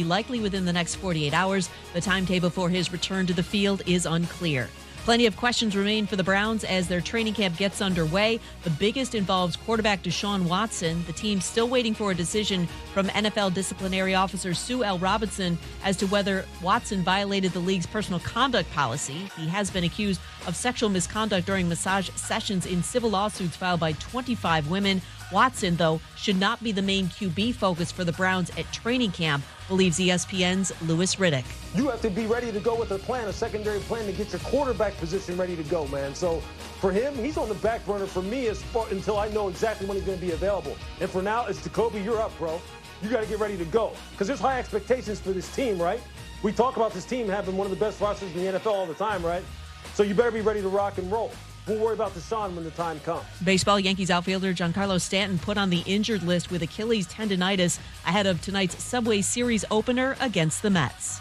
likely within the next 48 hours. The timetable for his return to the field is unclear. Plenty of questions remain for the Browns as their training camp gets underway. The biggest involves quarterback Deshaun Watson. The team's still waiting for a decision from NFL disciplinary officer Sue L. Robinson as to whether Watson violated the league's personal conduct policy. He has been accused of sexual misconduct during massage sessions in civil lawsuits filed by 25 women. Watson, though, should not be the main QB focus for the Browns at training camp, believes ESPN's Louis Riddick. You have to be ready to go with a plan, a secondary plan to get your quarterback position ready to go, man. So for him, he's on the back burner for me until I know exactly when he's going to be available. And for now, it's Jacoby, you're up, bro. You got to get ready to go because there's high expectations for this team, right? We talk about this team having one of the best rosters in the NFL all the time, right? So you better be ready to rock and roll. We'll worry about Deshaun when the time comes. Baseball, Yankees outfielder Giancarlo Stanton put on the injured list with Achilles tendonitis ahead of tonight's Subway Series opener against the Mets.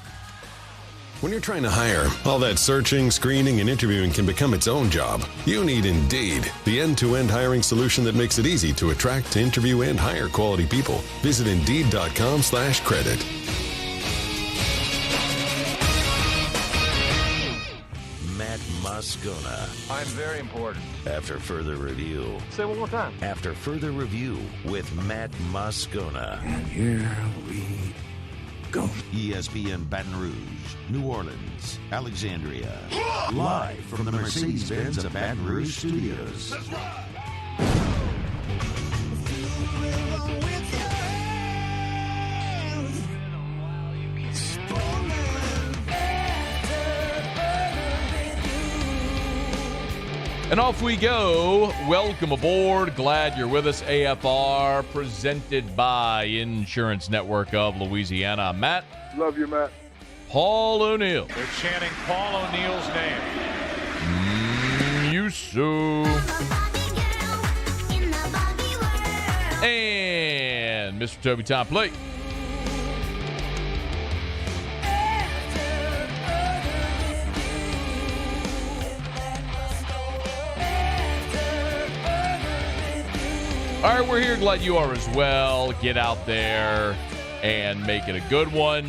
When you're trying to hire, all that searching, screening, and interviewing can become its own job. You need Indeed, the end-to-end hiring solution that makes it easy to attract, interview, and hire quality people. Visit Indeed.com/credit. Moscona. I'm very important. After further review. Say it one more time. After further review with Matt Moscona. And here we go. ESPN Baton Rouge, New Orleans, Alexandria. Live from the Mercedes-Benz of Baton Rouge studios. That's right. And off we go. Welcome aboard. Glad you're with us. AFR presented by Insurance Network of Louisiana. I'm Matt. Love you, Matt. Paul O'Neill. They're chanting Paul O'Neill's name. Yusu. And Mr. Toby Tom Plate. All right, we're here. Glad you are as well. Get out there and make it a good one.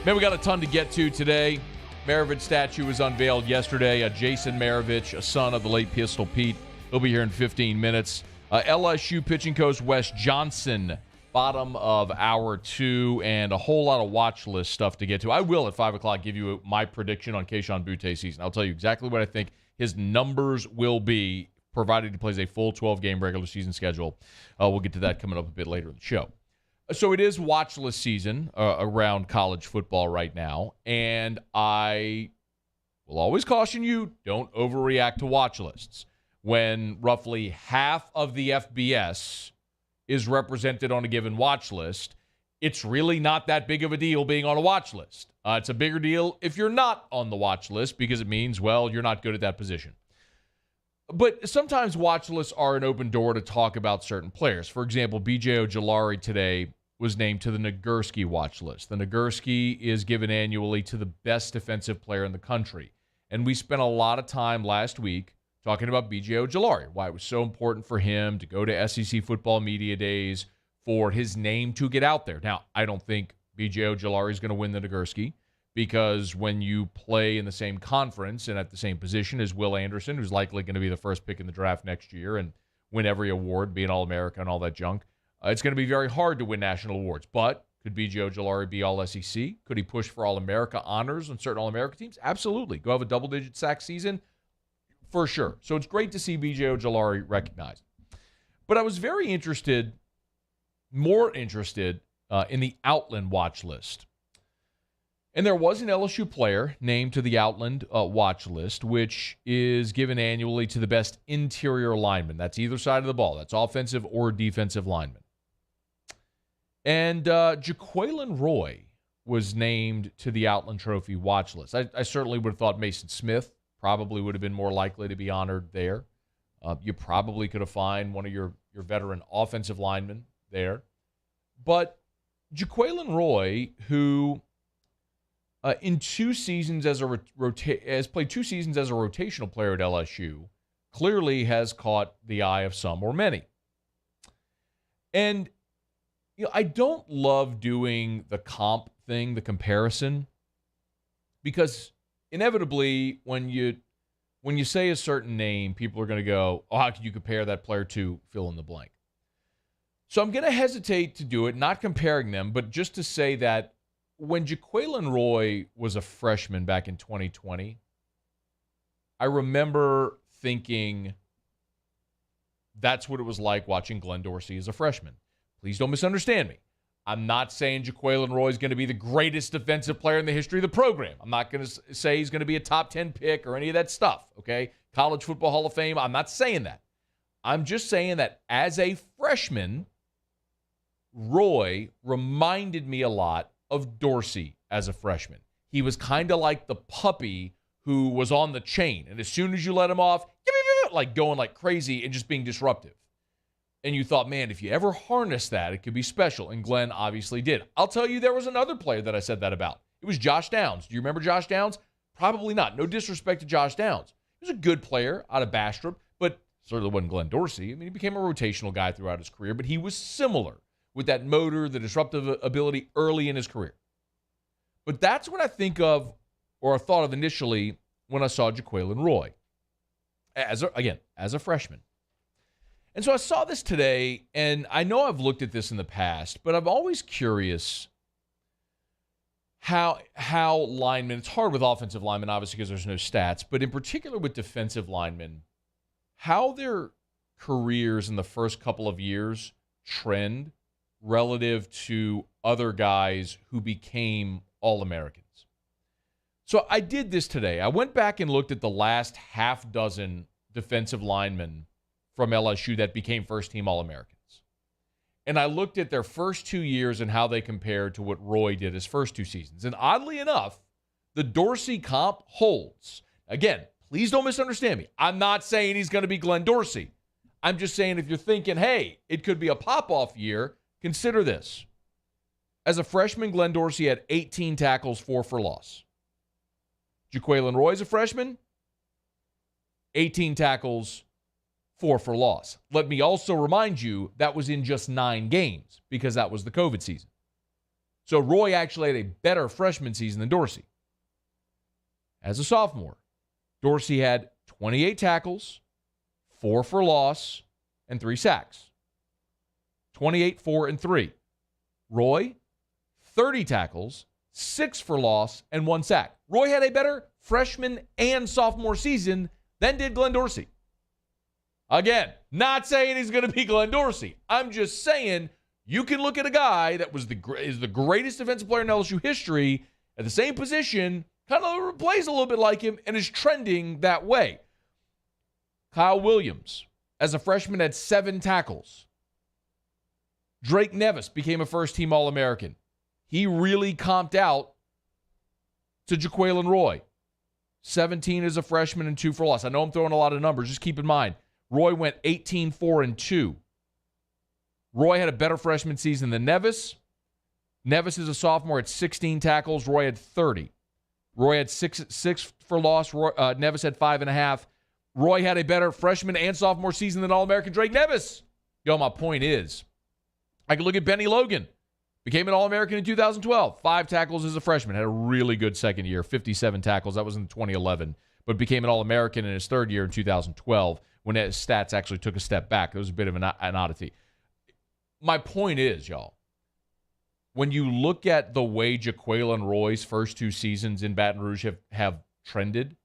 Man, we got a ton to get to today. Maravich statue was unveiled yesterday. Jaeson Maravich, a son of the late Pistol Pete. He'll be here in 15 minutes. LSU pitching coach Wes Johnson, bottom of hour 2, and a whole lot of watch list stuff to get to. I will, at 5 o'clock, give you my prediction on Kayshon Boutte's season. I'll tell you exactly what I think his numbers will be, provided he plays a full 12-game regular season schedule. We'll get to that coming up a bit later in the show. So it is watch list season around college football right now, and I will always caution you, don't overreact to watch lists. When roughly half of the FBS is represented on a given watch list, it's really not that big of a deal being on a watch list. It's a bigger deal if you're not on the watch list because it means, well, you're not good at that position. But sometimes watch lists are an open door to talk about certain players. For example, B.J. Ojulari today was named to the Nagurski watch list. The Nagurski is given annually to the best defensive player in the country. And we spent a lot of time last week talking about B.J. Ojulari, why it was so important for him to go to SEC football media days, for his name to get out there. Now, I don't think B.J. Ojulari is going to win the Nagurski, because when you play in the same conference and at the same position as Will Anderson, who's likely going to be the first pick in the draft next year and win every award, be an All-American and all that junk, it's going to be very hard to win national awards. But could B.J. Ojulari be All-SEC? Could he push for All-America honors on certain All-America teams? Absolutely. Go have a double-digit sack season? For sure. So it's great to see B.J. Ojulari recognized. But I was very interested, more interested, in the Outland watch list. And there was an LSU player named to the Outland watch list, which is given annually to the best interior lineman. That's either side of the ball. That's offensive or defensive lineman. And Jaquelin Roy was named to the Outland Trophy watch list. I certainly would have thought Mason Smith probably would have been more likely to be honored there. You probably could have found one of your veteran offensive linemen there. But Jaquelin Roy, who in 2 seasons has played 2 seasons as a rotational player at LSU, clearly has caught the eye of some or many. And I don't love doing the comp thing, the comparison, because inevitably when you say a certain name, people are going to go, oh, how can you compare that player to fill in the blank? So I'm going to hesitate to do it, not comparing them, but just to say that when Jaquelin Roy was a freshman back in 2020, I remember thinking that's what it was like watching Glenn Dorsey as a freshman. Please don't misunderstand me. I'm not saying Jaquelin Roy is going to be the greatest defensive player in the history of the program. I'm not going to say he's going to be a top 10 pick or any of that stuff, okay? College Football Hall of Fame, I'm not saying that. I'm just saying that as a freshman, Roy reminded me a lot of Dorsey as a freshman. He was kind of like the puppy who was on the chain, and as soon as you let him off, like going like crazy and just being disruptive. And you thought, man, if you ever harness that, it could be special. And Glenn obviously did. I'll tell you, there was another player that I said that about. It was Josh Downs. Do you remember Josh Downs? Probably not. No disrespect to Josh Downs. He was a good player out of Bastrop, but certainly wasn't Glenn Dorsey. I mean, he became a rotational guy throughout his career, but he was similar with that motor, the disruptive ability early in his career. But that's what I think of, or I thought of initially when I saw Jaquelin Roy, as a freshman. And so I saw this today, and I know I've looked at this in the past, but I'm always curious how linemen, it's hard with offensive linemen, obviously, because there's no stats, but in particular with defensive linemen, how their careers in the first couple of years trend relative to other guys who became All-Americans. So I did this today. I went back and looked at the last half dozen defensive linemen from LSU that became first-team All-Americans. And I looked at their first 2 years and how they compared to what Roy did his first 2 seasons. And oddly enough, the Dorsey comp holds. Again, please don't misunderstand me. I'm not saying he's going to be Glenn Dorsey. I'm just saying if you're thinking, hey, it could be a pop-off year, consider this. As a freshman, Glenn Dorsey had 18 tackles, 4 for loss. Jaquelin Roy as a freshman, 18 tackles, 4 for loss. Let me also remind you that was in just 9 games because that was the COVID season. So Roy actually had a better freshman season than Dorsey. As a sophomore, Dorsey had 28 tackles, 4 for loss, and 3 sacks. 28, 4, and 3. Roy, 30 tackles, 6 for loss, and 1 sack. Roy had a better freshman and sophomore season than did Glenn Dorsey. Again, not saying he's going to be Glenn Dorsey. I'm just saying you can look at a guy that is the greatest defensive player in LSU history at the same position, kind of plays a little bit like him, and is trending that way. Kyle Williams, as a freshman, had 7 tackles. Drake Nevis became a first-team All-American. He really comped out to Jaquelin Roy. 17 as a freshman and 2 for loss. I know I'm throwing a lot of numbers. Just keep in mind, Roy went 18, 4, and 2. Roy had a better freshman season than Nevis. Nevis is a sophomore at 16 tackles. Roy had 30. Roy had 6 for loss. Nevis had 5.5. Roy had a better freshman and sophomore season than All-American Drake Nevis. Yo, my point is, I can look at Benny Logan. Became an All-American in 2012. 5 tackles as a freshman. Had a really good second year. 57 tackles. That was in 2011. But became an All-American in his third year in 2012 when his stats actually took a step back. It was a bit of an oddity. My point is, y'all, when you look at the way Jaquelin Roy's first 2 seasons in Baton Rouge have trended,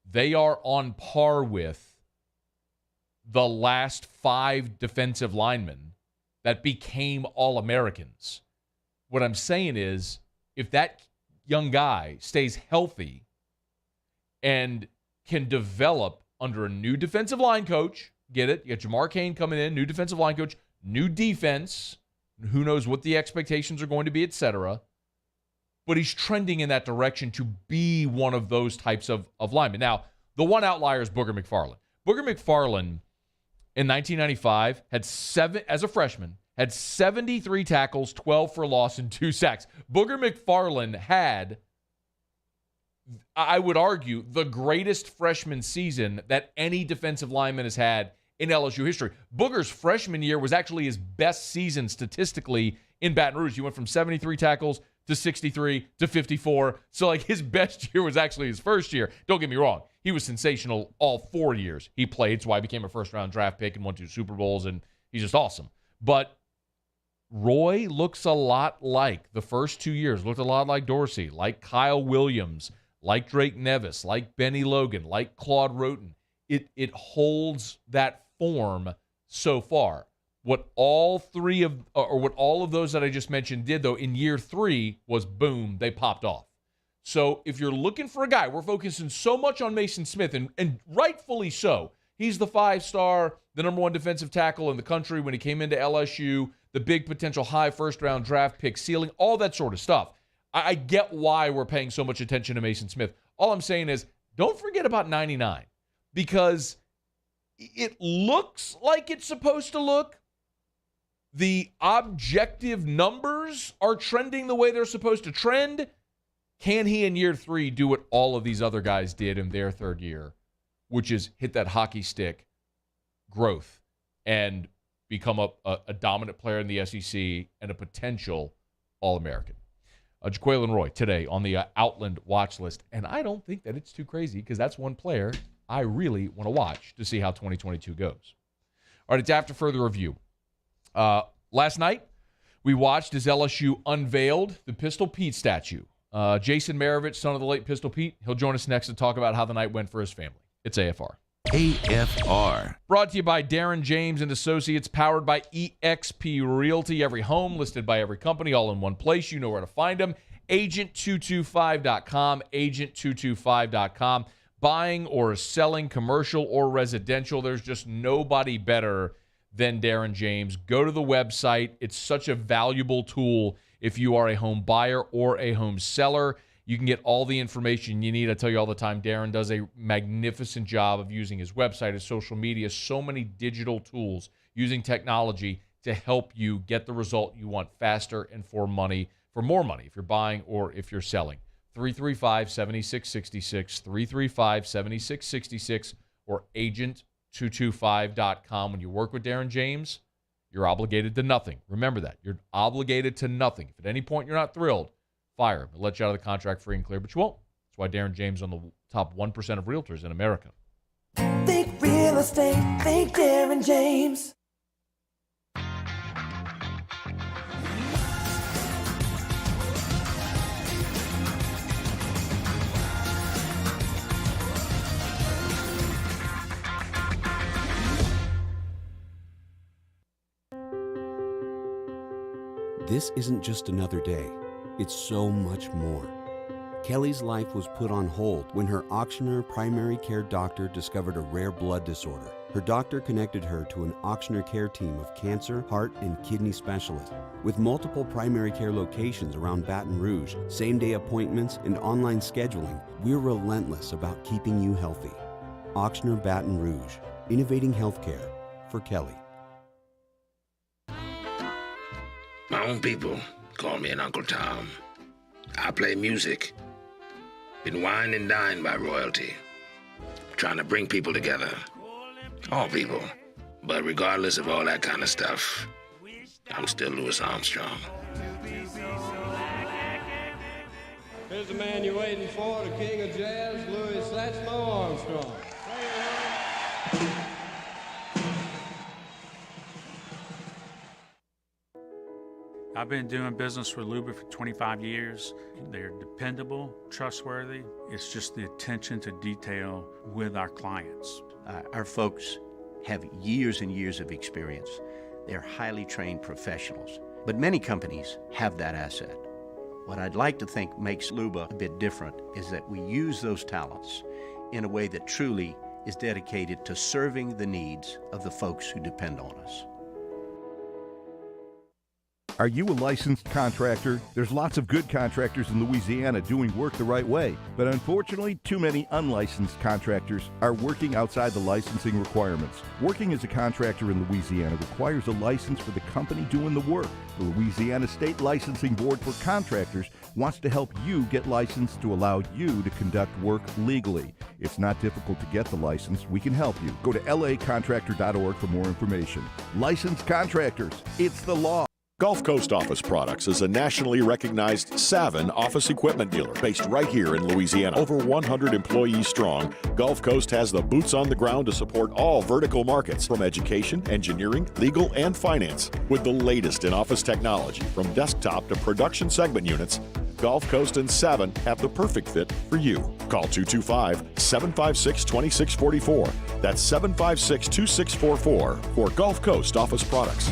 they are on par with the last 5 defensive linemen that became All-Americans. What I'm saying is, if that young guy stays healthy and can develop under a new defensive line coach, get it? You got Jamar Cain coming in, new defensive line coach, new defense, who knows what the expectations are going to be, etc. But he's trending in that direction to be one of those types of linemen. Now, the one outlier is Booger McFarland. Booger McFarland, in 1995, as a freshman, had 73 tackles, 12 for loss, and 2 sacks. Booger McFarland had, I would argue, the greatest freshman season that any defensive lineman has had in LSU history. Booger's freshman year was actually his best season statistically in Baton Rouge. He went from 73 tackles to 63 to 54. So, like, his best year was actually his first year. Don't get me wrong. He was sensational all 4 years he played. It's why he became a first-round draft pick and won 2 Super Bowls, and he's just awesome. But Roy looks a lot like the first 2 years, looked a lot like Dorsey, like Kyle Williams, like Drake Nevis, like Benny Logan, like Claude Roten. It holds that form so far. What all of those that I just mentioned did, though, in year 3 was boom, they popped off. So if you're looking for a guy, we're focusing so much on Mason Smith, and rightfully so. He's the 5-star, the number 1 defensive tackle in the country when he came into LSU, the big potential high first-round draft pick ceiling, all that sort of stuff. I get why we're paying so much attention to Mason Smith. All I'm saying is don't forget about 99, because it looks like it's supposed to look. The objective numbers are trending the way they're supposed to trend. Can he in year 3 do what all of these other guys did in their 3rd year, which is hit that hockey stick growth and become a dominant player in the SEC and a potential All-American? Jaquelin Roy today on the Outland watch list, and I don't think that it's too crazy because that's one player I really want to watch to see how 2022 goes. All right, it's after further review. Last night, we watched as LSU unveiled the Pistol Pete statue. Jason Maravich, son of the late Pistol Pete, he'll join us next to talk about how the night went for his family. It's AFR. AFR. Brought to you by Darren James and Associates, powered by eXp Realty. Every home listed by every company, all in one place. You know where to find them. Agent225.com, agent225.com. Buying or selling commercial or residential, there's just nobody better than Darren James. Go to the website. It's such a valuable tool if you are a home buyer or a home seller. You can get all the information you need. I tell you all the time, Darren does a magnificent job of using his website, his social media, so many digital tools, using technology to help you get the result you want faster and for more money, if you're buying or if you're selling. 335-7666, 335-7666, or agent225.com. When you work with Darren James, you're obligated to nothing. Remember that. You're obligated to nothing. If at any point you're not thrilled, fire him. He'll let you out of the contract free and clear, but you won't. That's why Darren James is on the top 1% of realtors in America. Think real estate, think Darren James. This isn't just another day. It's so much more. Kelly's life was put on hold when her Ochsner primary care doctor discovered a rare blood disorder. Her doctor connected her to an Ochsner care team of cancer, heart, and kidney specialists. With multiple primary care locations around Baton Rouge, same-day appointments, and online scheduling, we're relentless about keeping you healthy. Ochsner Baton Rouge, innovating healthcare for Kelly. My own people call me an Uncle Tom. I play music. Been wined and dined by royalty. Trying to bring people together. All people. But regardless of all that kind of stuff, I'm still Louis Armstrong. Here's the man you're waiting for, the king of jazz, Louis Satchmo Armstrong. I've been doing business with Luba for 25 years. They're dependable, trustworthy. It's just the attention to detail with our clients. Our folks have years and years of experience. They're highly trained professionals, but many companies have that asset. What I'd like to think makes Luba a bit different is that we use those talents in a way that truly is dedicated to serving the needs of the folks who depend on us. Are you a licensed contractor? There's lots of good contractors in Louisiana doing work the right way, but unfortunately, too many unlicensed contractors are working outside the licensing requirements. Working as a contractor in Louisiana requires a license for the company doing the work. The Louisiana State Licensing Board for Contractors wants to help you get licensed to allow you to conduct work legally. It's not difficult to get the license. We can help you. Go to lacontractor.org for more information. Licensed contractors, it's the law. Gulf Coast Office Products is a nationally recognized Savin office equipment dealer based right here in Louisiana. Over 100 employees strong, Gulf Coast has the boots on the ground to support all vertical markets from education, engineering, legal, and finance. With the latest in office technology from desktop to production segment units, Gulf Coast and Savin have the perfect fit for you. Call 225-756-2644. That's 756-2644 for Gulf Coast Office Products.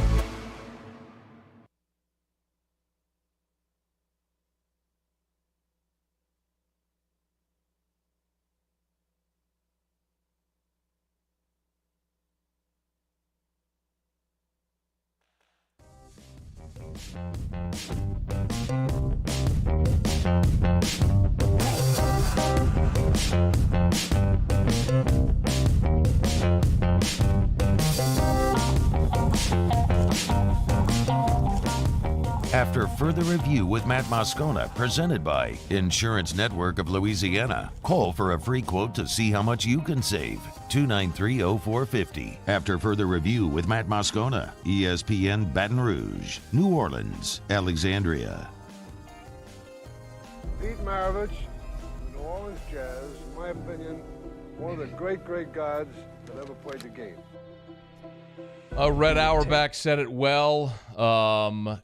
After further review with Matt Moscona, presented by Insurance Network of Louisiana, call for a free quote to see how much you can save. 293-0450. After further review with Matt Moscona, ESPN Baton Rouge, New Orleans, Alexandria. Pete Maravich, the New Orleans Jazz, in my opinion, one of the great guards that ever played the game. Red Auerbach said it well,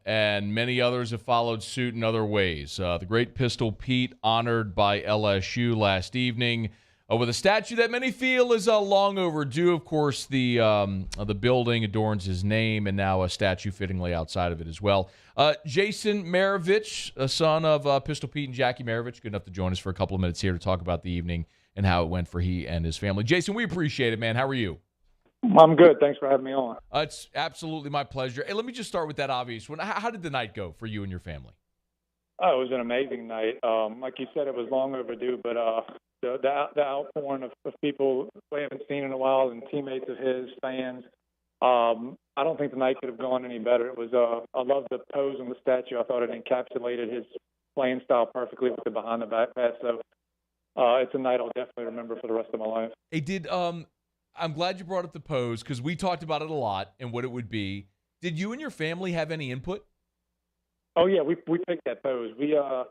and many others have followed suit in other ways. The great Pistol Pete honored by LSU last evening with a statue that many feel is long overdue. Of course, the building adorns his name, and now a statue fittingly outside of it as well. Jaeson Maravich, a son of Pistol Pete and Jackie Maravich, good enough to join us for a couple of minutes here to talk about the evening and how it went for he and his family. Jaeson, we appreciate it, man. How are you? I'm good. Thanks for having me on. It's absolutely my pleasure. Hey, let me just start with that obvious one. How did the night go for you and your family? Oh, it was an amazing night. Like you said, it was long overdue, but the outpouring of people we haven't seen in a while and teammates of his, fans, I don't think the night could have gone any better. It was I love the pose on the statue. I thought it encapsulated his playing style perfectly with the behind-the-back pass. So it's a night I'll definitely remember for the rest of my life. Hey, I'm glad you brought up the pose because we talked about it a lot and what it would be. Did you and your family have any input? Oh, yeah, we picked that pose.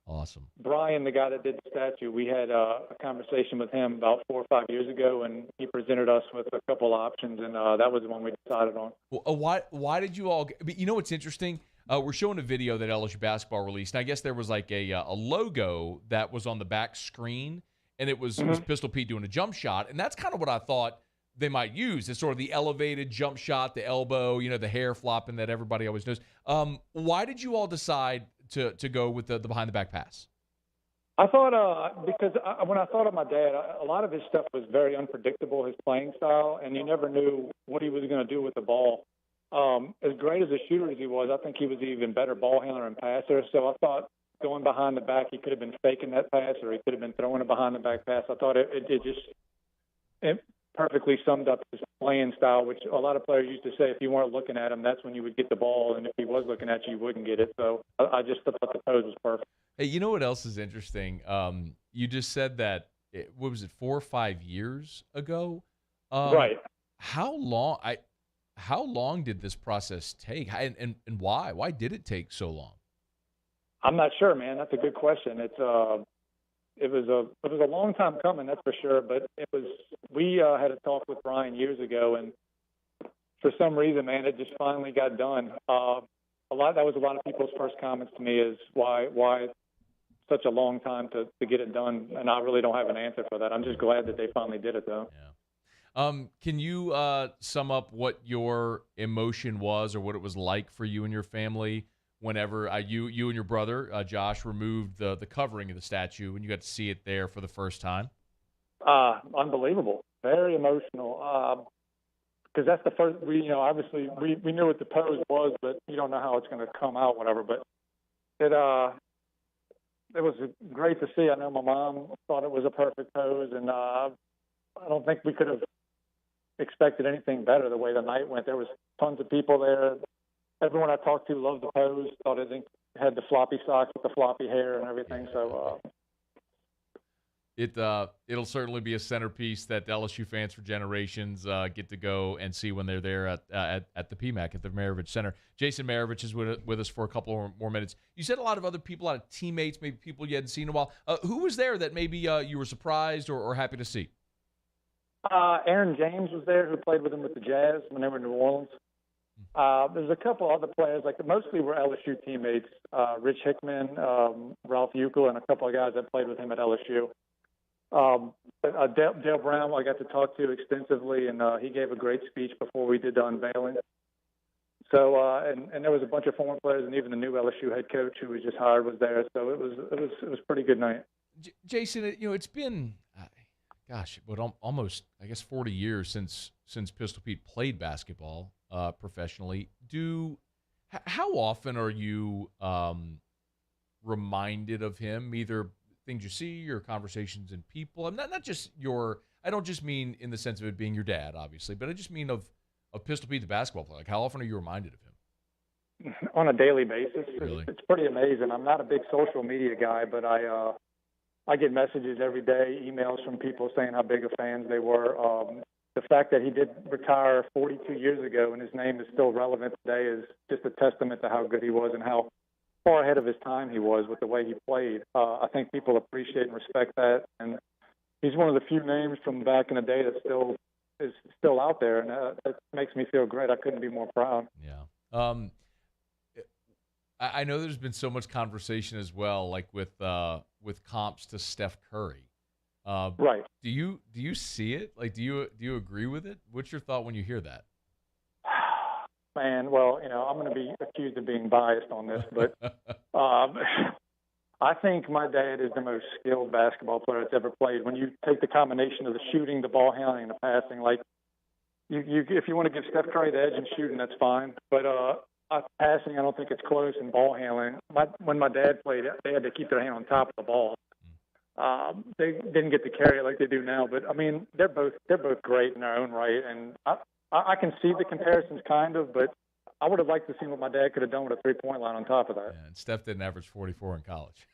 Awesome. Brian, the guy that did the statue, we had a conversation with him about 4 or 5 years ago, and he presented us with a couple options, and that was the one we decided on. Well, why did you all – you know what's interesting? We're showing a video that LSU basketball released, and I guess there was like a logo that was on the back screen, and it was Pistol Pete doing a jump shot, and that's kind of what I thought – they might use. It's sort of the elevated jump shot, the elbow, the hair flopping that everybody always knows. Why did you all decide to go with the behind-the-back pass? I thought because when I thought of my dad, a lot of his stuff was very unpredictable, his playing style, and you never knew what he was going to do with the ball. As great as a shooter as he was, I think he was an even better ball handler and passer. So I thought going behind the back, he could have been faking that pass or he could have been throwing a behind-the-back pass. I thought it perfectly summed up his playing style, which a lot of players used to say if you weren't looking at him, that's when you would get the ball, and if he was looking at you, you wouldn't get it. So I just thought the pose was perfect. Hey, you know what else is interesting? You just said that, 4 or 5 years ago? Right. How long did this process take, and why? Why did it take so long? I'm not sure, man. That's a good question. It was a long time coming, that's for sure. But we had a talk with Brian years ago, and for some reason, man, it just finally got done. That was a lot of people's first comments to me is why such a long time to get it done, and I really don't have an answer for that. I'm just glad that they finally did it, though. Yeah. Can you sum up what your emotion was or what it was like for you and your family whenever you and your brother, Josh, removed the covering of the statue and you got to see it there for the first time? Unbelievable. Very emotional. Because that's the first, obviously we knew what the pose was, but you don't know how it's going to come out, whatever. But it was great to see. I know my mom thought it was a perfect pose, and I don't think we could have expected anything better the way the night went. There was tons of people there. Everyone I talked to loved the pose, thought it had the floppy socks with the floppy hair and everything. So It'll certainly be a centerpiece that LSU fans for generations get to go and see when they're there at the PMAC at the Maravich Center. Jason Maravich is with us for a couple more minutes. You said a lot of other people, a lot of teammates, maybe people you hadn't seen in a while. Who was there that maybe you were surprised or happy to see? Darren James was there, who played with him with the Jazz when they were in New Orleans. There's a couple other players, mostly were LSU teammates. Rich Hickman, Ralph Uckel, and a couple of guys that played with him at LSU. Dale Brown, I got to talk to extensively, and he gave a great speech before we did the unveiling. So, and there was a bunch of former players, and even the new LSU head coach who was just hired was there. So it was a pretty good night. Jason, it's been, almost 40 years since Pistol Pete played basketball professionally. How often are you reminded of him, either things you see or conversations in people? I'm not just I don't just mean in the sense of it being your dad, obviously, but I just mean of Pistol Pete, the basketball player. How often are you reminded of him? On a daily basis. Really? It's pretty amazing. I'm not a big social media guy, but I get messages every day, emails from people saying how big of fans they were. The fact that he did retire 42 years ago and his name is still relevant today is just a testament to how good he was and how far ahead of his time he was with the way he played. I think people appreciate and respect that, and he's one of the few names from back in the day that is still out there, and that makes me feel great. I couldn't be more proud. Yeah. I know there's been so much conversation as well, with comps to Steph Curry. Right. Do you see it? Do you agree with it? What's your thought when you hear that? Man, well, I'm going to be accused of being biased on this, but I think my dad is the most skilled basketball player that's ever played. When you take the combination of the shooting, the ball handling, and the passing, if you want to give Steph Curry the edge in shooting, that's fine. But passing, I don't think it's close, and ball handling. When my dad played, they had to keep their hand on top of the ball. They didn't get to carry it like they do now, but I mean, they're both great in their own right, and I can see the comparisons kind of, but I would have liked to see what my dad could have done with a three-point line on top of that. Yeah, and Steph didn't average 44 in college.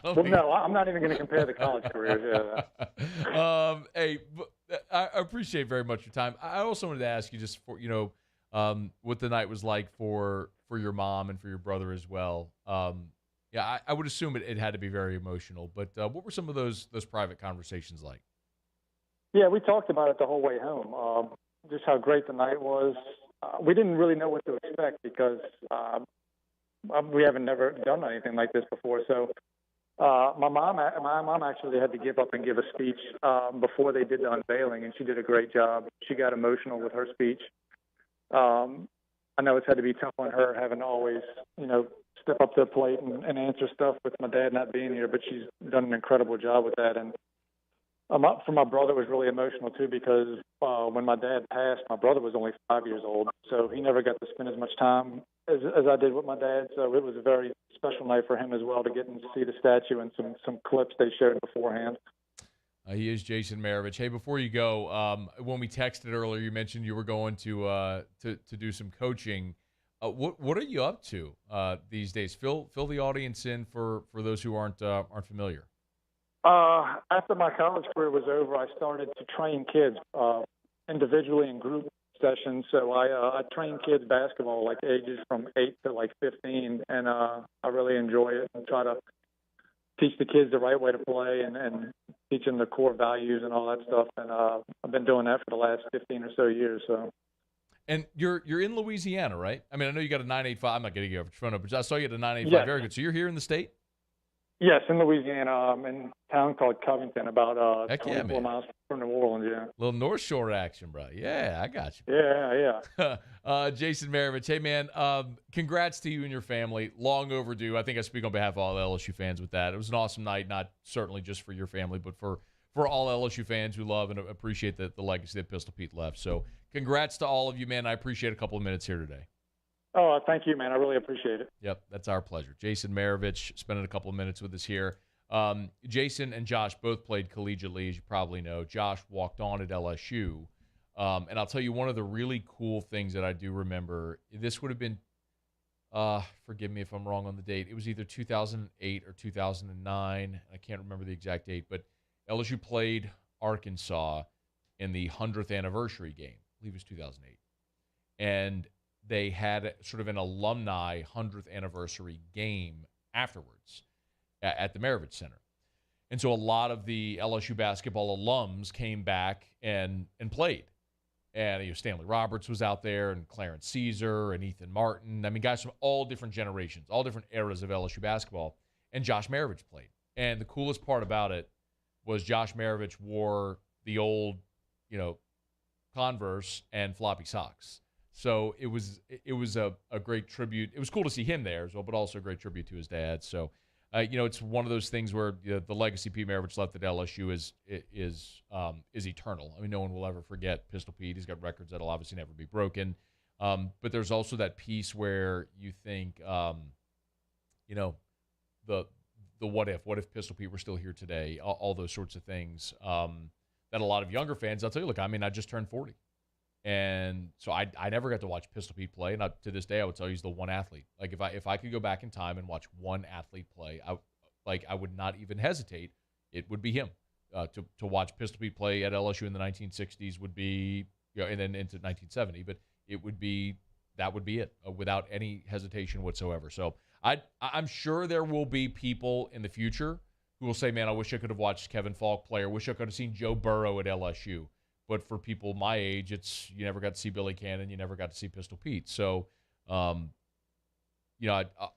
No, I'm not even going to compare the college careers. Yeah. Hey, I appreciate very much your time. I also wanted to ask you just for what the night was like for your mom and for your brother as well. Yeah, I would assume it had to be very emotional. But what were some of those private conversations like? Yeah, we talked about it the whole way home. Just how great the night was. We didn't really know what to expect because we haven't never done anything like this before. So my mom actually had to give up and give a speech before they did the unveiling, and she did a great job. She got emotional with her speech. I know it's had to be tough on her having to always, step up to the plate and answer stuff with my dad not being here, but she's done an incredible job with that. And for my brother, it was really emotional too because when my dad passed, my brother was only 5 years old, so he never got to spend as much time as I did with my dad. So it was a very special night for him as well to get and see the statue and some clips they showed beforehand. He is Jason Maravich. Hey, before you go, when we texted earlier, you mentioned you were going to do some coaching. What are you up to these days? Fill the audience in for those who aren't familiar. After my college career was over, I started to train kids individually in group sessions. So I train kids basketball ages from 8 to 15, and I really enjoy it and try to teach the kids the right way to play and teach them the core values and all that stuff. And I've been doing that for the last 15 or so years. So. And you're in Louisiana, right? I mean, I know you got a 985. I'm not getting you over front of, but I saw you had a 985. Yeah. Very good. So you're here in the state? Yes, in Louisiana. I'm in a town called Covington, about 24 miles from New Orleans, yeah. Little North Shore action, bro. Yeah, I got you. Yeah. Jason Maravich. Hey, man, congrats to you and your family. Long overdue. I think I speak on behalf of all LSU fans with that. It was an awesome night, not certainly just for your family, but for all LSU fans who love and appreciate the legacy that Pistol Pete left. So congrats to all of you, man. I appreciate a couple of minutes here today. Oh, thank you, man. I really appreciate it. Yep, that's our pleasure. Jason Maravich spending a couple of minutes with us here. Jason and Josh both played collegiately, as you probably know. Josh walked on at LSU. And I'll tell you one of the really cool things that I do remember, this would have been, forgive me if I'm wrong on the date, it was either 2008 or 2009. I can't remember the exact date, but LSU played Arkansas in the 100th anniversary game. I believe it was 2008. And they had sort of an alumni 100th anniversary game afterwards at the Maravich Center. And so a lot of the LSU basketball alums came back and played. And Stanley Roberts was out there, and Clarence Caesar, and Ethan Martin. I mean, guys from all different generations, all different eras of LSU basketball. And Josh Maravich played. And the coolest part about it was Josh Maravich wore the old, Converse and floppy socks. So it was a great tribute. It was cool to see him there as well, but also a great tribute to his dad. So, it's one of those things where the legacy Pete Maravich left at LSU is eternal. I mean, no one will ever forget Pistol Pete. He's got records that'll obviously never be broken. But there's also that piece where you think, the what if Pistol Pete were still here today, all those sorts of things that a lot of younger fans, I'll tell you, look, I mean, I just turned 40. And so I never got to watch Pistol Pete play, and to this day I would tell you he's the one athlete. Like if I could go back in time and watch one athlete play, I would not even hesitate. It would be him. To watch Pistol Pete play at LSU in the 1960s would be, and then into 1970, but that would be it without any hesitation whatsoever. So I'm sure there will be people in the future who will say, man, I wish I could have watched Kevin Falk play, or wish I could have seen Joe Burrow at LSU. But for people my age, you never got to see Billy Cannon, you never got to see Pistol Pete. So, I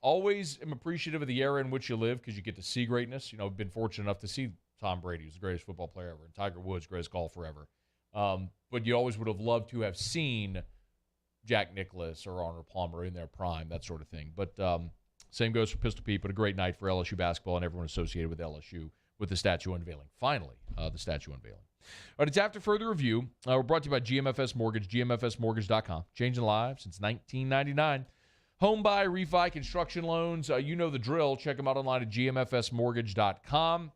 always am appreciative of the era in which you live because you get to see greatness. I've been fortunate enough to see Tom Brady, who's the greatest football player ever, and Tiger Woods, greatest golfer ever. But you always would have loved to have seen Jack Nicklaus or Arnold Palmer in their prime, that sort of thing. But same goes for Pistol Pete, but a great night for LSU basketball and everyone associated with LSU with the statue unveiling. Finally, the statue unveiling. All right, it's After Further Review. We're brought to you by GMFS Mortgage, GMFSmortgage.com. Changing lives since 1999. Home buy, refi, construction loans. You know the drill. Check them out online at GMFSmortgage.com.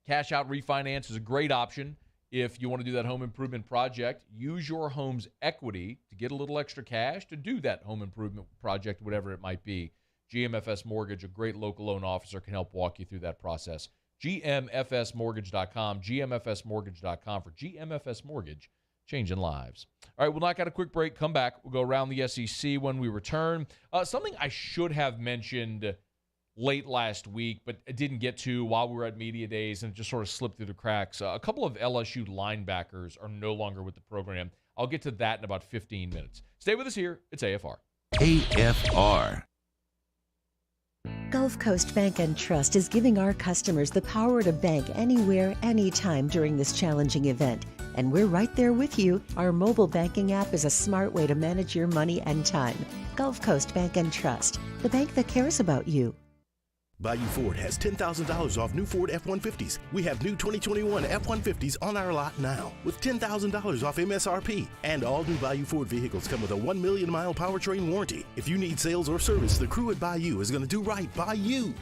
Cash out refinance is a great option if you want to do that home improvement project. Use your home's equity to get a little extra cash to do that home improvement project, whatever it might be. GMFS Mortgage, a great local loan officer, can help walk you through that process. GMFSmortgage.com, GMFSmortgage.com for GMFS Mortgage, changing lives. All right, we'll knock out a quick break, come back. We'll go around the SEC when we return. Something I should have mentioned late last week, but it didn't get to while we were at Media Days, and it just sort of slipped through the cracks. A couple of LSU linebackers are no longer with the program. I'll get to that in about 15 minutes. Stay with us here. It's AFR. AFR. Gulf Coast Bank and Trust is giving our customers the power to bank anywhere, anytime during this challenging event. And we're right there with you. Our mobile banking app is a smart way to manage your money and time. Gulf Coast Bank and Trust, the bank that cares about you. Bayou Ford has $10,000 off new Ford F-150s. We have new 2021 F-150s on our lot now with $10,000 off MSRP. And all new Bayou Ford vehicles come with a 1 million mile powertrain warranty. If you need sales or service, the crew at Bayou is going to do right by you.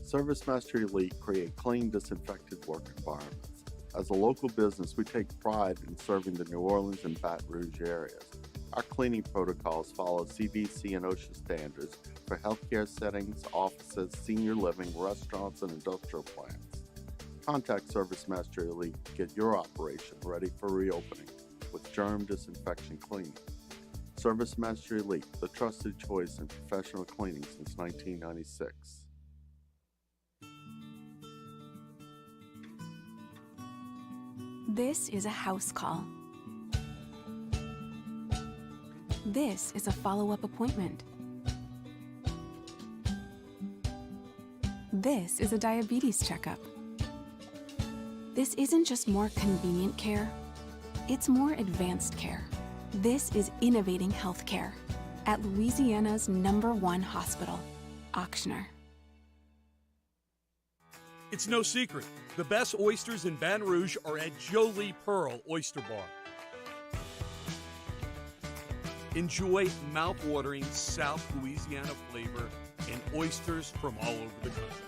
ServiceMaster Elite create clean, disinfected work environments. As a local business, we take pride in serving the New Orleans and Baton Rouge areas. Our cleaning protocols follow CDC and OSHA standards for healthcare settings, offices, senior living, restaurants, and industrial plants. Contact ServiceMaster Elite to get your operation ready for reopening with germ disinfection cleaning. ServiceMaster Elite, the trusted choice in professional cleaning since 1996. This is a house call. This is a follow-up appointment. This is a diabetes checkup. This isn't just more convenient care, it's more advanced care. This is innovating healthcare at Louisiana's #1 hospital, Ochsner. It's no secret. The best oysters in Baton Rouge are at Jolie Pearl Oyster Bar. Enjoy mouth-watering South Louisiana flavor and oysters from all over the country.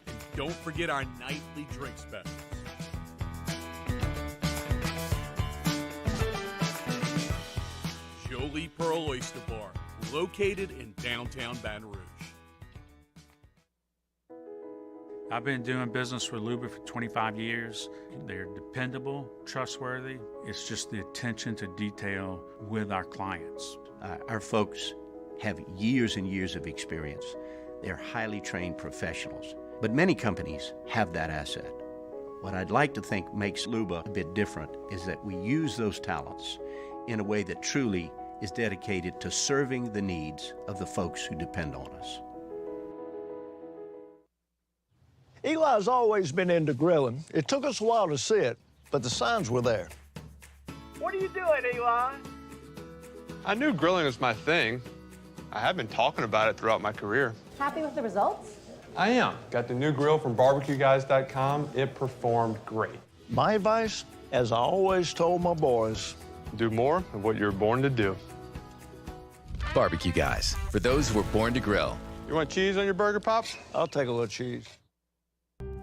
And don't forget our nightly drink specials. Jolie Pearl Oyster Bar, located in downtown Baton Rouge. I've been doing business with Luba for 25 years. They're dependable, trustworthy. It's just the attention to detail with our clients. Our folks have years and years of experience. They're highly trained professionals. But many companies have that asset. What I'd like to think makes Luba a bit different is that we use those talents in a way that truly is dedicated to serving the needs of the folks who depend on us. Eli's always been into grilling. It took us a while to see it, but the signs were there. What are you doing, Eli? I knew grilling was my thing. I have been talking about it throughout my career. Happy with the results? I am. Got the new grill from barbecueguys.com. It performed great. My advice, as I always told my boys, do more of what you're born to do. Barbecue Guys, for those who were born to grill. You want cheese on your burger, Pops? I'll take a little cheese.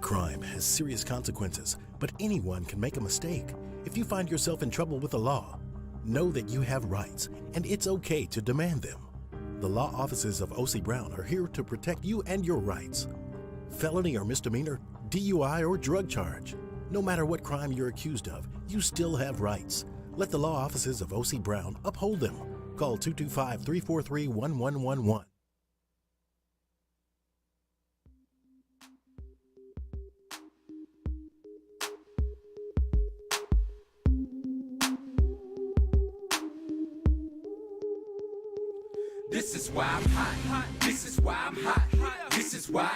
Crime has serious consequences, but anyone can make a mistake. If you find yourself in trouble with the law, know that you have rights, and it's okay to demand them. The law offices of O.C. Brown are here to protect you and your rights. Felony or misdemeanor, DUI or drug charge. No matter what crime you're accused of, you still have rights. Let the law offices of O.C. Brown uphold them. Call 225-343-1111. This is why I'm hot. This is why I'm hot. This is why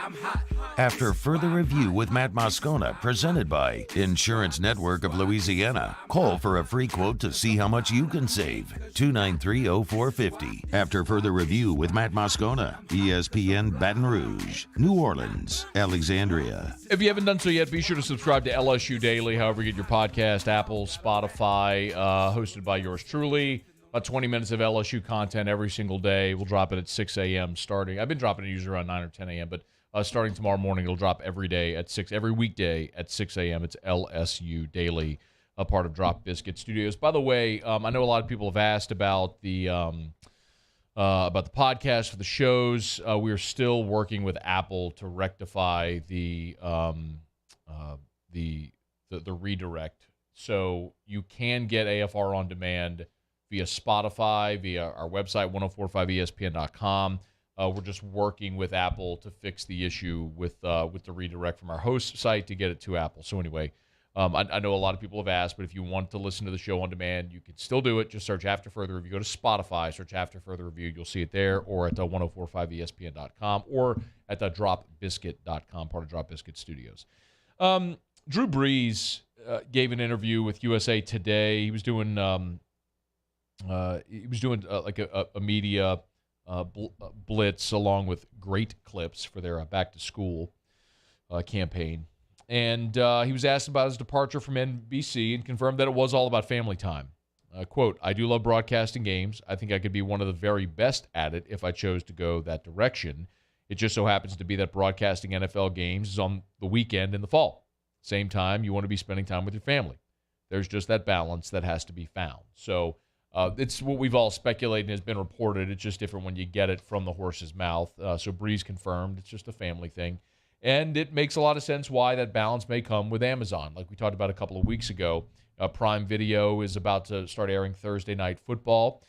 I'm hot. After further review with Matt Moscona, presented by Insurance Network of Louisiana. Call for a free quote to see how much you can save. 293-0450. After further review with Matt Moscona, ESPN Baton Rouge, New Orleans, Alexandria. If you haven't done so yet, be sure to subscribe to LSU Daily, however you get your podcast, Apple, Spotify, hosted by yours truly. About 20 minutes of LSU content every single day. We'll drop it at 6 a.m. starting. I've been dropping it usually around 9 or 10 a.m., but starting tomorrow morning, it'll drop every day at 6, every weekday at 6 a.m. It's LSU Daily, a part of Drop Biscuit Studios. By the way, I know a lot of people have asked about the podcast for the shows. We are still working with Apple to rectify the redirect. So you can get AFR on demand via Spotify, via our website, 1045ESPN.com. We're just working with Apple to fix the issue with the redirect from our host site to get it to Apple. So anyway, I know a lot of people have asked, but if you want to listen to the show on demand, you can still do it. Just search After Further Review. Go to Spotify, search After Further Review. You'll see it there, or at 1045ESPN.com, or at dropbiscuit.com, part of Drop Biscuit Studios. Drew Brees gave an interview with USA Today. He was doing like a media blitz along with great clips for their back-to-school campaign. And he was asked about his departure from NBC and confirmed that it was all about family time. Quote, "I do love broadcasting games. I think I could be one of the very best at it if I chose to go that direction. It just so happens to be that broadcasting NFL games is on the weekend in the fall. Same time, you want to be spending time with your family. There's just that balance that has to be found." So it's what we've all speculated and has been reported. It's just different when you get it from the horse's mouth. So Brees confirmed it's just a family thing. And it makes a lot of sense why that balance may come with Amazon. Like we talked about a couple of weeks ago, Prime Video is about to start airing Thursday Night Football.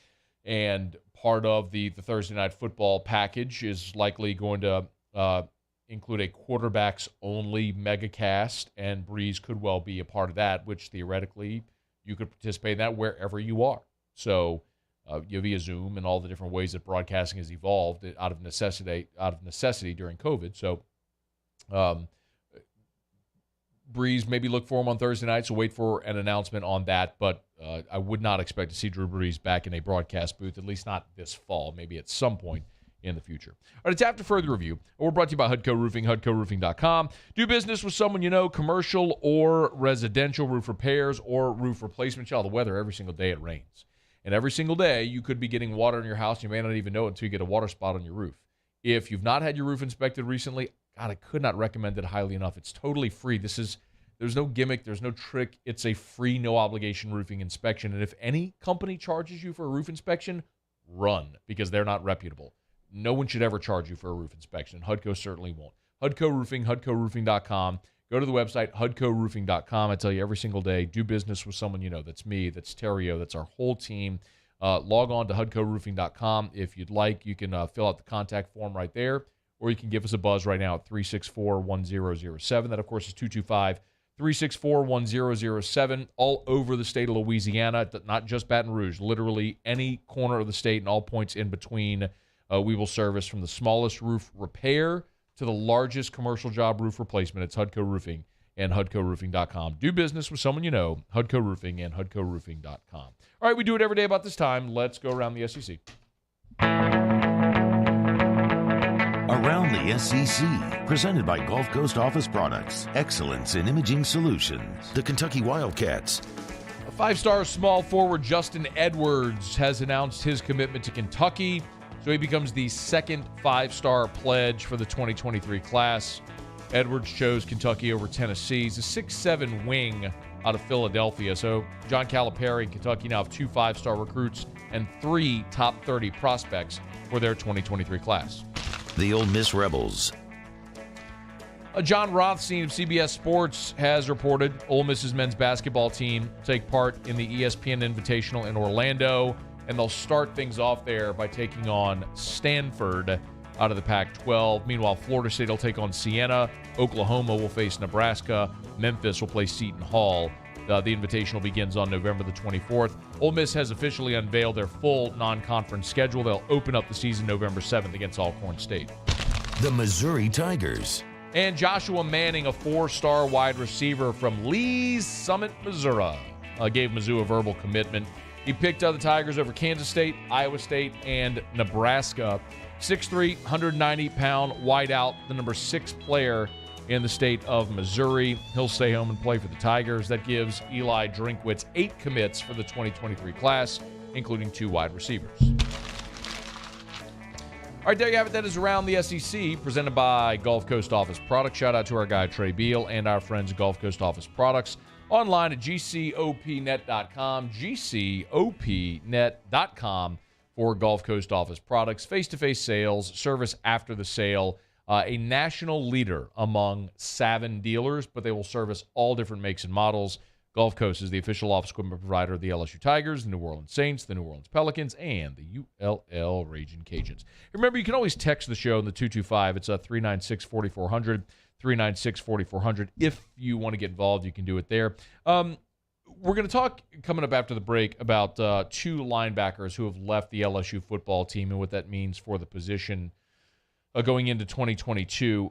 And part of the Thursday Night Football package is likely going to include a quarterbacks-only megacast. And Brees could well be a part of that, which theoretically you could participate in that wherever you are. So via Zoom and all the different ways that broadcasting has evolved out of necessity during COVID. So Brees, maybe look for him on Thursday night, so wait for an announcement on that. But I would not expect to see Drew Brees back in a broadcast booth, at least not this fall, maybe at some point in the future. All right, it's after further review. We're brought to you by Hudco Roofing, HudcoRoofing.com. Do business with someone you know, commercial or residential roof repairs or roof replacement. Y'all, the weather, every single day it rains. And every single day you could be getting water in your house. You may not even know it until you get a water spot on your roof. If you've not had your roof inspected recently, God, I could not recommend it highly enough. It's totally free. There's no gimmick. There's no trick. It's a free, no obligation roofing inspection. And if any company charges you for a roof inspection, run, because they're not reputable. No one should ever charge you for a roof inspection. Hudco certainly won't. Hudco Roofing, HudcoRoofing.com. Go to the website, HudcoRoofing.com. I tell you every single day, do business with someone you know. That's me. That's Terrio. That's our whole team. Log on to HudcoRoofing.com. If you'd like, you can fill out the contact form right there, or you can give us a buzz right now at 364-1007. That, of course, is 225-364-1007. All over the state of Louisiana, not just Baton Rouge. Literally any corner of the state and all points in between. We will service from the smallest roof repair to the largest commercial job roof replacement. It's Hudco Roofing and HudcoRoofing.com. Do business with someone you know, Hudco Roofing and HudcoRoofing.com. All right, we do it every day about this time. Let's go around the SEC. Around the SEC, presented by Gulf Coast Office Products, excellence in imaging solutions. The Kentucky Wildcats. A five-star small forward Justin Edwards has announced his commitment to Kentucky, so he becomes the second five-star pledge for the 2023 class. Edwards chose Kentucky over Tennessee. He's a 6'7" wing out of Philadelphia. So John Calipari and Kentucky now have 2 five-star recruits and 3 top 30 prospects for their 2023 class. The Ole Miss Rebels. John Rothstein of CBS Sports has reported Ole Miss's men's basketball team take part in the ESPN Invitational in Orlando, and they'll start things off there by taking on Stanford out of the Pac-12. Meanwhile, Florida State will take on Siena. Oklahoma will face Nebraska. Memphis will play Seton Hall. The Invitational begins on November the 24th. Ole Miss has officially unveiled their full non-conference schedule. They'll open up the season November 7th against Alcorn State. The Missouri Tigers. And Joshua Manning, a 4-star wide receiver from Lee's Summit, Missouri, gave Mizzou a verbal commitment. He picked the Tigers over Kansas State, Iowa State, and Nebraska. 6'3", 190-pound wideout, the number 6 player in the state of Missouri. He'll stay home and play for the Tigers. That gives Eli Drinkwitz 8 commits for the 2023 class, including 2 wide receivers. All right, there you have it. That is Around the SEC, presented by Gulf Coast Office Products. Shout out to our guy Trey Beal and our friends at Gulf Coast Office Products. Online at gcopnet.com, gcopnet.com for Gulf Coast Office Products. Face-to-face sales, service after the sale, a national leader among Savin dealers, but they will service all different makes and models. Gulf Coast is the official office equipment provider of the LSU Tigers, the New Orleans Saints, the New Orleans Pelicans, and the ULL Raging Cajuns. Remember, you can always text the show in the 225. It's 396-4400, 396-4400. If you want to get involved, you can do it there. We're going to talk coming up after the break about 2 linebackers who have left the LSU football team and what that means for the position going into 2022.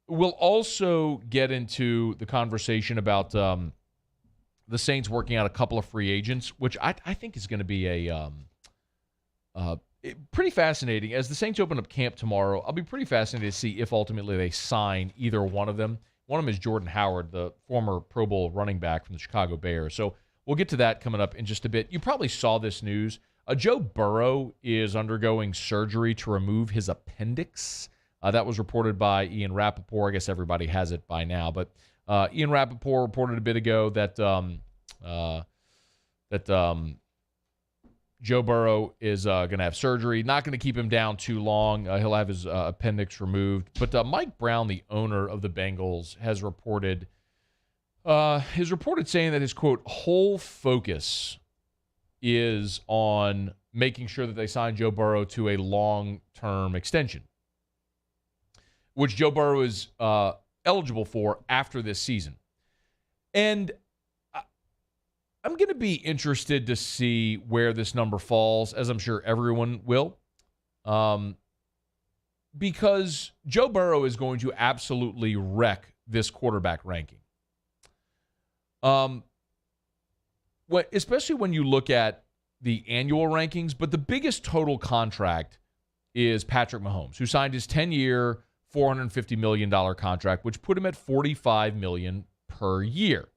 We'll also get into the conversation about the Saints working out a couple of free agents, which I think is going to be a pretty fascinating. As the Saints open up camp tomorrow, I'll be pretty fascinated to see if ultimately they sign either one of them. One of them is Jordan Howard, the former Pro Bowl running back from the Chicago Bears. So we'll get to that coming up in just a bit. You probably saw this news. Joe Burrow is undergoing surgery to remove his appendix. That was reported by Ian Rappaport. I guess everybody has it by now. But Ian Rappaport reported a bit ago that Joe Burrow is going to have surgery. Not going to keep him down too long. He'll have his appendix removed. But Mike Brown, the owner of the Bengals, has reported saying that his, quote, whole focus is on making sure that they sign Joe Burrow to a long-term extension, which Joe Burrow is eligible for after this season. And I'm going to be interested to see where this number falls, as I'm sure everyone will, because Joe Burrow is going to absolutely wreck this quarterback ranking. Especially when you look at the annual rankings, but the biggest total contract is Patrick Mahomes, who signed his 10-year, $450 million contract, which put him at $45 million per year.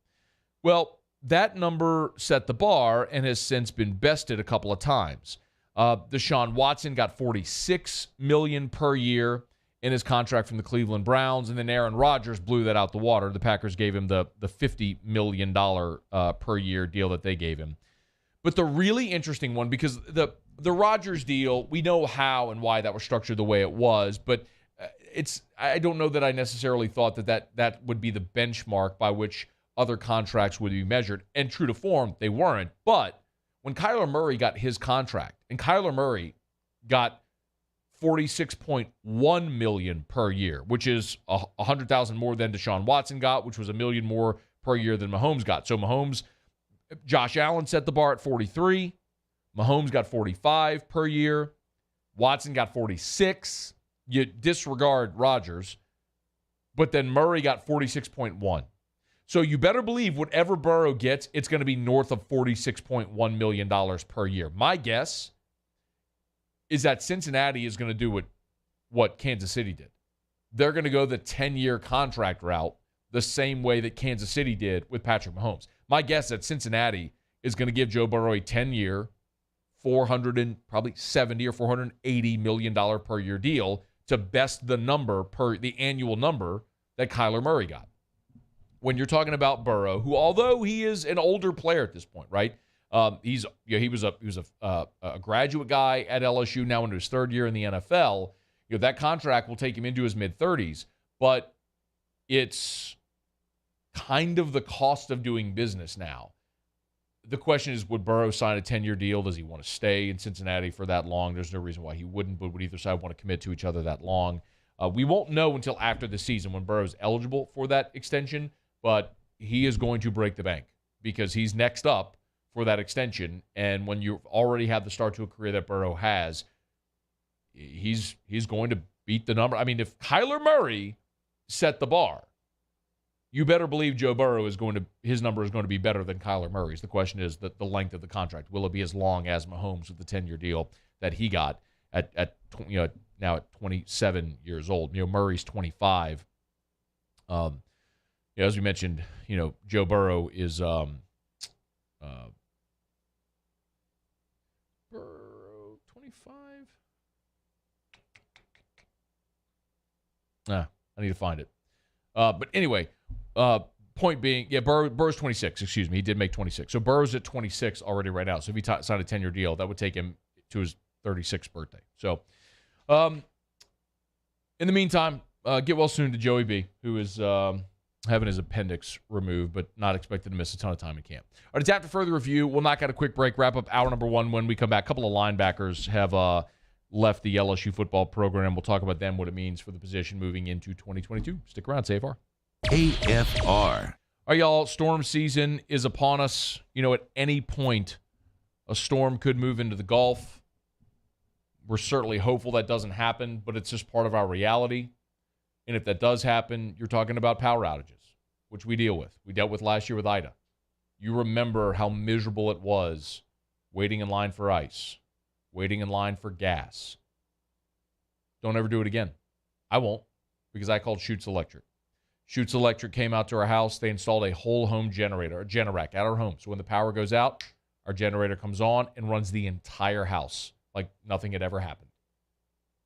Well, that number set the bar and has since been bested a couple of times. Deshaun Watson got $46 million per year in his contract from the Cleveland Browns, and then Aaron Rodgers blew that out the water. The Packers gave him the $50 million per year deal that they gave him. But the really interesting one, because the Rodgers deal, we know how and why that was structured the way it was, but I don't know that I necessarily thought that would be the benchmark by which other contracts would be measured. And true to form, they weren't. But when Kyler Murray got his contract, and Kyler Murray got $46.1 million per year, which is $100,000 more than Deshaun Watson got, which was $1 million more per year than Mahomes got. So Josh Allen set the bar at 43. Mahomes got 45 per year. Watson got 46. You disregard Rodgers, but then Murray got 46.1. So you better believe whatever Burrow gets, it's going to be north of $46.1 million per year. My guess is that Cincinnati is going to do what Kansas City did. They're going to go the 10-year contract route the same way that Kansas City did with Patrick Mahomes. My guess is that Cincinnati is going to give Joe Burrow a 10-year, $470 or $480 million per year deal to best the annual number that Kyler Murray got. When you're talking about Burrow, who, although he is an older player at this point, right? He was a graduate guy at LSU, now into his third year in the NFL. That contract will take him into his mid-30s, but it's kind of the cost of doing business now. The question is, would Burrow sign a 10-year deal? Does he want to stay in Cincinnati for that long? There's no reason why he wouldn't, but would either side want to commit to each other that long? We won't know until after the season when Burrow's eligible for that extension, but he is going to break the bank because he's next up for that extension. And when you already have the start to a career that Burrow has, he's going to beat the number. I mean, if Kyler Murray set the bar, you better believe Joe Burrow his number is going to be better than Kyler Murray's. The question is the length of the contract. Will it be as long as Mahomes with the 10-year deal that he got now at 27 years old? Murray's 25. As we mentioned, Joe Burrow is Burrow 25. I need to find it. But anyway, point being, Burrow's 26. Excuse me, he did make 26. So Burrow's at 26 already right now. So if he signed a 10-year deal, that would take him to his 36th birthday. So, in the meantime, get well soon to Joey B, who is having his appendix removed, but not expected to miss a ton of time in camp. All right, it's after further review. We'll knock out a quick break, wrap up hour number one. When we come back, a couple of linebackers have left the LSU football program. We'll talk about them, what it means for the position moving into 2022. Stick around, AFR. AFR. All right, y'all, storm season is upon us. At any point, a storm could move into the Gulf. We're certainly hopeful that doesn't happen, but it's just part of our reality. And if that does happen, you're talking about power outages, which we deal with. We dealt with last year with Ida. You remember how miserable it was waiting in line for ice, waiting in line for gas. Don't ever do it again. I won't, because I called Schutz Electric. Schutz Electric came out to our house. They installed a whole home generator, a Generac, at our home. So when the power goes out, our generator comes on and runs the entire house like nothing had ever happened.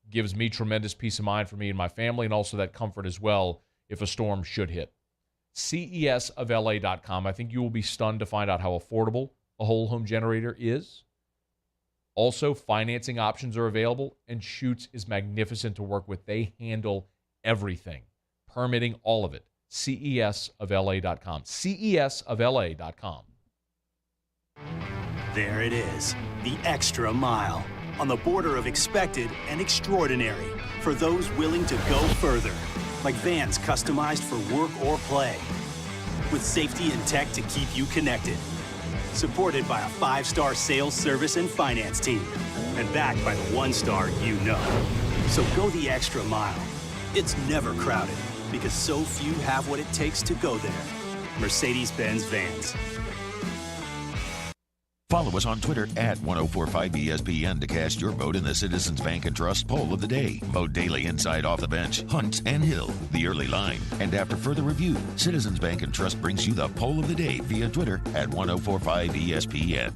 Gives me tremendous peace of mind for me and my family, and also that comfort as well if a storm should hit. CESofLA.com. I think you will be stunned to find out how affordable a whole home generator is. Also, financing options are available, and Schutz is magnificent to work with. They handle everything, permitting, all of it. CESofLA.com. CESofLA.com. There it is, the extra mile. On the border of expected and extraordinary for those willing to go further, like vans customized for work or play, with safety and tech to keep you connected, supported by a 5-star sales, service, and finance team, and backed by the 1-star you know. So go the extra mile. It's never crowded because so few have what it takes to go there. Mercedes-Benz Vans. Follow us on Twitter at 1045ESPN to cast your vote in the Citizens Bank and Trust poll of the day. Vote daily inside, off the bench, Hunt and Hill, the early line. And after further review, Citizens Bank and Trust brings you the poll of the day via Twitter at 1045ESPN.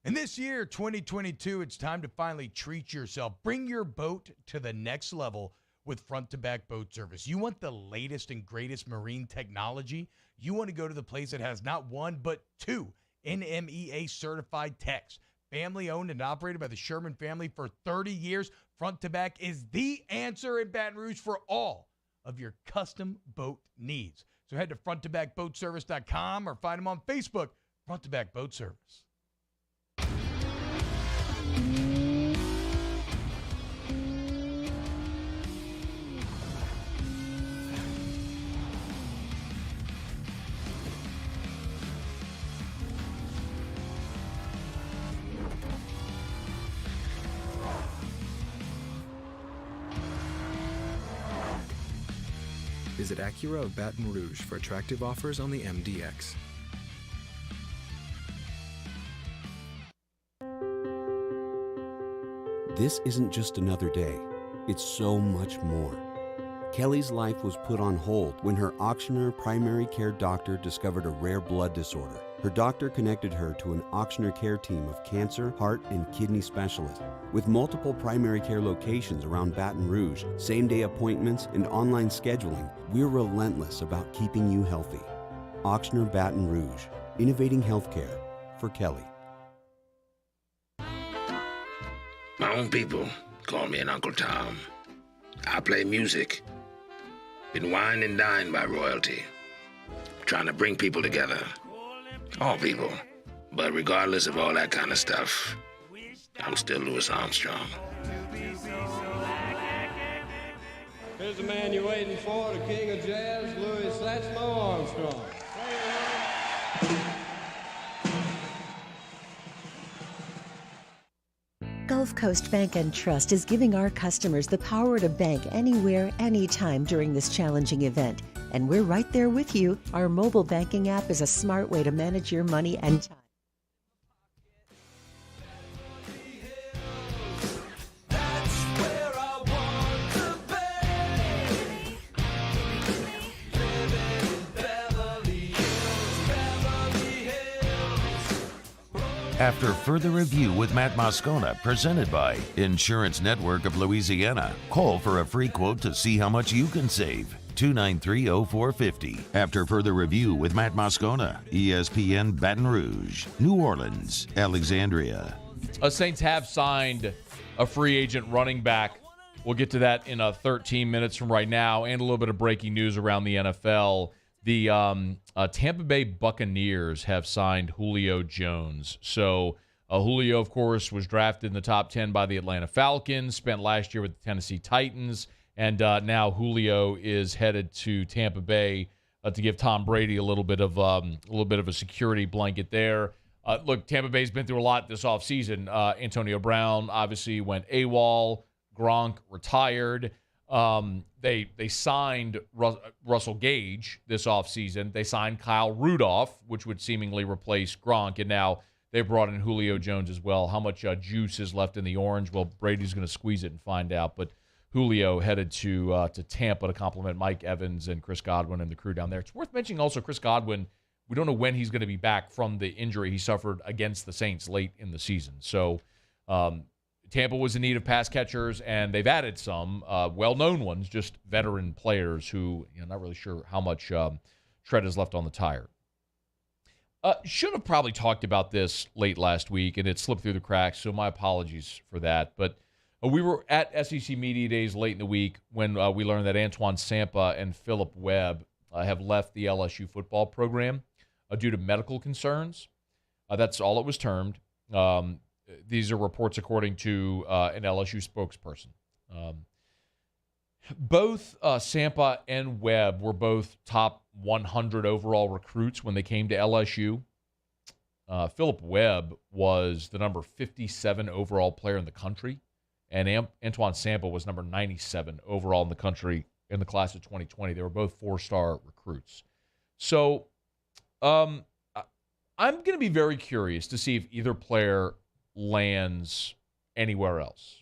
And this year, 2022, it's time to finally treat yourself. Bring your boat to the next level with front-to-back boat service. You want the latest and greatest marine technology? You want to go to the place that has not one, but two NMEA-certified techs. Family-owned and operated by the Sherman family for 30 years, front-to-back is the answer in Baton Rouge for all of your custom boat needs. So head to fronttobackboatservice.com or find them on Facebook, Front-to-Back Boat Service. Visit Acura of Baton Rouge for attractive offers on the MDX. This isn't just another day. It's so much more. Kelly's life was put on hold when her Ochsner primary care doctor discovered a rare blood disorder. Her doctor connected her to an Ochsner care team of cancer, heart, and kidney specialists. With multiple primary care locations around Baton Rouge, same-day appointments, and online scheduling, we're relentless about keeping you healthy. Ochsner Baton Rouge, innovating healthcare for Kelly. My own people call me an Uncle Tom. I play music. Been wined and dined by royalty. Trying to bring people together. All people. But regardless of all that kind of stuff, I'm still Louis Armstrong. Here's the man you're waiting for, the king of jazz, Louis Armstrong. Gulf Coast Bank and Trust is giving our customers the power to bank anywhere, anytime during this challenging event. And we're right there with you. Our mobile banking app is a smart way to manage your money and time. After further review with Matt Moscona, presented by Insurance Network of Louisiana. Call for a free quote to see how much you can save. 293-0450. After further review with Matt Moscona, ESPN Baton Rouge, New Orleans, Alexandria. Saints have signed a free agent running back. We'll get to that in 13 minutes from right now, and a little bit of breaking news around the NFL. The Tampa Bay Buccaneers have signed Julio Jones. So Julio, of course, was drafted in the top 10 by the Atlanta Falcons, spent last year with the Tennessee Titans, and now Julio is headed to Tampa Bay to give Tom Brady a little bit of a security blanket there. Look, Tampa Bay's been through a lot this offseason. Antonio Brown obviously went AWOL. Gronk retired. They signed Russell Gage this offseason. They signed Kyle Rudolph, which would seemingly replace Gronk, and now they brought in Julio Jones as well. How much juice is left in the orange? Well, Brady's going to squeeze it and find out. But Julio headed to Tampa to compliment Mike Evans and Chris Godwin and the crew down there. It's worth mentioning also Chris Godwin. We don't know when he's going to be back from the injury he suffered against the Saints late in the season. So Tampa was in need of pass catchers, and they've added some well-known ones, just veteran players who, not really sure how much tread is left on the tire. Should have probably talked about this late last week, and it slipped through the cracks, so my apologies for that. But we were at SEC Media Days late in the week when we learned that Antoine Sampa and Philip Webb have left the LSU football program due to medical concerns. That's all it was termed. These are reports according to an LSU spokesperson. Both Sampa and Webb were both top 100 overall recruits when they came to LSU. Philip Webb was the number 57 overall player in the country, and Antoine Sampa was number 97 overall in the country in the class of 2020. They were both four-star recruits. So I'm I'm going to be very curious to see if either player lands anywhere else,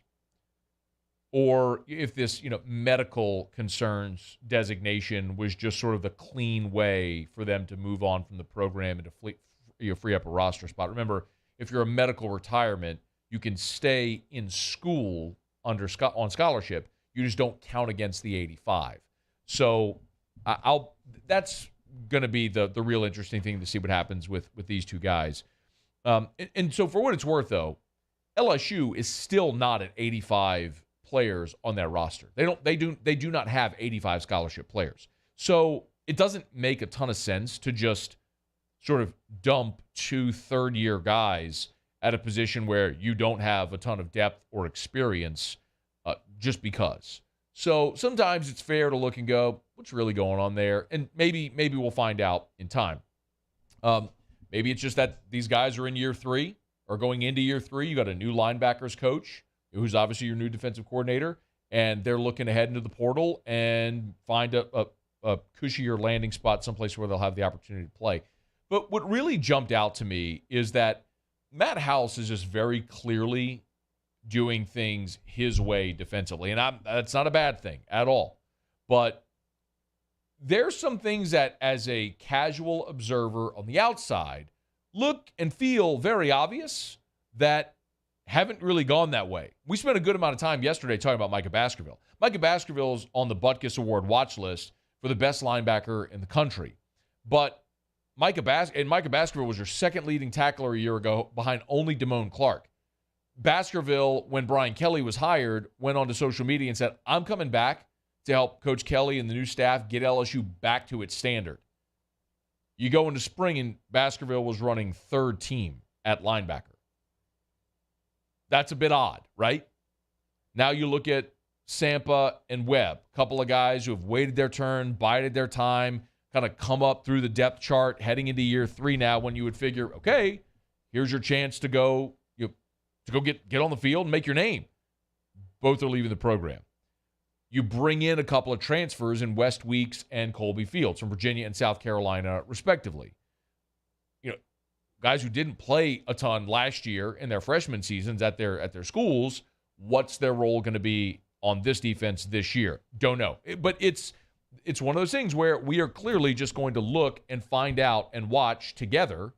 or if this, medical concerns designation was just sort of the clean way for them to move on from the program and to free up a roster spot. Remember, if you're a medical retirement, you can stay in school on scholarship. You just don't count against the 85. So that's going to be the real interesting thing to see what happens with these two guys. And so for what it's worth, though, LSU is still not at 85 players on their roster. They do not have 85 scholarship players. So it doesn't make a ton of sense to just sort of dump 2 third-year guys at a position where you don't have a ton of depth or experience just because. So sometimes it's fair to look and go, what's really going on there? And maybe we'll find out in time. Maybe it's just that these guys are in year 3 or going into year 3. You got a new linebackers coach who's obviously your new defensive coordinator, and they're looking to head into the portal and find a cushier landing spot someplace where they'll have the opportunity to play. But what really jumped out to me is that Matt House is just very clearly doing things his way defensively. And that's not a bad thing at all. But there's some things that, as a casual observer on the outside, look and feel very obvious that haven't really gone that way. We spent a good amount of time yesterday talking about Micah Baskerville. Micah Baskerville is on the Butkus Award watch list for the best linebacker in the country. But Micah Baskerville was your second leading tackler a year ago behind only Damone Clark. Baskerville, when Brian Kelly was hired, went onto social media and said, I'm coming back to help Coach Kelly and the new staff get LSU back to its standard. You go into spring, and Baskerville was running 3rd team at linebacker. That's a bit odd, right? Now you look at Sampa and Webb, a couple of guys who have waited their turn, bided their time, kind of come up through the depth chart heading into year 3 now, when you would figure, okay, here's your chance to go get on the field and make your name. Both are leaving the program. You bring in a couple of transfers in West Weeks and Colby Fields from Virginia and South Carolina, respectively. Guys who didn't play a ton last year in their freshman seasons at their schools. What's their role going to be on this defense this year? Don't know. But it's one of those things where we are clearly just going to look and find out and watch together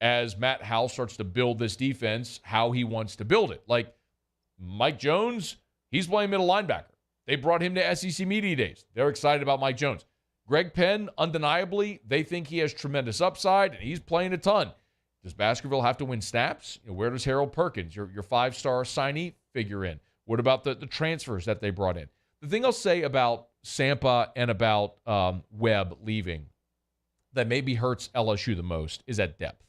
as Matt House starts to build this defense, how he wants to build it. Like Mike Jones, he's playing middle linebacker. They brought him to SEC Media Days. They're excited about Mike Jones. Greg Penn, undeniably, they think he has tremendous upside, and he's playing a ton. Does Baskerville have to win snaps? Where does Harold Perkins, your 5-star signee, figure in? What about the transfers that they brought in? The thing I'll say about Sampa and about Webb leaving that maybe hurts LSU the most is at depth.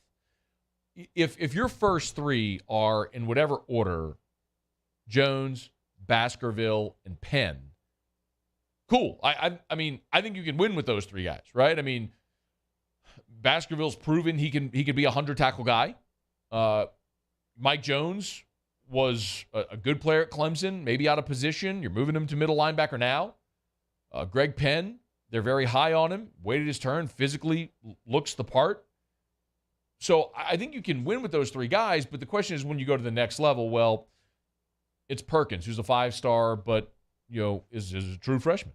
If your first 3 are in whatever order, Jones, Baskerville, and Penn, cool. I mean, I think you can win with those 3 guys, right? I mean, Baskerville's proven he can be a 100-tackle guy. Mike Jones was a good player at Clemson, maybe out of position. You're moving him to middle linebacker now. Greg Penn, they're very high on him. Waited his turn, physically looks the part. So I think you can win with those 3 guys, but the question is when you go to the next level, well, it's Perkins, who's a 5-star, but is a true freshman.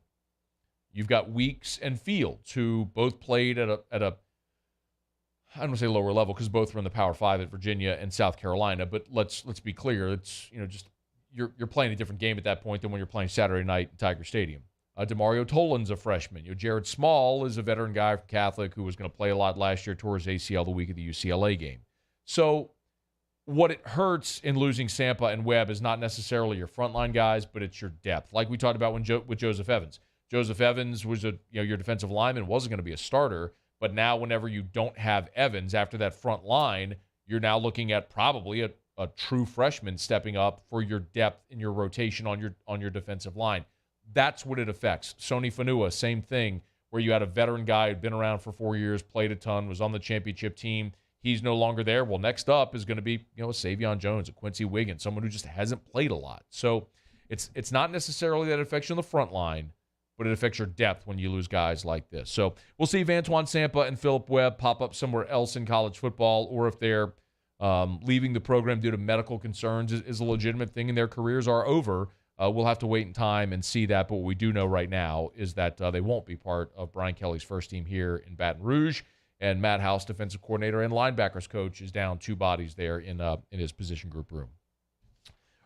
You've got Weeks and Fields, who both played at a I don't want to say lower level because both were in the Power 5 at Virginia and South Carolina. But let's be clear, it's just you're playing a different game at that point than when you're playing Saturday night in Tiger Stadium. DeMario Tolan's a freshman. Jared Small is a veteran guy from Catholic who was going to play a lot last year, tore his ACL the week of the UCLA game. So what it hurts in losing Sampa and Webb is not necessarily your frontline guys, but it's your depth. Like we talked about with Joseph Evans. Joseph Evans was your defensive lineman, wasn't going to be a starter, but now whenever you don't have Evans after that front line, you're now looking at probably a true freshman stepping up for your depth in your rotation on your defensive line. That's what it affects. Sony Fanua, same thing, where you had a veteran guy who'd been around for 4 years, played a ton, was on the championship team. He's no longer there. Well, next up is going to be, a Savion Jones, a Quincy Wiggins, someone who just hasn't played a lot. So it's not necessarily that it affects you on the front line, but it affects your depth when you lose guys like this. So we'll see if Antoine Sampa and Philip Webb pop up somewhere else in college football, or if they're leaving the program due to medical concerns is a legitimate thing and their careers are over. We'll have to wait in time and see that. But what we do know right now is that they won't be part of Brian Kelly's first team here in Baton Rouge. And Matt House, defensive coordinator and linebackers coach, is down 2 bodies there in his position group room.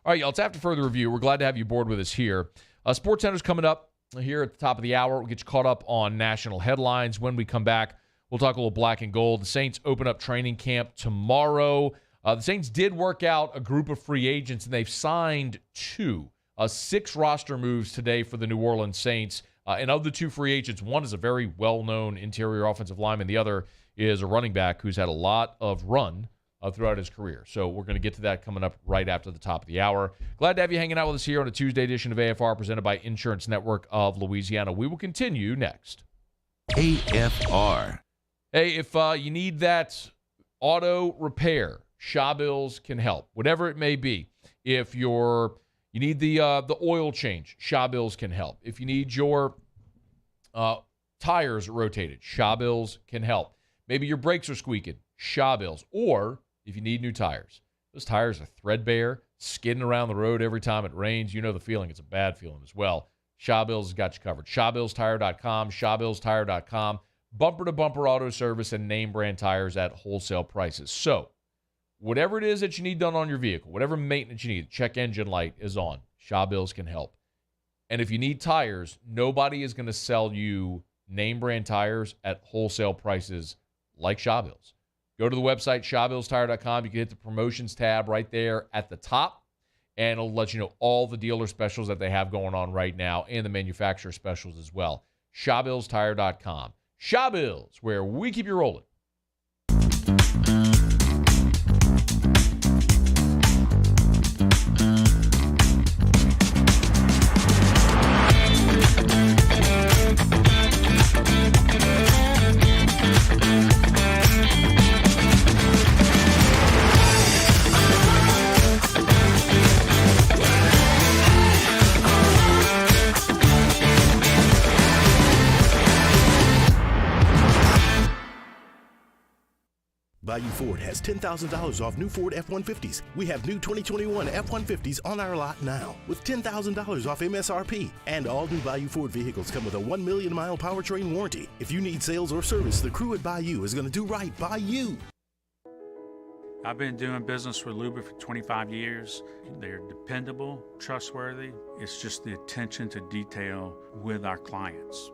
All right, y'all, it's after further review. We're glad to have you aboard with us here. SportsCenter's coming up here at the top of the hour. We'll get you caught up on national headlines. When we come back, we'll talk a little black and gold. The Saints open up training camp tomorrow. The Saints did work out a group of free agents, and they've signed 6 roster moves today for the New Orleans Saints. And of the 2 free agents, one is a very well-known interior offensive lineman. The other is a running back who's had a lot of run throughout his career. So we're going to get to that coming up right after the top of the hour. Glad to have you hanging out with us here on a Tuesday edition of AFR presented by Insurance Network of Louisiana. We will continue next. AFR. Hey, if you need that auto repair, Shawbills can help. Whatever it may be. If you need the oil change, Shawbills can help. If you need your tires rotated, Shawbills can help. Maybe your brakes are squeaking, Shawbills. Or if you need new tires. Those tires are threadbare, skidding around the road every time it rains. You know the feeling. It's a bad feeling as well. Shawbills has got you covered. ShawbillsTire.com, ShawbillsTire.com. Bumper-to-bumper auto service and name brand tires at wholesale prices. So, whatever it is that you need done on your vehicle, whatever maintenance you need, check engine light is on. Shawbills can help. And if you need tires, nobody is going to sell you name brand tires at wholesale prices like Shawbills. Go to the website, ShawbillsTire.com. You can hit the promotions tab right there at the top, and it'll let you know all the dealer specials that they have going on right now and the manufacturer specials as well. ShawbillsTire.com. Shawbills, where we keep you rolling. Bayou Ford has $10,000 off new Ford F-150s. We have new 2021 F-150s on our lot now with $10,000 off MSRP. And all new Bayou Ford vehicles come with a 1 million mile powertrain warranty. If you need sales or service, the crew at Bayou is going to do right by you. I've been doing business with Luba for 25 years. They're dependable, trustworthy. It's just the attention to detail with our clients.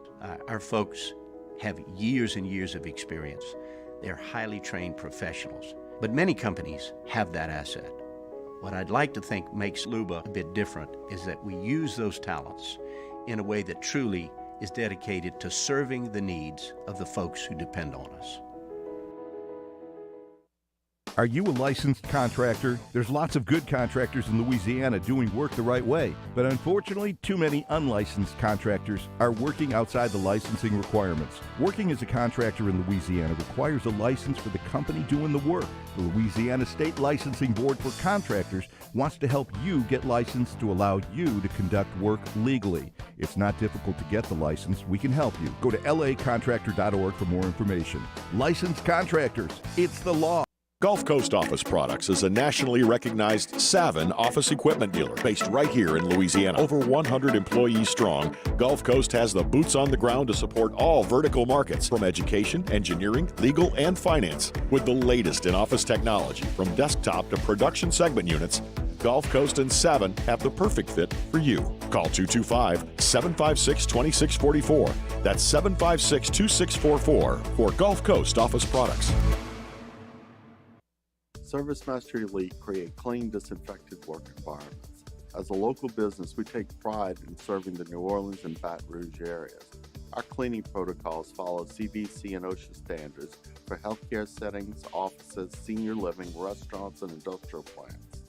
Our folks have years and years of experience. They're highly trained professionals, but many companies have that asset. What I'd like to think makes Luba a bit different is that we use those talents in a way that truly is dedicated to serving the needs of the folks who depend on us. Are you a licensed contractor? There's lots of good contractors in Louisiana doing work the right way, but unfortunately, too many unlicensed contractors are working outside the licensing requirements. Working as a contractor in Louisiana requires a license for the company doing the work. The Louisiana State Licensing Board for Contractors wants to help you get licensed to allow you to conduct work legally. It's not difficult to get the license. We can help you. Go to lacontractor.org for more information. Licensed contractors, it's the law. Gulf Coast Office Products is a nationally recognized Savin office equipment dealer based right here in Louisiana. Over 100 employees strong, Gulf Coast has the boots on the ground to support all vertical markets, from education, engineering, legal, and finance. With the latest in office technology, from desktop to production segment units, Gulf Coast and Savin have the perfect fit for you. Call 225-756-2644. That's 756-2644 for Gulf Coast Office Products. ServiceMaster Elite create clean, disinfected work environments. As a local business, we take pride in serving the New Orleans and Baton Rouge areas. Our cleaning protocols follow CDC and OSHA standards for healthcare settings, offices, senior living, restaurants, and industrial plants.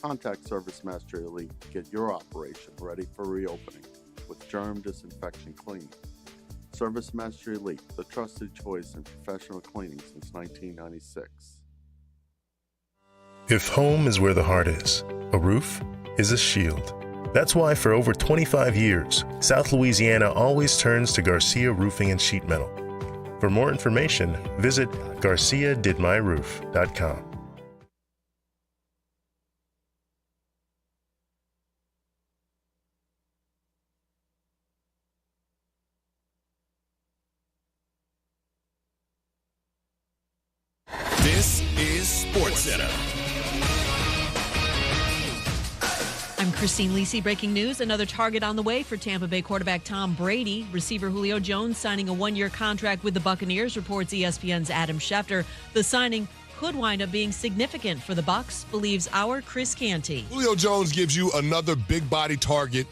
Contact ServiceMaster Elite to get your operation ready for reopening with germ disinfection cleaning. ServiceMaster Elite, the trusted choice in professional cleaning since 1996. If home is where the heart is, a roof is a shield. That's why for over 25 years, South Louisiana always turns to Garcia Roofing and Sheet Metal. For more information, visit garciadidmyroof.com. This is SportsCenter. I'm Christine Lisi. Breaking news. Another target on the way for Tampa Bay quarterback Tom Brady. Receiver Julio Jones signing a one-year contract with the Buccaneers, reports ESPN's Adam Schefter. The signing could wind up being significant for the Bucs, believes our Chris Canty. Julio Jones gives you another big body target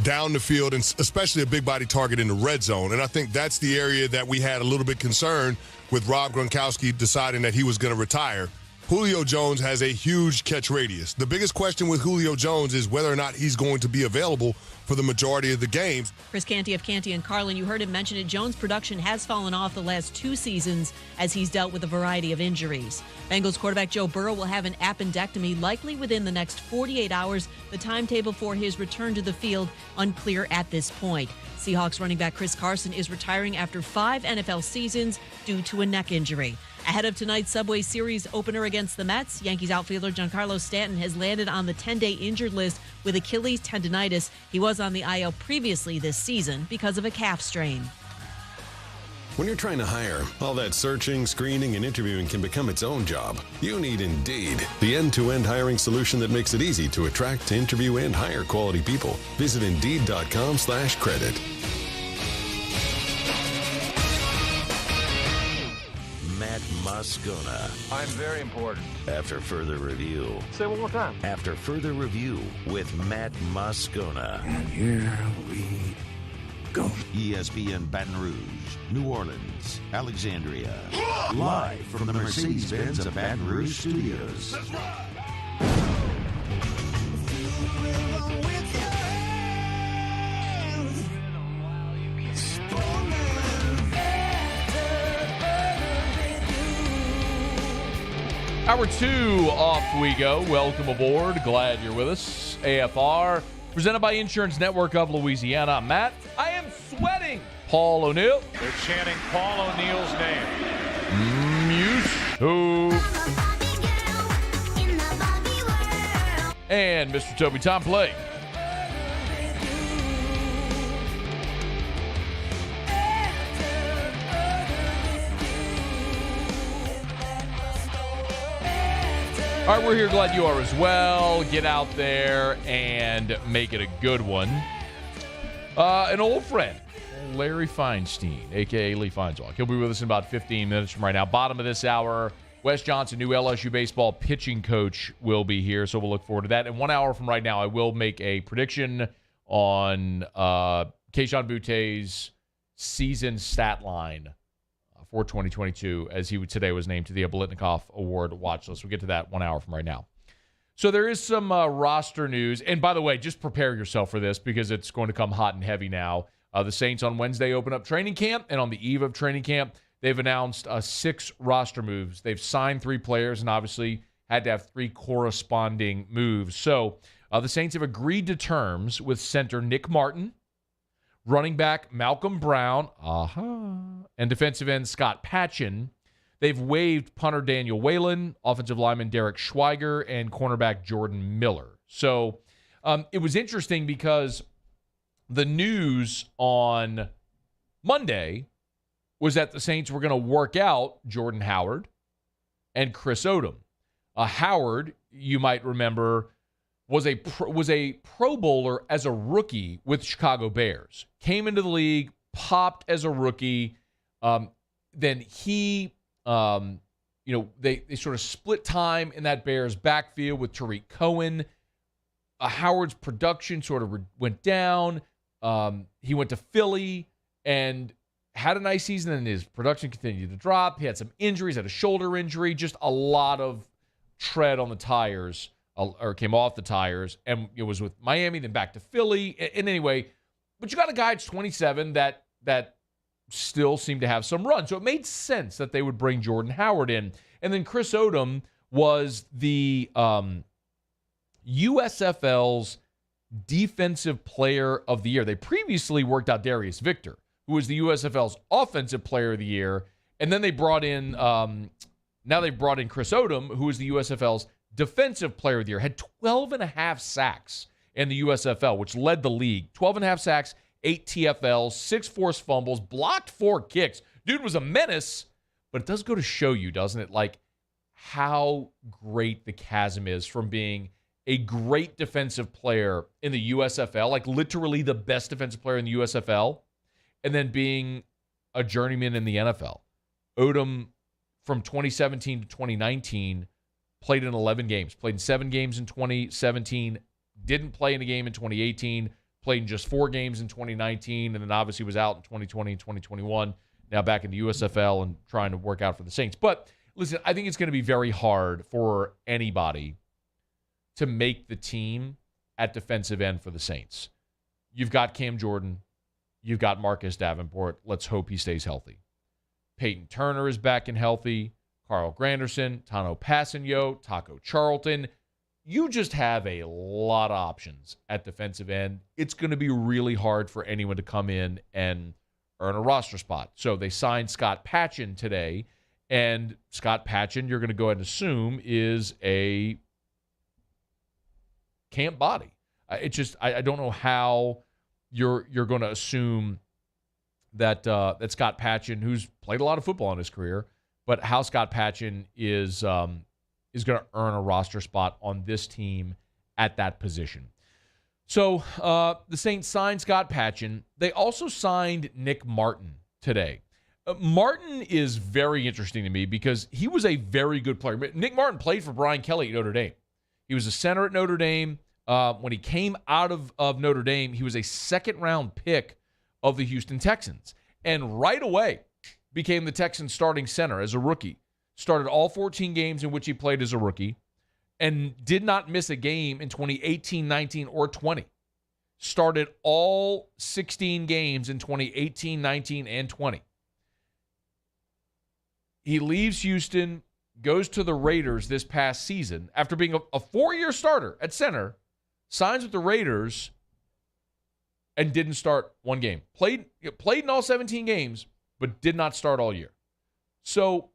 down the field, and especially a big body target in the red zone. And I think that's the area that we had a little bit concerned with Rob Gronkowski deciding that he was going to retire. Julio Jones has a huge catch radius. The biggest question with Julio Jones is whether or not he's going to be available for the majority of the games. Chris Canty of Canty and Carlin, you heard him mention it. Jones' production has fallen off the last 2 seasons as he's dealt with a variety of injuries. Bengals quarterback Joe Burrow will have an appendectomy likely within the next 48 hours. The timetable for his return to the field unclear at this point. Seahawks running back Chris Carson is retiring after 5 NFL seasons due to a neck injury. Ahead of tonight's Subway Series opener against the Mets, Yankees outfielder Giancarlo Stanton has landed on the 10-day injured list with Achilles tendonitis. He was on the IL previously this season because of a calf strain. When you're trying to hire, all that searching, screening, and interviewing can become its own job. You need Indeed, the end-to-end hiring solution that makes it easy to attract, interview, and hire quality people. Visit Indeed.com/credit. Matt Moscona. I'm very important. After further review. Say it one more time. After further review with Matt Moscona. And here we go. ESPN Baton Rouge, New Orleans, Alexandria. Live from the Mercedes-Benz of Baton Rouge studios. That's right. Hour 2 off we go. Welcome aboard. Glad you're with us. AFR, presented by Insurance Network of Louisiana. I'm Matt. I am sweating. Paul O'Neill. They're chanting Paul O'Neill's name. And Mr. Toby Tom Play. All right, we're here. Glad you are as well. Get out there and make it a good one. An old friend, Larry Feinstein, a.k.a. Lee Feinswog. He'll be with us in about 15 minutes from right now. Bottom of this hour, Wes Johnson, new LSU baseball pitching coach, will be here, so we'll look forward to that. And 1 hour from right now, I will make a prediction on Kayshon Boutte's season stat line for 2022, as he today was named to the Biletnikoff Award watch list. We'll get to that 1 hour from right now. So there is some roster news. And by the way, just prepare yourself for this because it's going to come hot and heavy now. The Saints on Wednesday open up training camp, and on the eve of training camp, they've announced 6 roster moves. They've signed 3 players and obviously had to have 3 corresponding moves. So the Saints have agreed to terms with center Nick Martin, running back Malcolm Brown, and defensive end Scott Patchen. They've waived punter Daniel Whalen, offensive lineman Derek Schweiger, and cornerback Jordan Miller. So it was interesting because the news on Monday was that the Saints were going to work out Jordan Howard and Chris Odom. Howard, you might remember, was a Pro Bowler as a rookie with Chicago Bears. Came into the league, popped as a rookie. Then he, they sort of split time in that Bears backfield with Tariq Cohen. Howard's production sort of went down. He went to Philly and had a nice season, and his production continued to drop. He had some injuries, had a shoulder injury, just a lot of tread on the tires. Or came off the tires, and it was with Miami, then back to Philly. And anyway, but you got a guy that's 27 that still seemed to have some run. So it made sense that they would bring Jordan Howard in. And then Chris Odom was the USFL's Defensive Player of the Year. They previously worked out Darius Victor, who was the USFL's Offensive Player of the Year, and then they brought in now they've brought in Chris Odom, who is the USFL's Defensive Player of the Year. Had 12.5 sacks in the USFL, which led the league. 12.5 sacks, 8 TFLs, 6 forced fumbles, blocked 4 kicks. Dude was a menace, but it does go to show you, doesn't it, like how great the chasm is from being a great defensive player in the USFL, like literally the best defensive player in the USFL, and then being a journeyman in the NFL. Odom, from 2017 to 2019, played in 11 games. Played in 7 games in 2017, didn't play in a game in 2018, played in just 4 games in 2019, and then obviously was out in 2020 and 2021, now back in the USFL and trying to work out for the Saints. But listen, I think it's going to be very hard for anybody to make the team at defensive end for the Saints. You've got Cam Jordan. You've got Marcus Davenport. Let's hope he stays healthy. Peyton Turner is back and healthy. Carl Granderson, Tano Passanio, Taco Charlton. You just have a lot of options at defensive end. It's going to be really hard for anyone to come in and earn a roster spot. So they signed Scott Patchin today, and Scott Patchin, you're going to go ahead and assume, is a camp body. It's just I don't know how you're going to assume that that Scott Patchin, who's played a lot of football in his career, but how Scott Patchin is going to earn a roster spot on this team at that position. So the Saints signed Scott Patchin. They also signed Nick Martin today. Martin is very interesting to me because he was a very good player. Nick Martin played for Brian Kelly at Notre Dame. He was a center at Notre Dame. When he came out of Notre Dame, he was a second-round pick of the Houston Texans. And right away became the Texans starting center as a rookie. Started all 14 games in which he played as a rookie and did not miss a game in 2018, 19, or 20. Started all 16 games in 2018, 19, and 20. He leaves Houston, goes to the Raiders this past season after being a 4-year starter at center, signs with the Raiders, and didn't start one game. Played in all 17 games, but did not start all year. So,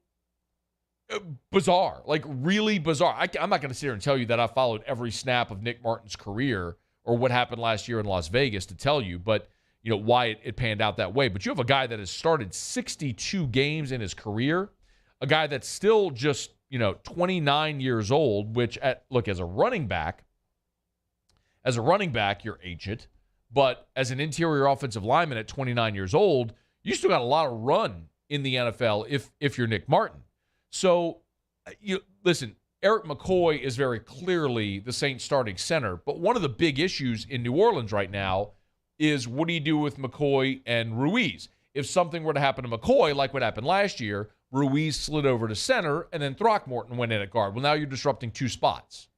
bizarre. Like, really bizarre. I'm not going to sit here and tell you that I followed every snap of Nick Martin's career or what happened last year in Las Vegas to tell you, but why it panned out that way. But you have a guy that has started 62 games in his career, a guy that's still just, 29 years old, which as a running back, you're ancient. But as an interior offensive lineman at 29 years old, you still got a lot of run in the NFL if you're Nick Martin. So, listen, Eric McCoy is very clearly the Saints starting center. But one of the big issues in New Orleans right now is what do you do with McCoy and Ruiz? If something were to happen to McCoy, like what happened last year, Ruiz slid over to center, and then Throckmorton went in at guard. Well, now you're disrupting 2 spots.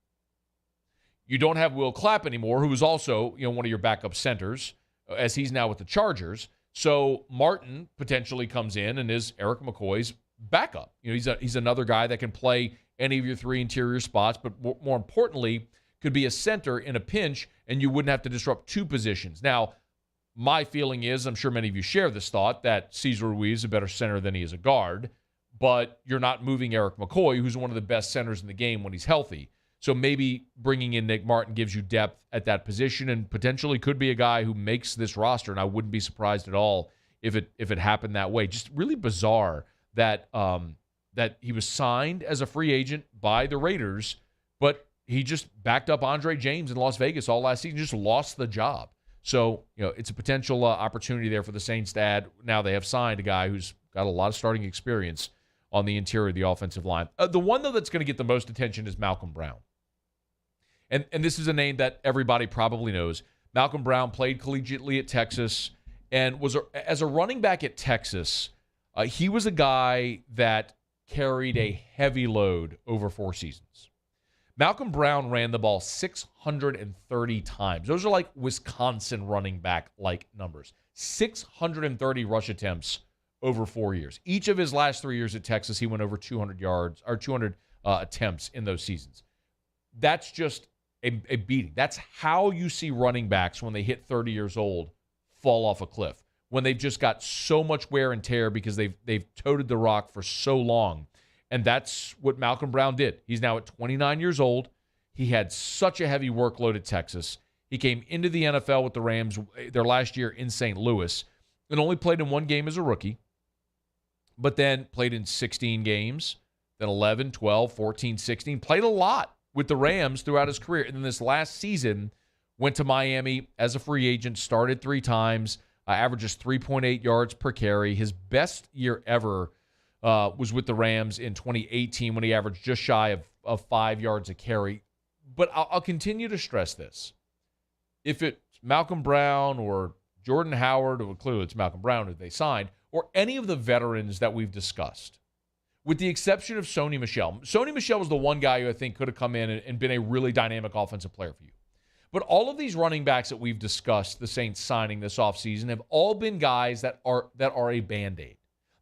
You don't have Will Clapp anymore, who is also, one of your backup centers, as he's now with the Chargers. So Martin potentially comes in and is Eric McCoy's backup. He's another guy that can play any of your 3 interior spots, but more importantly, could be a center in a pinch, and you wouldn't have to disrupt 2 positions. Now, my feeling is, I'm sure many of you share this thought, that Cesar Ruiz is a better center than he is a guard, but you're not moving Eric McCoy, who's one of the best centers in the game when he's healthy. So maybe bringing in Nick Martin gives you depth at that position and potentially could be a guy who makes this roster, and I wouldn't be surprised at all if it happened that way. Just really bizarre that that he was signed as a free agent by the Raiders, but he just backed up Andre James in Las Vegas all last season, just lost the job. So, it's a potential opportunity there for the Saints to add. Now they have signed a guy who's got a lot of starting experience on the interior of the offensive line. The one, though, that's going to get the most attention is Malcolm Brown. And this is a name that everybody probably knows. Malcolm Brown played collegiately at Texas and was, as a running back at Texas, he was a guy that carried a heavy load over 4 seasons. Malcolm Brown ran the ball 630 times. Those are like Wisconsin running back-like numbers. 630 rush attempts over 4 years. Each of his last 3 years at Texas, he went over 200 yards or 200 attempts in those seasons. That's just a beating. That's how you see running backs when they hit 30 years old fall off a cliff, when they've just got so much wear and tear because they've toted the rock for so long. And that's what Malcolm Brown did. He's now at 29 years old. He had such a heavy workload at Texas. He came into the NFL with the Rams their last year in St. Louis and only played in one game as a rookie, but then played in 16 games, then 11, 12, 14, 16, played a lot with the Rams throughout his career. And then this last season went to Miami as a free agent, started 3 times, averages 3.8 yards per carry. His best year ever was with the Rams in 2018 when he averaged just shy of 5 yards a carry. But I'll continue to stress this. If it's Malcolm Brown or Jordan Howard, or clearly it's Malcolm Brown who they signed, or any of the veterans that we've discussed, with the exception of Sony Michel. Sony Michel was the one guy who I think could have come in and been a really dynamic offensive player for you. But all of these running backs that we've discussed, the Saints signing this offseason, have all been guys that are a Band-Aid.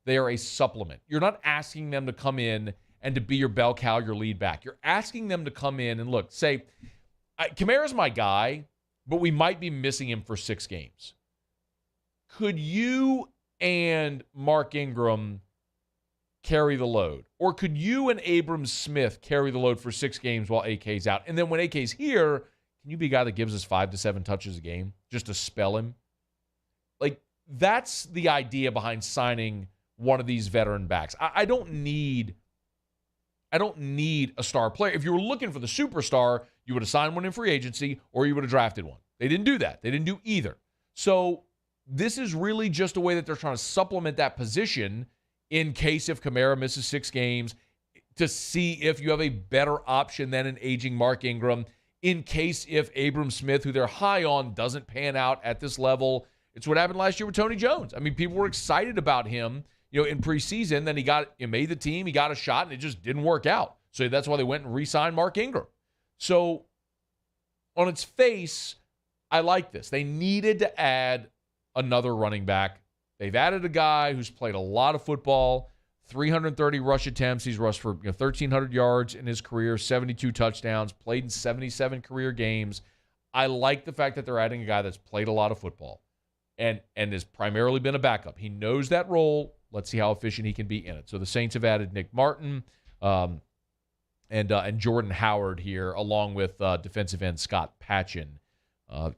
They are a supplement. You're not asking them to come in and to be your bell cow, your lead back. You're asking them to come in and look, say, Kamara's my guy, but we might be missing him for 6 games. Could you and Mark Ingram carry the load? Or could you and Abram Smith carry the load for 6 games while AK's out? And then when AK's here, can you be a guy that gives us 5 to 7 touches a game just to spell him? Like, that's the idea behind signing one of these veteran backs. I don't need a star player. If you were looking for the superstar, you would have signed one in free agency or you would have drafted one. They didn't do that. They didn't do either. So this is really just a way that they're trying to supplement that position in case if Kamara misses 6 games, to see if you have a better option than an aging Mark Ingram, in case if Abram Smith, who they're high on, doesn't pan out at this level. It's what happened last year with Tony Jones. I mean, people were excited about him, in preseason. Then he made the team, he got a shot, and it just didn't work out. So that's why they went and re-signed Mark Ingram. So on its face, I like this. They needed to add another running back. They've added a guy who's played a lot of football, 330 rush attempts. He's rushed for 1,300 yards in his career, 72 touchdowns, played in 77 career games. I like the fact that they're adding a guy that's played a lot of football and has primarily been a backup. He knows that role. Let's see how efficient he can be in it. So the Saints have added Nick Martin and Jordan Howard here, along with defensive end Scott Patchin.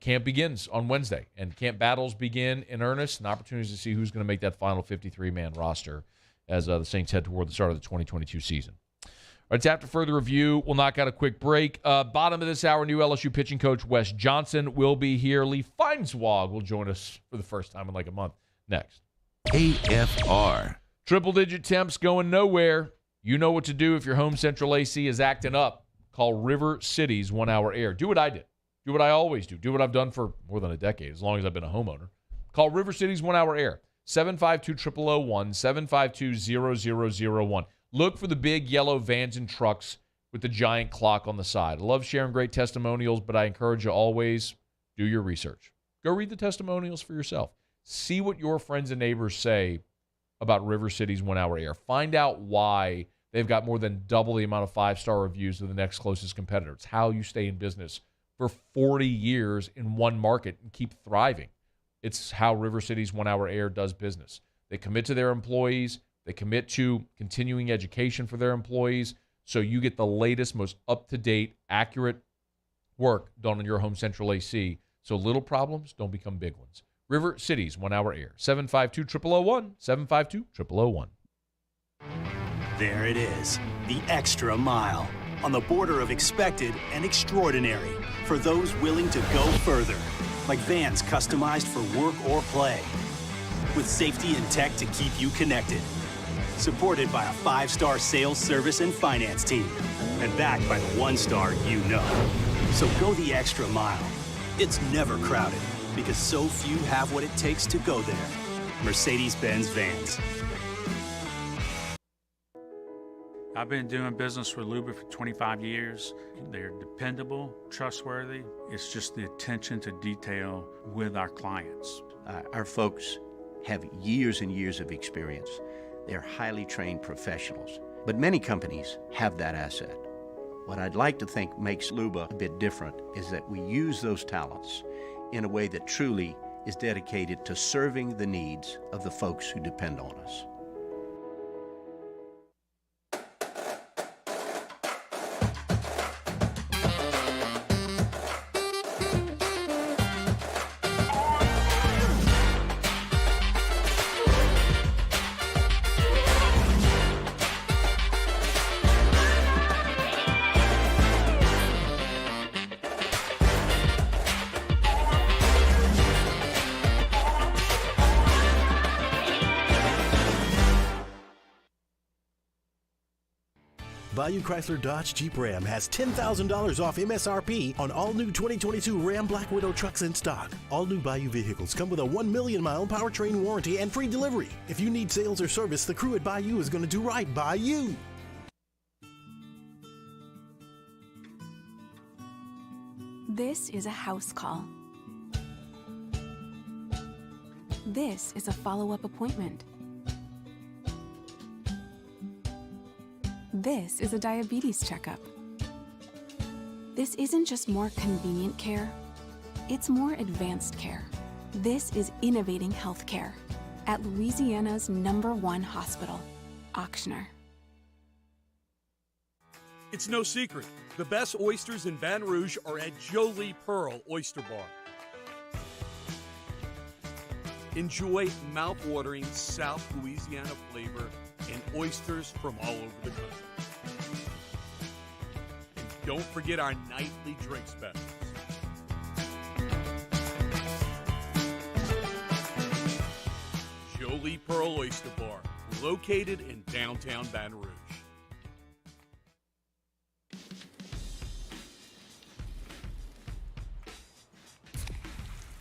Camp begins on Wednesday, and camp battles begin in earnest, and opportunities to see who's going to make that final 53-man roster as the Saints head toward the start of the 2022 season. All right, it's after further review. We'll knock out a quick break. Bottom of this hour, new LSU pitching coach Wes Johnson will be here. Lee Feinswog will join us for the first time in like a month next. AFR. Triple-digit temps going nowhere. You know what to do if your home central AC is acting up. Call River City's 1 Hour Air. Do what I did. Do what I always do. Do what I've done for more than a decade, as long as I've been a homeowner. Call River City's 1 Hour Air. 752-0001, 752-0001. Look for the big yellow vans and trucks with the giant clock on the side. I love sharing great testimonials, but I encourage you always do your research. Go read the testimonials for yourself. See what your friends and neighbors say about River City's 1 Hour Air. Find out why they've got more than double the amount of 5-star reviews of the next closest competitor. It's how you stay in business for 40 years in one market and keep thriving. It's how River City's 1 Hour Air does business. They commit to their employees. They commit to continuing education for their employees, so you get the latest, most up-to-date, accurate work done on your home central AC, so little problems don't become big ones. River City's 1 Hour Air, 752-0001, 752-0001. There it is, the extra mile, on the border of expected and extraordinary, for those willing to go further, like vans customized for work or play, with safety and tech to keep you connected, supported by a 5-star sales, service, and finance team, and backed by the 1-star you know. So go the extra mile. It's never crowded, because so few have what it takes to go there. Mercedes-Benz Vans. I've been doing business with Luba for 25 years. They're dependable, trustworthy. It's just the attention to detail with our clients. Our folks have years and years of experience. They're highly trained professionals, but many companies have that asset. What I'd like to think makes Luba a bit different is that we use those talents in a way that truly is dedicated to serving the needs of the folks who depend on us. Bayou Chrysler Dodge Jeep Ram has $10,000 off MSRP on all new 2022 Ram Black Widow trucks in stock. All new Bayou vehicles come with a 1 million mile powertrain warranty and free delivery. If you need sales or service, the crew at Bayou is going to do right by you. This is a house call. This is a follow-up appointment. This is a diabetes checkup. This isn't just more convenient care, it's more advanced care. This is innovating healthcare at Louisiana's #1 hospital, Ochsner. It's no secret, the best oysters in Baton Rouge are at Jolie Pearl Oyster Bar. Enjoy mouth-watering South Louisiana flavor and oysters from all over the country. And don't forget our nightly drink specials. Jolie Pearl Oyster Bar, located in downtown Baton Rouge.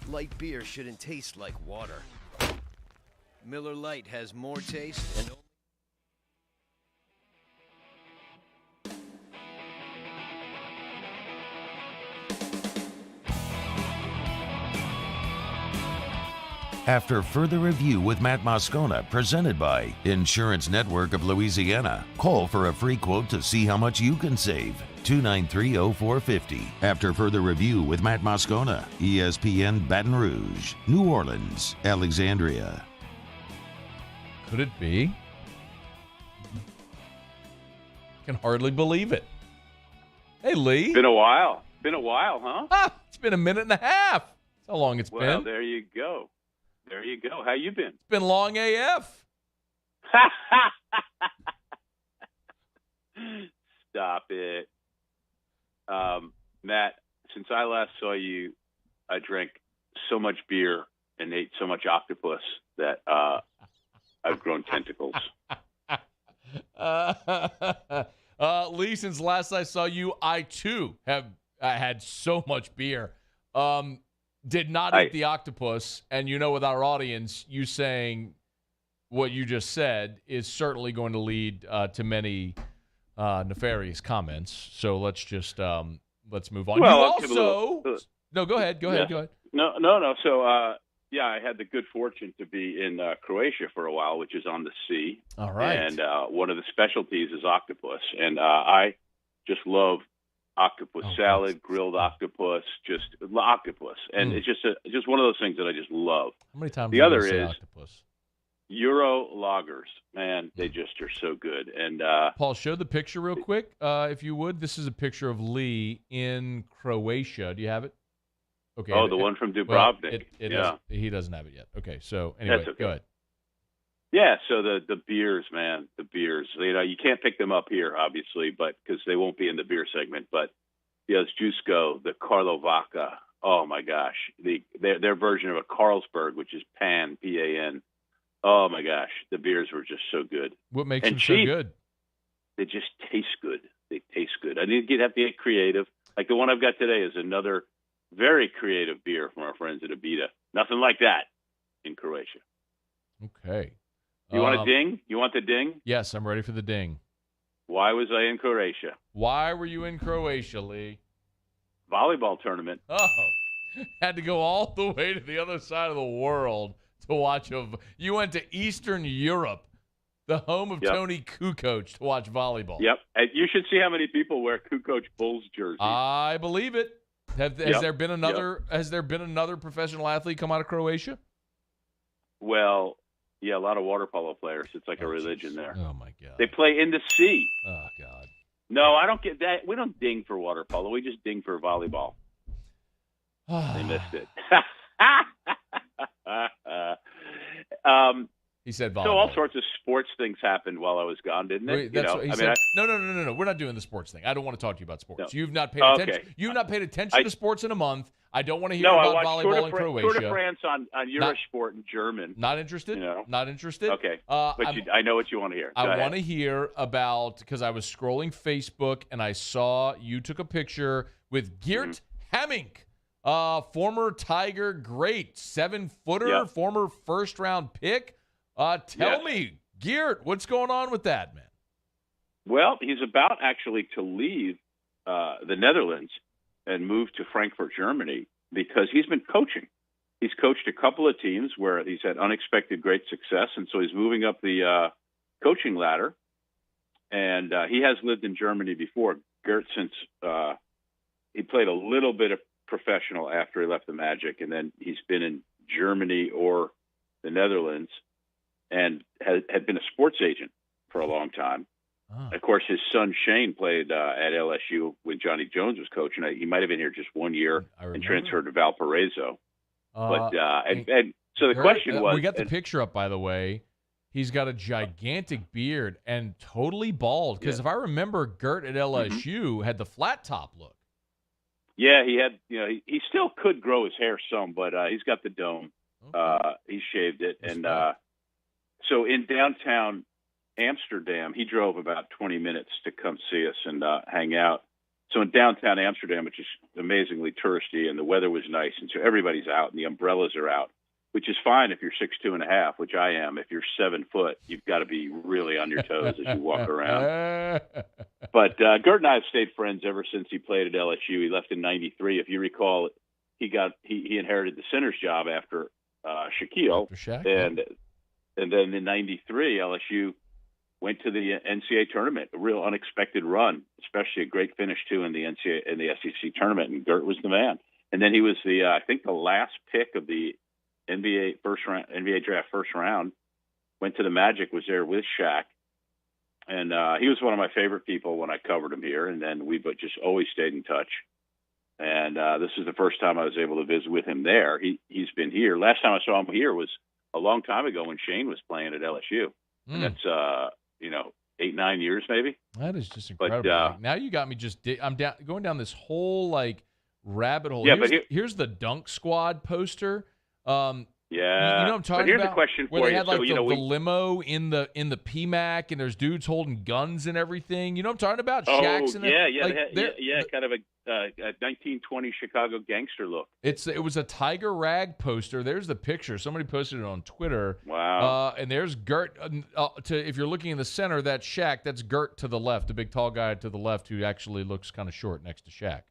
Light beer shouldn't taste like water. Miller Lite has more taste and... After further review with Matt Moscona, presented by Insurance Network of Louisiana. Call for a free quote to see how much you can save. 293-0450. After further review with Matt Moscona, ESPN Baton Rouge, New Orleans, Alexandria. Could it be? Can hardly believe it. Hey, Lee. Been a while, huh? It's been a minute and a half. That's how long it's been. Well, there you go. How you been? It's been long AF. Stop it. Matt, since I last saw you, I drank so much beer and ate so much octopus that I've grown tentacles. Lee, since last I saw you, I too have had so much beer. Did not eat the octopus, and with our audience, you saying what you just said is certainly going to lead to many nefarious comments. So let's just let's move on. Well, no, go ahead. Go ahead. No. So I had the good fortune to be in Croatia for a while, which is on the sea. All right. And one of the specialties is octopus, and I just love octopus salad, grilled octopus, just octopus, and it's just one of those things that I just love. How many times? The other say is octopus? Euro lagers. Man, they just are so good. And Paul, show the picture real quick, if you would. This is a picture of Lee in Croatia. Do you have it? Okay. Oh, the one from Dubrovnik. Well, yeah, he doesn't have it yet. Okay, so anyway, That's okay. Go ahead. Yeah, so the beers, man, the beers. You can't pick them up here, obviously, but because they won't be in the beer segment. But yes, Jusko, the Karlovaca. Oh my gosh, their version of a Carlsberg, which is Pan, P-A-N. Oh my gosh, the beers were just so good. What makes them so good? They just taste good. They taste good. I didn't have to get creative. Like the one I've got today is another very creative beer from our friends at Abita. Nothing like that in Croatia. Okay. You want a ding? You want the ding? Yes, I'm ready for the ding. Why was I in Croatia? Why were you in Croatia, Lee? Volleyball tournament. Oh, had to go all the way to the other side of the world to watch. You went to Eastern Europe The home of Tony Kukoc to watch volleyball. Yep. And you should see how many people wear Kukoc Bulls jerseys. I believe it. Has there been another? Has there been another professional athlete come out of Croatia? Well, yeah, a lot of water polo players. It's like a religion there. Oh my God. They play in the sea. Oh God. No, I don't get that. We don't ding for water polo. We just ding for volleyball. They missed it. He said volleyball. So all sorts of sports things happened while I was gone, didn't it? No. We're not doing the sports thing. I don't want to talk to you about sports. No. You've not paid attention. You've not paid attention to sports in a month. I don't want to hear about volleyball in Croatia. Tour de France on Eurosport in German. Not interested. Not interested. Okay, but I know what you want to hear. I want to hear about, because I was scrolling Facebook and I saw you took a picture with Geert Hammink, former Tiger great, 7-footer, former first-round pick. Tell me, Geert, what's going on with that, man? Well, he's about actually to leave the Netherlands and move to Frankfurt, Germany, because he's been coaching. He's coached a couple of teams where he's had unexpected great success, and so he's moving up the coaching ladder. And he has lived in Germany before. Geert, since he played a little bit of professional after he left the Magic, and then he's been in Germany or the Netherlands, and had been a sports agent for a long time. Of course, his son Shane played at LSU when Johnny Jones was coaching. He might have been here just 1 year and transferred to Valparaiso. So the question was, we got the picture up, by the way. He's got a gigantic beard and totally bald. Because if I remember, Geert at LSU had the flat top look. Yeah, he had. He still could grow his hair some, but he's got the dome. Okay. He shaved it, so in downtown Amsterdam, he drove about 20 minutes to come see us and hang out. So in downtown Amsterdam, which is amazingly touristy, and the weather was nice, and so everybody's out and the umbrellas are out, which is fine if you're 6'2.5", which I am. If you're 7 foot, you've got to be really on your toes as you walk around. But Geert and I have stayed friends ever since he played at LSU. He left in '93. If you recall, he inherited the center's job after Shaquille, and then in '93, LSU went to the NCAA tournament, a real unexpected run, especially a great finish too in the SEC tournament, and Geert was the man. And then he was I think the last pick of the NBA draft first round. Went to the Magic, was there with Shaq, and he was one of my favorite people when I covered him here. And then we just always stayed in touch. And this is the first time I was able to visit with him there. He's been here. Last time I saw him here was a long time ago when Shane was playing at LSU. And that's 8-9 years maybe. That is just incredible. But, now you got me I'm going down this whole rabbit hole. Yeah, here's the Dunk Squad poster. Yeah, you know what I'm talking but here's about? A question where for they you. had the limo in the PMAC, and there's dudes holding guns and everything. You know what I'm talking about? Shaq's kind of a 1920 Chicago gangster look. It was a Tiger Rag poster. There's the picture. Somebody posted it on Twitter. Wow. And there's Geert. If you're looking in the center, that's Shaq. That's Geert to the left, the big tall guy to the left who actually looks kind of short next to Shaq.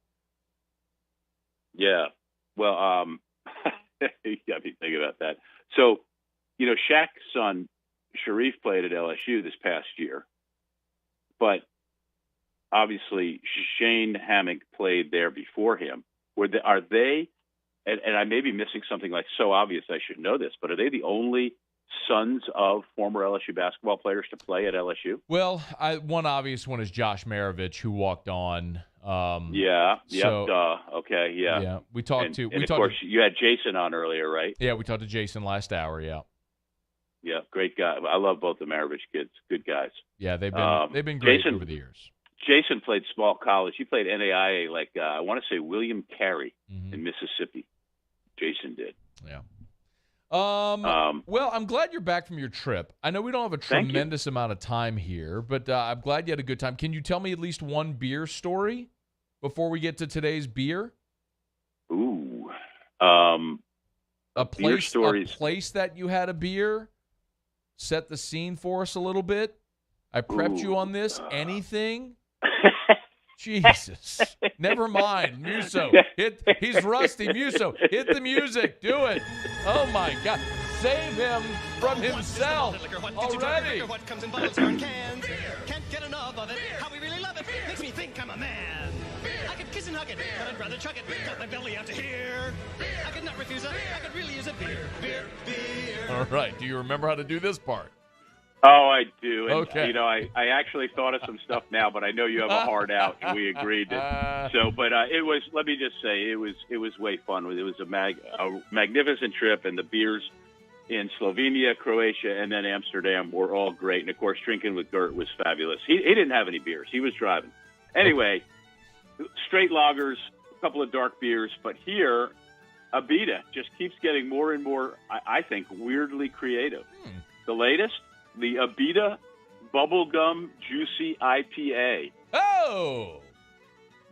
Yeah. Well, you got me thinking about that. So, Shaq's son, Sharif, played at LSU this past year. But obviously, Shane Hammink played there before him. Are they, and I may be missing something so obvious I should know this, but are they the only sons of former LSU basketball players to play at LSU? Well, one obvious one is Josh Maravich, who walked on. Okay, yeah. Yeah, we talked to. Of course, you had Jaeson on earlier, right? Yeah, we talked to Jaeson last hour. Yeah. Yeah, great guy. I love both the Maravich kids. Good guys. Yeah, they've been great over the years. Jaeson played small college. He played NAIA I want to say William Carey in Mississippi. Jaeson did. Yeah. Well, I'm glad you're back from your trip. I know we don't have a tremendous amount of time here, but I'm glad you had a good time. Can you tell me at least one beer story before we get to today's beer? Ooh. A place that you had a beer? Set the scene for us a little bit. I prepped you on this. Anything? Jesus. Never mind. Musso. He's rusty. Musso. Hit the music. Do it. Oh, my God. save him from himself already. What comes in bottles or in cans? Can't get enough of it. How we really love it. Makes me think I'm a man. I could kiss and hug it, but I'd rather chug it. Got my belly out to here. I could not refuse it. I could really use a beer. All right. Do you remember how to do this part? Oh, I do. And, Okay. I actually thought of some stuff now, but I know you have a hard out, and we agreed. It was. Let me just say, it was way fun. It was a magnificent trip, and the beers in Slovenia, Croatia, and then Amsterdam were all great. And of course, drinking with Gert was fabulous. He didn't have any beers; he was driving. Anyway, straight lagers, a couple of dark beers, but here, Abita just keeps getting more and more. I think weirdly creative. The latest. The Abita Bubblegum Juicy IPA. Oh!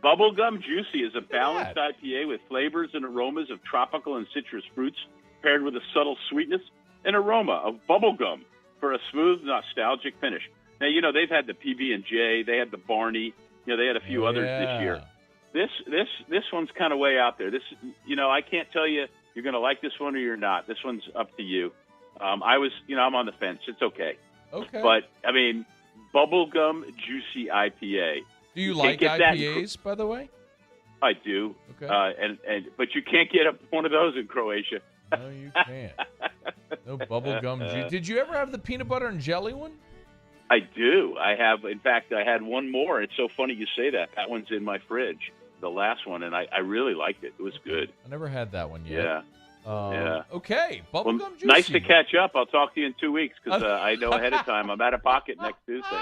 Bubblegum Juicy is a balanced IPA with flavors and aromas of tropical and citrus fruits paired with a subtle sweetness and aroma of bubblegum for a smooth, nostalgic finish. Now, they've had the PB&J, they had the Barney, they had a few others this year. This one's kind of way out there. This, I can't tell you you're going to like this one or you're not. This one's up to you. I'm on the fence. It's okay. Okay. But, Bubblegum Juicy IPA. Do you like IPAs, by the way? I do. Okay. But you can't get one of those in Croatia. No, you can't. No bubblegum juice. Did you ever have the peanut butter and jelly one? I do. I have. In fact, I had one more. It's so funny you say that. That one's in my fridge, the last one, and I really liked it. It was good. I never had that one yet. Yeah. Okay, bubblegum juicy. Nice to catch up. I'll talk to you in 2 weeks because I know ahead of time I'm out of pocket next Tuesday.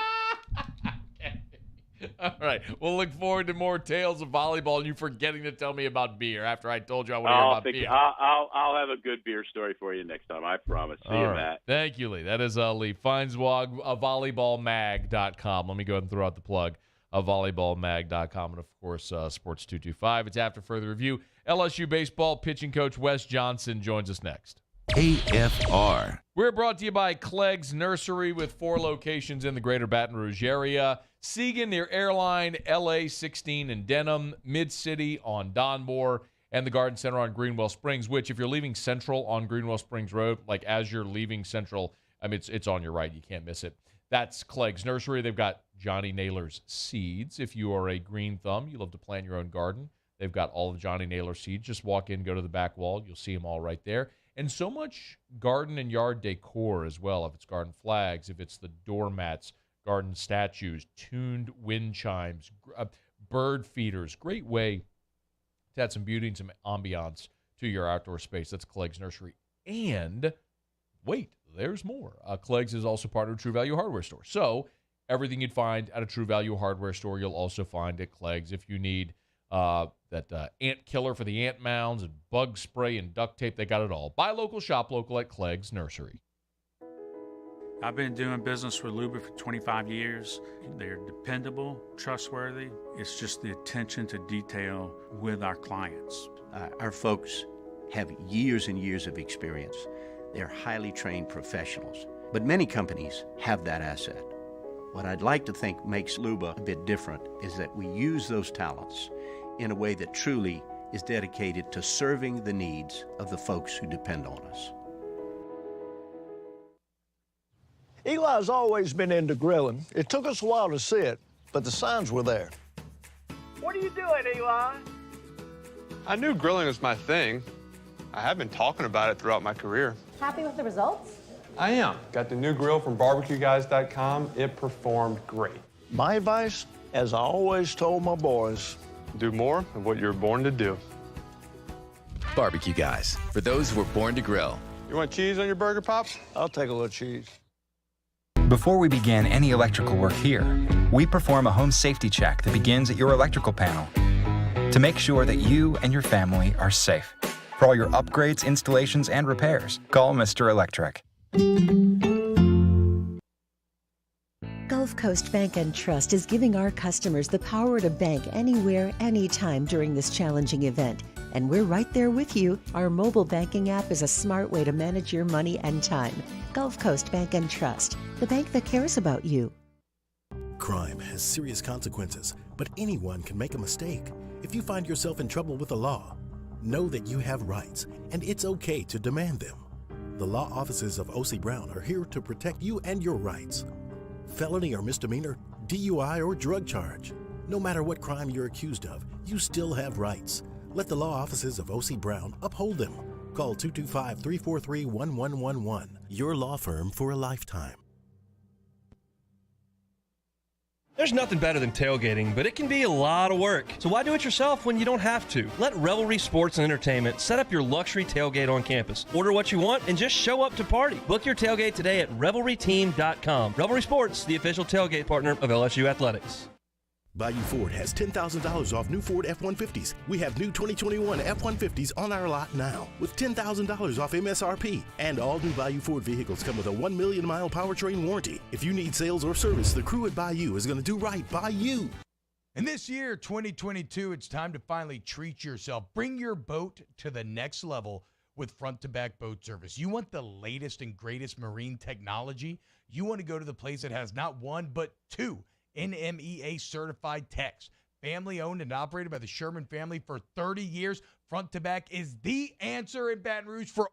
All right. We'll look forward to more tales of volleyball and you forgetting to tell me about beer after I told you I want to hear about beer. I'll have a good beer story for you next time. I promise. See you, Matt. Thank you, Lee. That is Lee Feinswog of volleyballmag.com. Let me go ahead and throw out the plug of volleyballmag.com and, of course, Sports 225. It's after further review. LSU baseball pitching coach Wes Johnson joins us next. AFR. We're brought to you by Clegg's Nursery with 4 locations in the greater Baton Rouge area. Segan near Airline, LA 16 in Denham, Mid-City on Donmore, and the Garden Center on Greenwell Springs, which if you're leaving Central on Greenwell Springs Road, like as you're leaving Central, it's on your right. You can't miss it. That's Clegg's Nursery. They've got Johnny Naylor's seeds. If you are a green thumb, you love to plant your own garden, they've got all of Johnny Naylor seeds. Just walk in, go to the back wall. You'll see them all right there. And so much garden and yard decor as well. If it's garden flags, if it's the doormats, garden statues, tuned wind chimes, bird feeders. Great way to add some beauty and some ambiance to your outdoor space. That's Clegg's Nursery. And wait, there's more. Clegg's is also part of a True Value Hardware store. So everything you'd find at a True Value Hardware store, you'll also find at Clegg's. If you need that ant killer for the ant mounds and bug spray and duct tape, they got it all. Buy local, shop local at Clegg's Nursery. I've been doing business with Luba for 25 years. They're dependable, trustworthy. It's just the attention to detail with our clients. Our folks have years and years of experience. They're highly trained professionals. But many companies have that asset. What I'd like to think makes Luba a bit different is that we use those talents in a way that truly is dedicated to serving the needs of the folks who depend on us. Eli's always been into grilling. It took us a while to see it, but the signs were there. What are you doing, Eli? I knew grilling was my thing. I have been talking about it throughout my career. Happy with the results? I am. Got the new grill from barbecueguys.com. It performed great. My advice, as I always told my boys, do more of what you were born to do. Barbecue Guys, for those who were born to grill. You want cheese on your burger, Pops? I'll take a little cheese. Before we begin any electrical work here, we perform a home safety check that begins at your electrical panel to make sure that you and your family are safe. For all your upgrades, installations, and repairs, call Mr. Electric. Gulf Coast Bank & Trust is giving our customers the power to bank anywhere, anytime during this challenging event. And we're right there with you. Our mobile banking app is a smart way to manage your money and time. Gulf Coast Bank & Trust, the bank that cares about you. Crime has serious consequences, but anyone can make a mistake. If you find yourself in trouble with the law, know that you have rights, and it's okay to demand them. The law offices of O.C. Brown are here to protect you and your rights. Felony or misdemeanor, DUI or drug charge. No matter what crime you're accused of, you still have rights. Let the law offices of O.C. Brown uphold them. Call 225-343-1111. Your law firm for a lifetime. There's nothing better than tailgating, but it can be a lot of work. So why do it yourself when you don't have to? Let Revelry Sports and Entertainment set up your luxury tailgate on campus. Order what you want and just show up to party. Book your tailgate today at revelryteam.com. Revelry Sports, the official tailgate partner of LSU Athletics. Bayou Ford has $10,000 off new Ford F-150s. We have new 2021 F-150s on our lot now with $10,000 off MSRP. And all new Bayou Ford vehicles come with a 1 million mile powertrain warranty. If you need sales or service, the crew at Bayou is going to do right by you. And this year, 2022, it's time to finally treat yourself. Bring your boat to the next level with front-to-back boat service. You want the latest and greatest marine technology? You want to go to the place that has not one, but two NMEA certified techs. Family owned and operated by the Sherman family for 30 years. Front to back is the answer in Baton Rouge for all.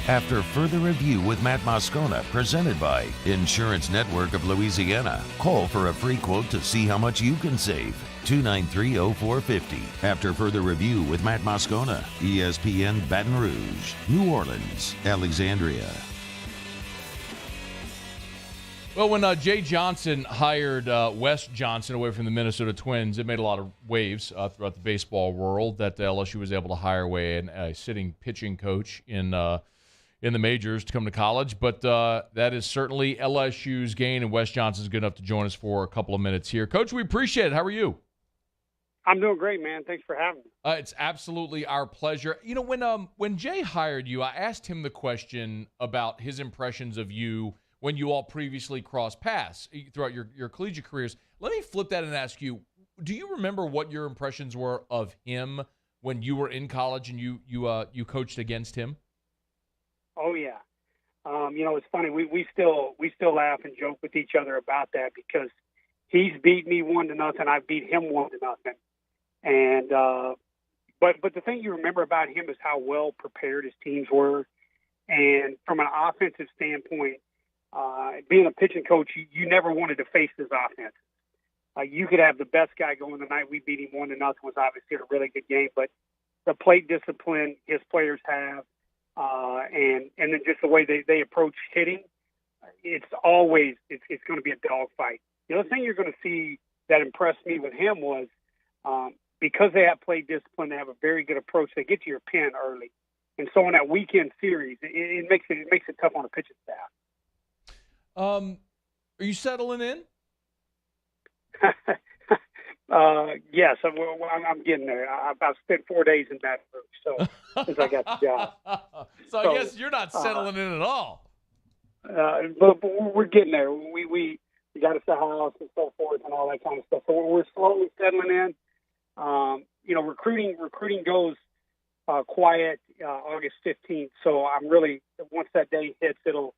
After further review with Matt Moscona, presented by Insurance Network of Louisiana. Call for a free quote to see how much you can save. 293-0450. After further review with Matt Moscona, ESPN Baton Rouge, New Orleans, Alexandria. Well, when Jay Johnson hired Wes Johnson away from the Minnesota Twins, it made a lot of waves throughout the baseball world that LSU was able to hire away a sitting pitching coach in the majors to come to college. But that is certainly LSU's gain, and Wes Johnson's good enough to join us for a couple of minutes here. Coach, we appreciate it. How are you? I'm doing great, man. Thanks for having me. It's absolutely our pleasure. You know, when Jay hired you, I asked him the question about his impressions of you when you all previously crossed paths throughout your collegiate careers. Let me flip that and ask you, do you remember what your impressions were of him when you were in college and you coached against him? Oh yeah. It's funny. We still laugh and joke with each other about that because he's beat me 1-0. I beat him 1-0. And but the thing you remember about him is how well prepared his teams were, and from an offensive standpoint, being a pitching coach, you never wanted to face his offense. You could have the best guy going the night we beat him 1-0 was obviously a really good game, but the plate discipline his players have, and then just the way they approach hitting, it's going to be a dogfight. The other thing you're going to see that impressed me with him was because they have plate discipline, they have a very good approach. They get to your pen early, and so in that weekend series, it makes it tough on the pitching staff. Are you settling in? Yes, I'm getting there. I've spent 4 days in Baton Rouge, so since I got the job. So I guess you're not settling in at all. But we're getting there. We got us a house and so forth and all that kind of stuff. So we're slowly settling in. Recruiting goes quiet August 15th. So I'm really, once that day hits, it'll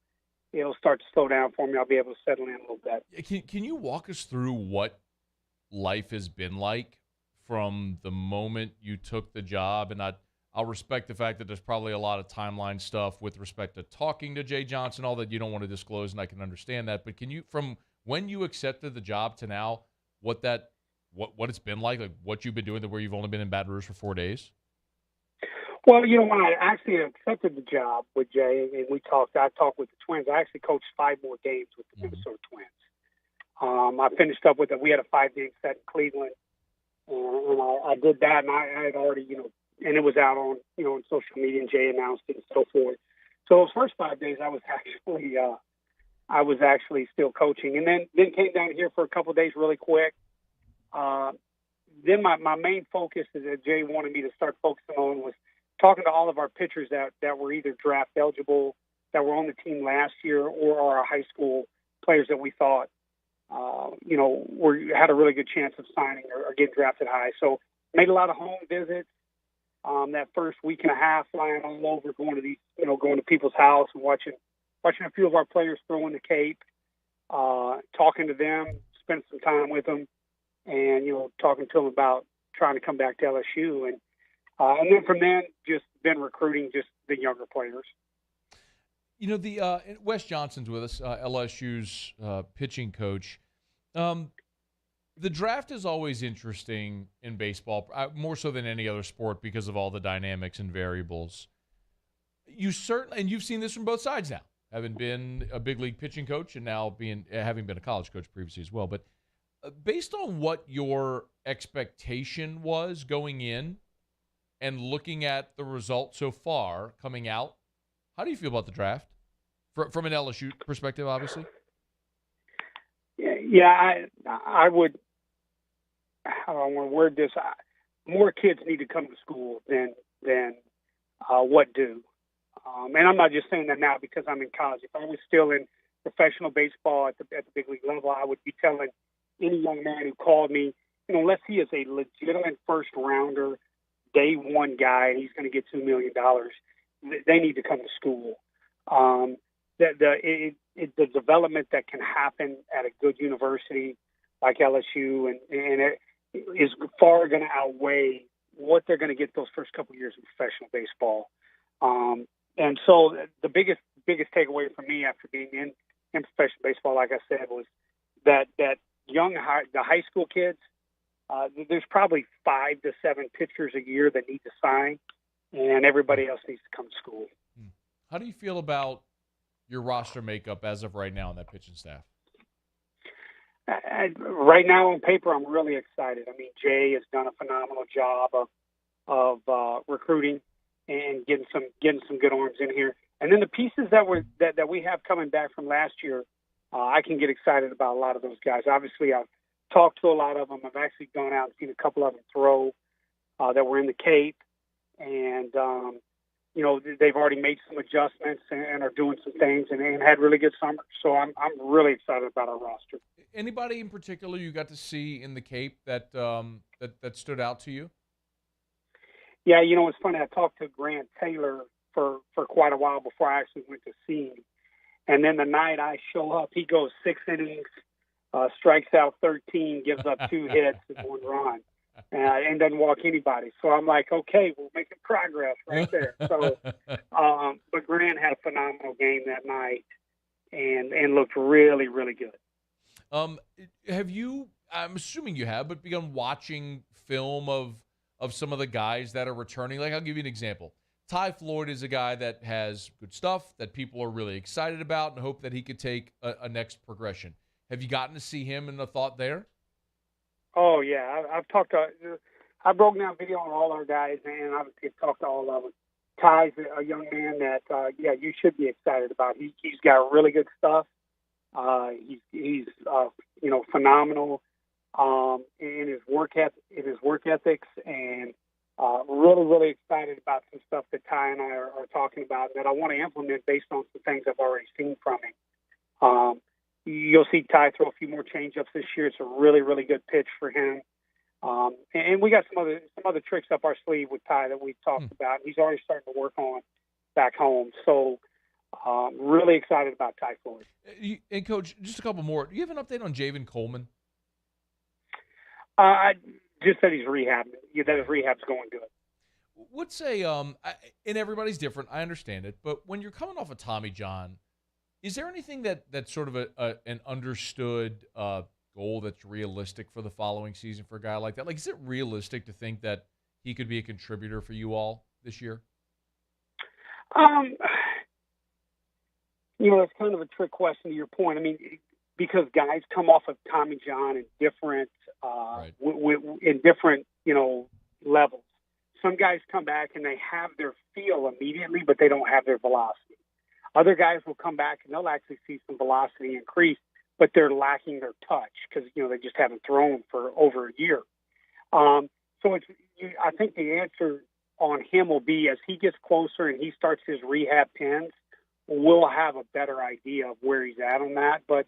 start to slow down for me. I'll be able to settle in a little bit. Can you walk us through what life has been like from the moment you took the job? And I'll respect the fact that there's probably a lot of timeline stuff with respect to talking to Jay Johnson, all that you don't want to disclose, and I can understand that. But can you, from when you accepted the job to now, what it's been like what you've been doing to where you've only been in Baton Rouge for 4 days? Well, when I actually accepted the job with Jay and I talked with the Twins, I actually coached 5 more games with the Minnesota Twins. I finished up with it. We had a 5-game set in Cleveland, and I did that, and I had already, and it was out on, on social media, and Jay announced it and so forth. So those first 5 days, I was actually still coaching, and then came down here for a couple of days really quick. Then my main focus that Jay wanted me to start focusing on was talking to all of our pitchers that were either draft eligible, that were on the team last year, or our high school players that we thought, had a really good chance of signing or getting drafted high. So made a lot of home visits, that first week and a half, flying all over, going to people's house and watching a few of our players throw in the Cape, talking to them, spend some time with them, and talking to them about trying to come back to LSU, and then from then just been recruiting just the younger players. The Wes Johnson's with us, LSU's pitching coach. The draft is always interesting in baseball, more so than any other sport because of all the dynamics and variables. And you've seen this from both sides now, having been a big league pitching coach and now having been a college coach previously as well. But based on what your expectation was going in and looking at the results so far coming out, how do you feel about the draft from an LSU perspective, obviously? Yeah, I would. I don't want to word this. More kids need to come to school than what do. And I'm not just saying that now because I'm in college. If I was still in professional baseball at the big league level, I would be telling any young man who called me, unless he is a legitimate first rounder, day one guy, and he's going to get $2 million, they need to come to school. The development that can happen at a good university like LSU and it is far going to outweigh what they're going to get those first couple of years of professional baseball. And so the biggest takeaway for me after being in professional baseball, like I said, was that the high school kids, there's probably 5 to 7 pitchers a year that need to sign, and everybody else needs to come to school. How do you feel about your roster makeup as of right now on that pitching staff? Right now on paper, I'm really excited. I mean, Jay has done a phenomenal job of recruiting and getting some good arms in here. And then the pieces that we have coming back from last year, I can get excited about a lot of those guys. Obviously, I've talked to a lot of them. I've actually gone out and seen a couple of them throw that were in the Cape, and they've already made some adjustments and are doing some things and had really good summers. So I'm really excited about our roster. Anybody in particular you got to see in the Cape that stood out to you? Yeah, it's funny. I talked to Grant Taylor for quite a while before I actually went to see him. And then the night I show up, he goes 6 innings, strikes out 13, gives up 2 hits and 1 run, and doesn't walk anybody. So I'm like, okay, we're making progress right there. So, but Grant had a phenomenal game that night and looked really, really good. Have you, I'm assuming you have, but begun watching film of some of the guys that are returning? Like, I'll give you an example. Ty Floyd is a guy that has good stuff that people are really excited about and hope that he could take a next progression. Have you gotten to see him and the thought there? Oh, yeah. I broke down video on all our guys, and obviously I've talked to all of them. Ty's a young man that, you should be excited about. He's got really good stuff. He's phenomenal in his work ethics, and really, really excited about some stuff that Ty and I are talking about that I want to implement based on some things I've already seen from him. You'll see Ty throw a few more changeups this year. It's a really, really good pitch for him. And we got some other tricks up our sleeve with Ty that we've talked about. He's already starting to work on back home. So really excited about Ty Floyd. And, Coach, just a couple more. Do you have an update on Javen Coleman? I just said he's rehabbing. That his rehab's going good. What's and everybody's different. I understand it. But when you're coming off of Tommy John, is there anything that's sort of an understood goal that's realistic for the following season for a guy like that? Like, is it realistic to think that he could be a contributor for you all this year? It's kind of a trick question to your point. I mean, because guys come off of Tommy John in different, in different, levels. Some guys come back and they have their feel immediately, but they don't have their velocity. Other guys will come back and they'll actually see some velocity increase, but they're lacking their touch because, they just haven't thrown for over a year. So I think the answer on him will be as he gets closer and he starts his rehab pins, we'll have a better idea of where he's at on that. But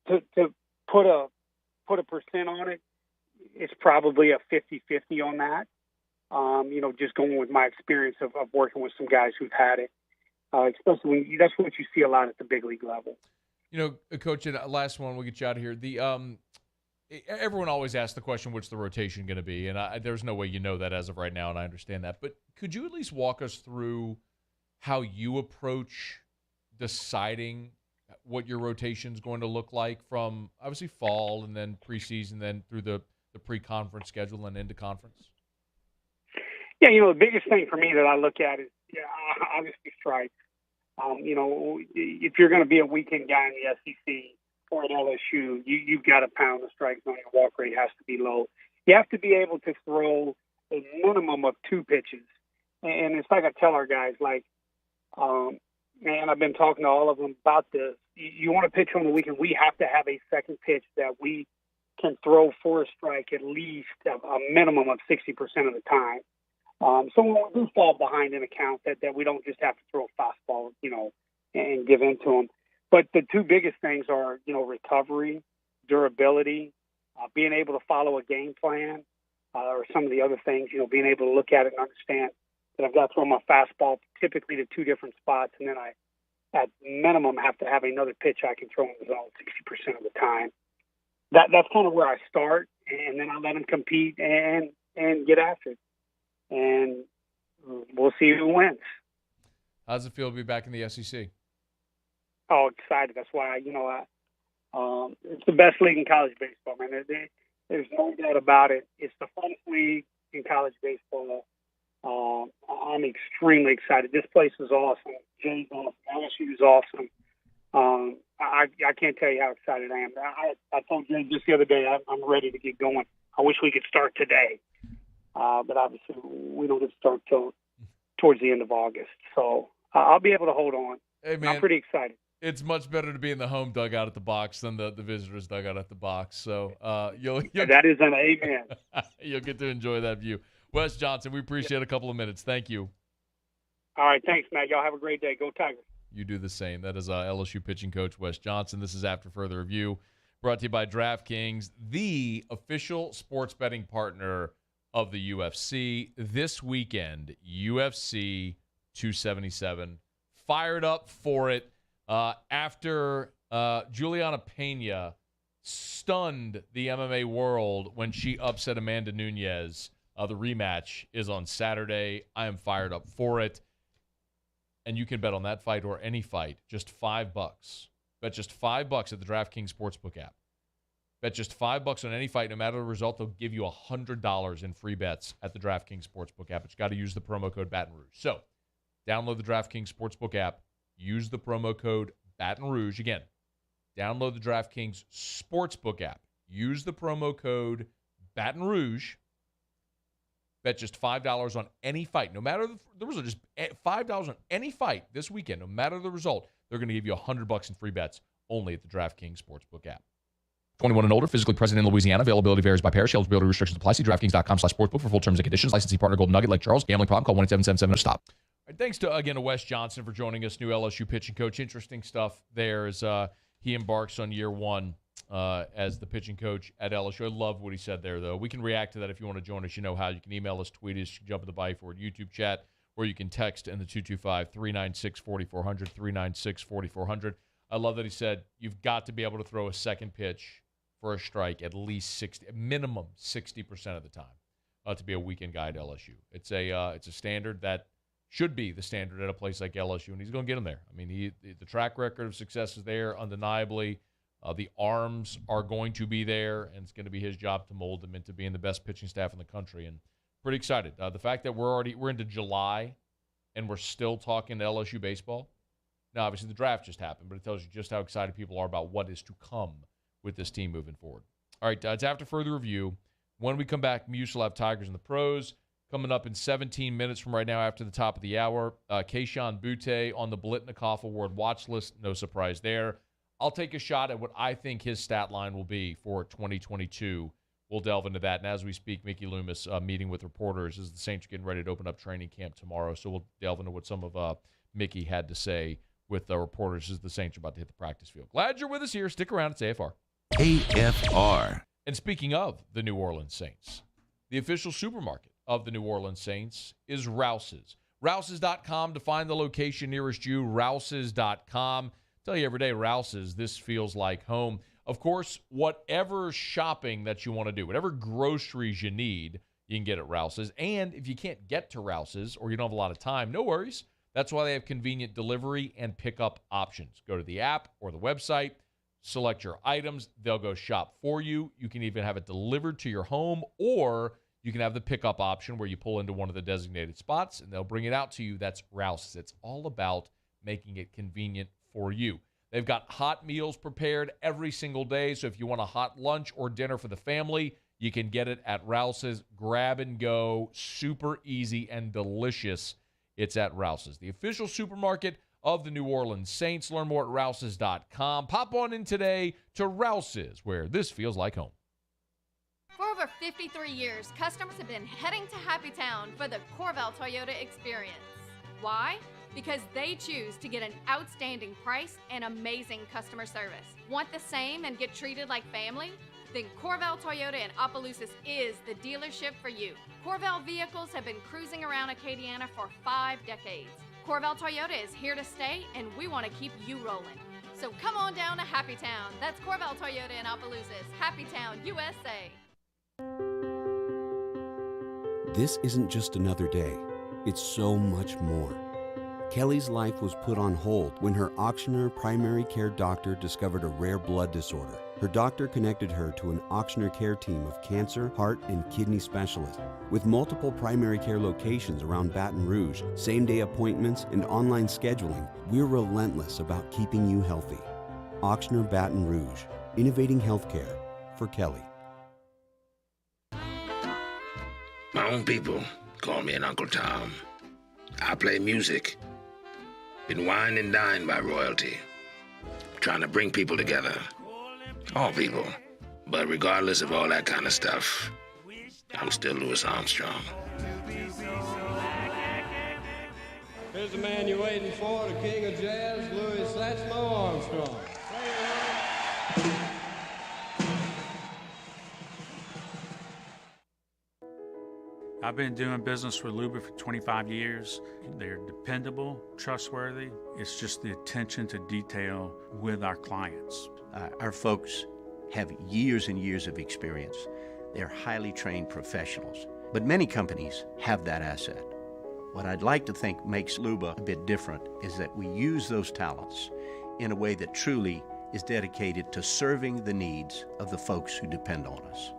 to put a percent on it, it's probably a 50-50 on that. Just going with my experience of working with some guys who've had it, especially when that's what you see a lot at the big league level. Coach, and last one, we'll get you out of here. Everyone always asks the question, what's the rotation going to be? And there's no way you know that as of right now, and I understand that. But could you at least walk us through how you approach deciding what your rotation is going to look like from obviously fall and then preseason, then through the pre-conference schedule and into conference? Yeah, the biggest thing for me that I look at is obviously strikes. If you're going to be a weekend guy in the SEC or at LSU, you've got to pound the strike zone. Your walk rate has to be low. You have to be able to throw a minimum of 2 pitches. And it's like I tell our guys, and I've been talking to all of them about this. You want to pitch on the weekend, we have to have a second pitch that we can throw for a strike at least a minimum of 60% of the time. So when we do fall behind in a count, that we don't just have to throw a fastball, and give in to them. But the 2 biggest things are, recovery, durability, being able to follow a game plan, or some of the other things, being able to look at it and understand that I've got to throw my fastball typically to 2 different spots, and then I, at minimum, have to have another pitch I can throw in the zone 60% of the time. That's kind of where I start, and then I let them compete and get after it. And we'll see who wins. How's it feel to be back in the SEC? Oh, excited. That's why, it's the best league in college baseball, man. There's no doubt about it. It's the funnest league in college baseball. I'm extremely excited. This place is awesome. Jay's awesome. LSU is awesome. I can't tell you how excited I am. I told Jay just the other day I'm ready to get going. I wish we could start today. But obviously we don't get to start till towards the end of August. So I'll be able to hold on. Hey, man, I'm pretty excited. It's much better to be in the home dugout at the box than the visitors dugout at the box. So you'll that is an amen. You'll get to enjoy that view. Wes Johnson, we appreciate a couple of minutes. Thank you. All right, thanks, Matt. Y'all have a great day. Go Tigers. You do the same. That is LSU pitching coach Wes Johnson. This is After Further Review, brought to you by DraftKings, the official sports betting partner of the UFC. This weekend, UFC 277. Fired up for it after Juliana Pena stunned the MMA world when she upset Amanda Nunes. The rematch is on Saturday. I am fired up for it. And you can bet on that fight or any fight. Just $5. Bet just $5 at the DraftKings Sportsbook app. Bet just $5 on any fight. No matter the result, they'll give you $100 in free bets at the DraftKings Sportsbook app. But you got to use the promo code Baton Rouge. So, download the DraftKings Sportsbook app. Use the promo code Baton Rouge. Again, download the DraftKings Sportsbook app. Use the promo code Baton Rouge. Bet just $5 on any fight. No matter the result, just $5 on any fight this weekend. No matter the result, they're going to give you $100 in free bets only at the DraftKings Sportsbook app. 21 and older, physically present in Louisiana. Availability varies by parish. Eligibility restrictions apply. See DraftKings.com/sportsbook for full terms and conditions. Licensee partner Golden Nugget, like Charles. Gambling problem? Call 1-877-7-STOP. Thanks to Wes Johnson for joining us, new LSU pitching coach. Interesting stuff there as he embarks on year one as the pitching coach at LSU. I love what he said there, though. We can react to that if you want to join us. You know how. You can email us, tweet us, jump in the Bayou Forward YouTube chat, or you can text in the 225-396-4400, 396-4400. I love that he said you've got to be able to throw a second pitch for a strike at least minimum 60% of the time to be a weekend guy at LSU. It's a standard that should be the standard at a place like LSU, and he's going to get him there. I mean, the track record of success is there undeniably. The arms are going to be there, and it's going to be his job to mold them into being the best pitching staff in the country. And pretty excited. The fact that we're into July and we're still talking LSU baseball. Now, obviously, the draft just happened, but it tells you just how excited people are about what is to come with this team moving forward. All right, it's After Further Review. When we come back, Muse will have Tigers and the Pros. Coming up in 17 minutes from right now after the top of the hour, Kayshon Boutte on the Blitnikoff Award watch list. No surprise there. I'll take a shot at what I think his stat line will be for 2022. We'll delve into that. And as we speak, Mickey Loomis meeting with reporters as the Saints are getting ready to open up training camp tomorrow. So we'll delve into what some of Mickey had to say with the reporters as the Saints are about to hit the practice field. Glad you're with us here. Stick around. It's AFR. AFR. And speaking of the New Orleans Saints, the official supermarket of the New Orleans Saints is Rouse's. Rouse's.com to find the location nearest you. Rouse's.com. Tell you every day, Rouse's, this feels like home. Of course, whatever shopping that you want to do, whatever groceries you need, you can get at Rouse's. And if you can't get to Rouse's or you don't have a lot of time, no worries. That's why they have convenient delivery and pickup options. Go to the app or the website, select your items. They'll go shop for you. You can even have it delivered to your home, or you can have the pickup option where you pull into one of the designated spots and they'll bring it out to you. That's Rouse's. It's all about making it convenient for you. They've got hot meals prepared every single day. So if you want a hot lunch or dinner for the family, you can get it at Rouse's. Grab and go. Super easy and delicious. It's at Rouse's, the official supermarket of the New Orleans Saints. Learn more at Rouse's.com. Pop on in today to Rouse's, where this feels like home. For over 53 years, customers have been heading to Happy Town for the Corval Toyota experience. Why? Because they choose to get an outstanding price and amazing customer service. Want the same and get treated like family? Then Corval Toyota in Opelousas is the dealership for you. Corval vehicles have been cruising around Acadiana for 5 decades. Corval Toyota is here to stay, and we want to keep you rolling. So come on down to Happy Town. That's Corval Toyota in Opelousas. Happy Town, USA. This isn't just another day. It's so much more. Kelly's life was put on hold when her Ochsner primary care doctor discovered a rare blood disorder. Her doctor connected her to an Ochsner care team of cancer, heart, and kidney specialists. With multiple primary care locations around Baton Rouge, same-day appointments, and online scheduling, we're relentless about keeping you healthy. Ochsner Baton Rouge, innovating healthcare for Kelly. My own people call me an Uncle Tom. I play music. Been wined and dined by royalty. Trying to bring people together. All people. But regardless of all that kind of stuff, I'm still Louis Armstrong. Here's the man you're waiting for, the king of jazz, Louis Satchmo Armstrong. I've been doing business with Luba for 25 years. They're dependable, trustworthy. It's just the attention to detail with our clients. Our folks have years and years of experience. They're highly trained professionals. But many companies have that asset. What I'd like to think makes Luba a bit different is that we use those talents in a way that truly is dedicated to serving the needs of the folks who depend on us.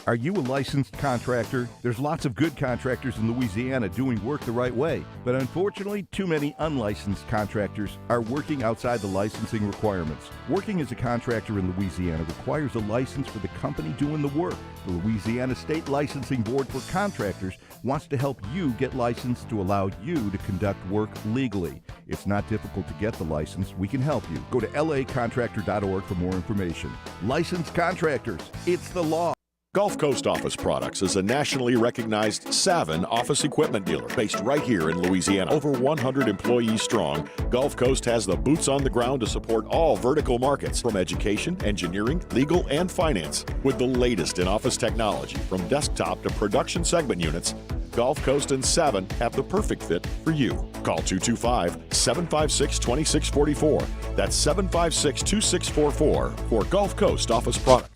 Are you a licensed contractor? There's lots of good contractors in Louisiana doing work the right way, but unfortunately, too many unlicensed contractors are working outside the licensing requirements. Working as a contractor in Louisiana requires a license for the company doing the work. The Louisiana State Licensing Board for Contractors wants to help you get licensed to allow you to conduct work legally. It's not difficult to get the license. We can help you. Go to lacontractor.org for more information. Licensed contractors, it's the law. Gulf Coast Office Products is a nationally recognized Savin office equipment dealer based right here in Louisiana. Over 100 employees strong, Gulf Coast has the boots on the ground to support all vertical markets, from education, engineering, legal, and finance. With the latest in office technology, from desktop to production segment units, Gulf Coast and Savin have the perfect fit for you. Call 225-756-2644. That's 756-2644 for Gulf Coast Office Products.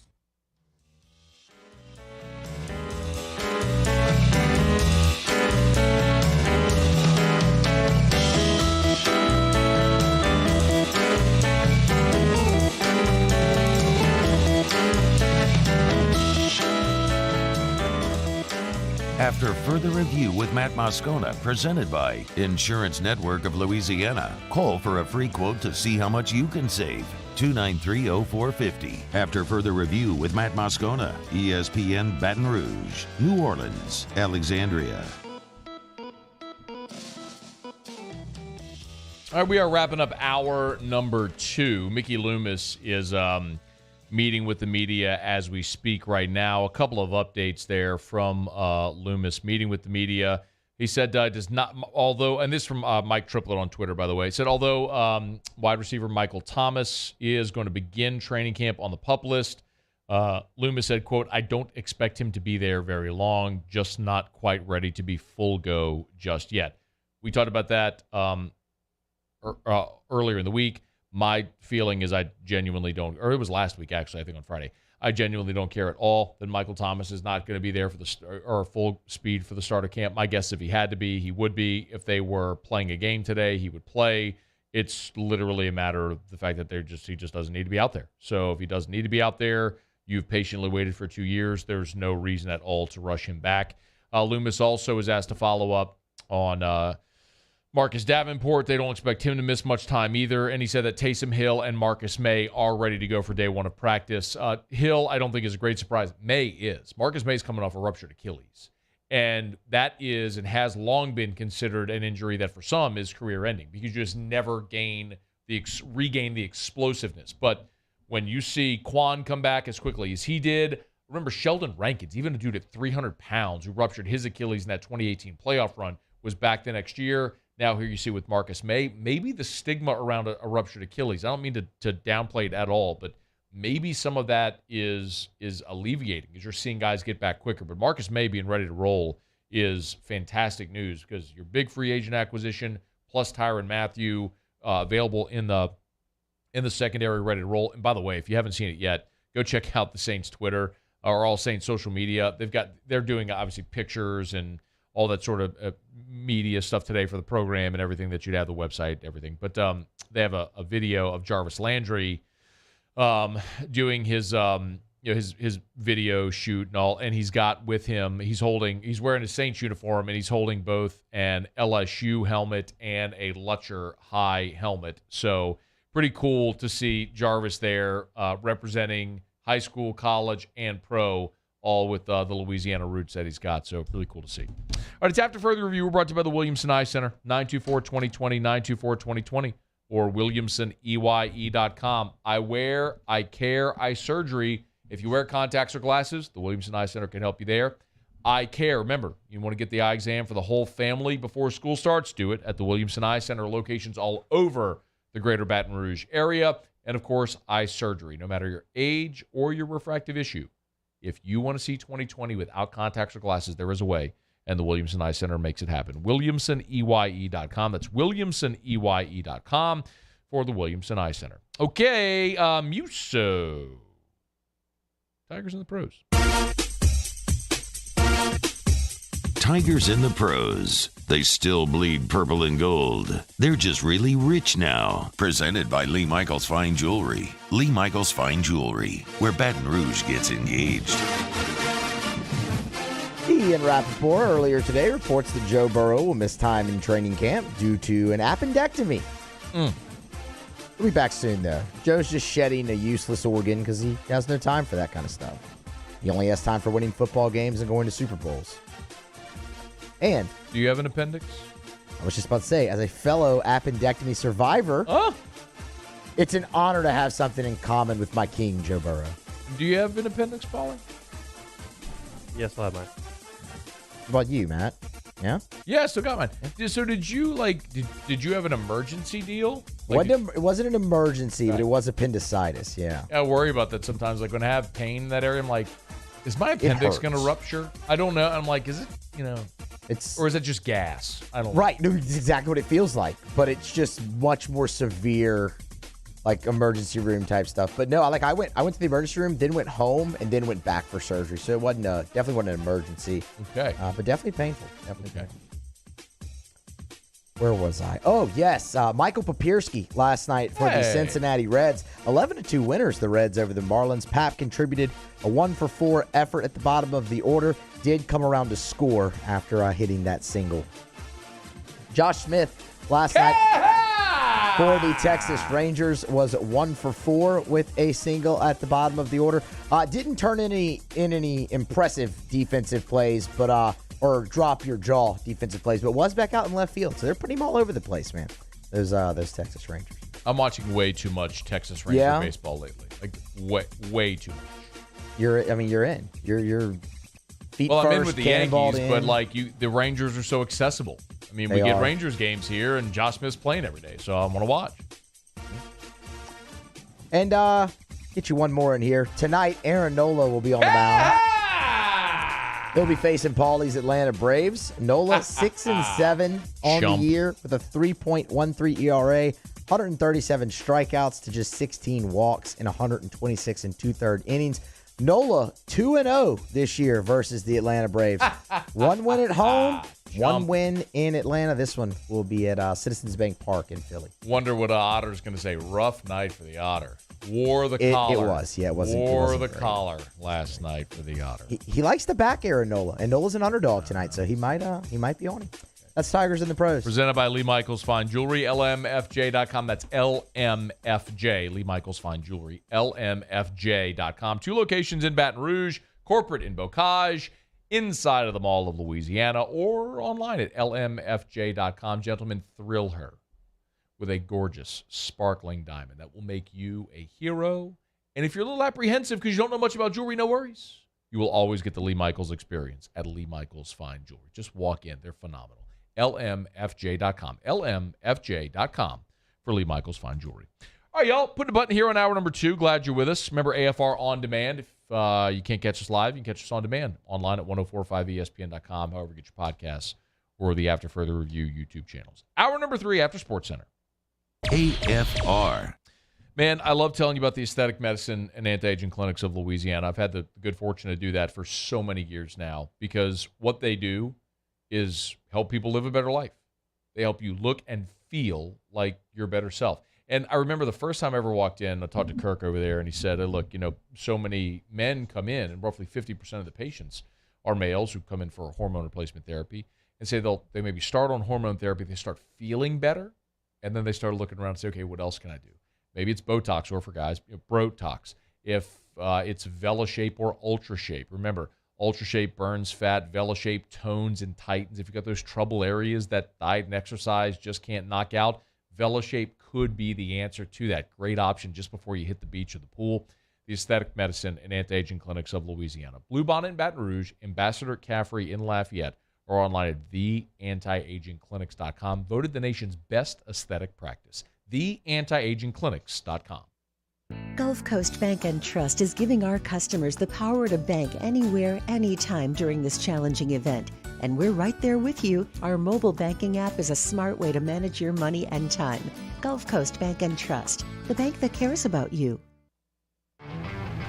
After further review with Matt Moscona, presented by Insurance Network of Louisiana. Call for a free quote to see how much you can save. 293-0450. After further review with Matt Moscona, ESPN Baton Rouge, New Orleans, Alexandria. All right, we are wrapping up hour number 2. Mickey Loomis is meeting with the media as we speak right now. A couple of updates there from Loomis meeting with the media. He said does not, although, and this from Mike Triplett on Twitter, by the way, he said although wide receiver Michael Thomas is going to begin training camp on the PUP list, Loomis said, quote, "I don't expect him to be there very long, just not quite ready to be full go just yet." We talked about that earlier in the week. My feeling is I genuinely don't, or it was last week actually, I think on Friday. I genuinely don't care at all that Michael Thomas is not going to be there for or full speed for the start of camp. My guess, if he had to be, he would be. If they were playing a game today, he would play. It's literally a matter of the fact that he just doesn't need to be out there. So if he doesn't need to be out there, you've patiently waited for 2 years. There's no reason at all to rush him back. Loomis also was asked to follow up on Marcus Davenport. They don't expect him to miss much time either. And he said that Taysom Hill and Marcus May are ready to go for day one of practice. Hill, I don't think is a great surprise. May is. Marcus May is coming off a ruptured Achilles. And that is and has long been considered an injury that for some is career-ending because you just never regain the explosiveness. But when you see Quan come back as quickly as he did, remember Sheldon Rankins, even a dude at 300 pounds who ruptured his Achilles in that 2018 playoff run, was back the next year. Now here you see with Marcus May, maybe the stigma around a ruptured Achilles, I don't mean to downplay it at all, but maybe some of that is alleviating because you're seeing guys get back quicker. But Marcus May being ready to roll is fantastic news because your big free agent acquisition plus Tyrann Mathieu available in the secondary, ready to roll. And by the way, if you haven't seen it yet, go check out the Saints Twitter or all Saints social media. They're doing obviously pictures and all that sort of media stuff today for the program and everything that you'd have, the website, everything. But they have a video of Jarvis Landry doing his his video shoot and all, and he's got with him, he's wearing a Saints uniform, and he's holding both an LSU helmet and a Lutcher High helmet. So pretty cool to see Jarvis there representing high school, college, and pro, all with the Louisiana roots that he's got. So really cool to see. All right, it's After Further Review. We're brought to you by the Williamson Eye Center, 924-2020, 924-2020, or WilliamsonEYE.com. I wear, I care, I surgery. If you wear contacts or glasses, the Williamson Eye Center can help you there. Eye care. Remember, you want to get the eye exam for the whole family before school starts? Do it at the Williamson Eye Center, locations all over the greater Baton Rouge area. And, of course, eye surgery. No matter your age or your refractive issue, if you want to see 20/20 without contacts or glasses, there is a way, and the Williamson Eye Center makes it happen. WilliamsonEYE.com. That's WilliamsonEYE.com for the Williamson Eye Center. Okay, Muso. Tigers in the pros. Tigers in the pros. They still bleed purple and gold. They're just really rich now. Presented by Lee Michaels Fine Jewelry. Lee Michaels Fine Jewelry, where Baton Rouge gets engaged. Ian Rappaport earlier today reports that Joe Burrow will miss time in training camp due to an appendectomy. He'll be back soon, though. Joe's just shedding a useless organ because he has no time for that kind of stuff. He only has time for winning football games and going to Super Bowls. And do you have an appendix? I was just about to say, as a fellow appendectomy survivor, it's an honor to have something in common with my king, Joe Burrow. Do you have an appendix, Paulie? Yes, I have mine. What about you, Matt? Yeah? Yeah, I still got mine. So did you did you have an emergency deal? It wasn't an emergency, but it was appendicitis, yeah. I worry about that sometimes. Like when I have pain in that area, I'm like, is my appendix going to rupture? I don't know. I'm like, is it, or is it just gas? I don't know. Right. No, it's exactly what it feels like, but it's just much more severe, like emergency room type stuff. But no, I went to the emergency room, then went home, and then went back for surgery. So it wasn't definitely wasn't an emergency. Okay. But definitely painful. Definitely painful. Where was I? Oh, yes. Michael Papierski last night for the Cincinnati Reds. 11-2 winners, the Reds over the Marlins. Pap contributed a 1-for-4 effort at the bottom of the order. Did come around to score after hitting that single. Josh Smith last night for the Texas Rangers was 1-for-4 with a single at the bottom of the order. Didn't turn in any impressive defensive plays, but or drop your jaw defensive plays, but was back out in left field. So they're putting him all over the place, man. Those Texas Rangers. I'm watching way too much Texas Ranger baseball lately. Like way too much. You're in. You're feet well, first, I'm in with the Yankees, but the Rangers are so accessible. I mean, we get Rangers games here, and Josh Smith's playing every day, so I want to watch. And Get you one more in here. Tonight, Aaron Nola will be on the mound. He'll be facing Paulie's Atlanta Braves. Nola 6-7 on the year with a 3.13 ERA, 137 strikeouts to just 16 walks in 126 and two-third innings. Nola 2-0 this year versus the Atlanta Braves. One win at home, one win in Atlanta. This one will be at Citizens Bank Park in Philly. Wonder what Otter's going to say. Rough night for the Otter. Wore the collar. It was, yeah. It wasn't. Wore it wasn't the great. collar last night for the Otter. He likes to back Aaron Nola, and Nola's an underdog tonight, so he might be on him. That's Tigers in the Pros. Presented by Lee Michaels Fine Jewelry, LMFJ.com. That's LMFJ, Lee Michaels Fine Jewelry, LMFJ.com. 2 locations in Baton Rouge, corporate in Bocage, inside of the Mall of Louisiana, or online at LMFJ.com. Gentlemen, thrill her with a gorgeous, sparkling diamond that will make you a hero. And if you're a little apprehensive because you don't know much about jewelry, no worries. You will always get the Lee Michaels experience at Lee Michaels Fine Jewelry. Just walk in. They're phenomenal. LMFJ.com. LMFJ.com for Lee Michaels Fine Jewelry. All right, y'all. Putting a button here on hour number 2. Glad you're with us. Remember, AFR On Demand. If you can't catch us live, you can catch us on demand online at 1045ESPN.com. However, get your podcasts or the After Further Review YouTube channels. Hour number 3 after Sportscenter. AFR. Man, I love telling you about the aesthetic medicine and anti-aging clinics of Louisiana. I've had the good fortune to do that for so many years now because what they do is help people live a better life. They help you look and feel like your better self. And I remember the first time I ever walked in, I talked to Kirk over there, and he said, look, so many men come in, and roughly 50% of the patients are males who come in for hormone replacement therapy, and say they maybe start on hormone therapy, they start feeling better, and then they start looking around and say, okay, what else can I do? Maybe it's Botox, or for guys, Brotox. If it's VeloShape or UltraShape. Remember, UltraShape burns fat, VeloShape tones and tightens. If you've got those trouble areas that diet and exercise just can't knock out, VeloShape could be the answer to that. Great option just before you hit the beach or the pool. The aesthetic medicine and anti-aging clinics of Louisiana. Bluebonnet in Baton Rouge, Ambassador Caffrey in Lafayette, or online at theantiagingclinics.com. Voted the nation's best aesthetic practice. Theantiagingclinics.com. Gulf Coast Bank and Trust is giving our customers the power to bank anywhere, anytime during this challenging event. And we're right there with you. Our mobile banking app is a smart way to manage your money and time. Gulf Coast Bank and Trust, the bank that cares about you.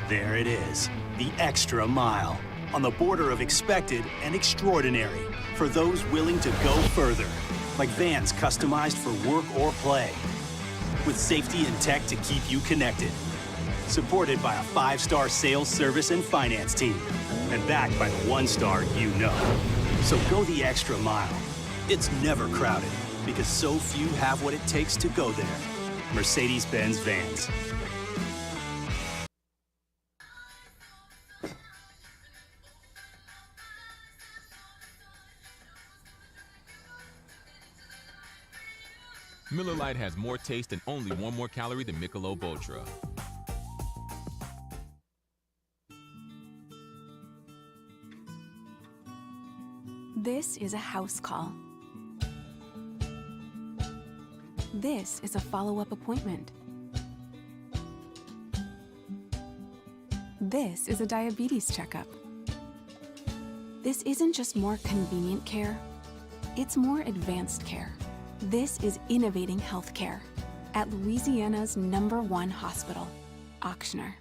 There it is, the extra mile. On the border of expected and extraordinary. For those willing to go further. Like vans customized for work or play. With safety and tech to keep you connected. Supported by a 5-star sales, service, and finance team. And backed by the 1-star you know. So go the extra mile. It's never crowded because so few have what it takes to go there. Mercedes-Benz Vans. Miller Lite has more taste and only 1 more calorie than Michelob Ultra. This is a house call. This is a follow-up appointment. This is a diabetes checkup. This isn't just more convenient care, it's more advanced care. This is innovating healthcare at Louisiana's #1 hospital, Ochsner.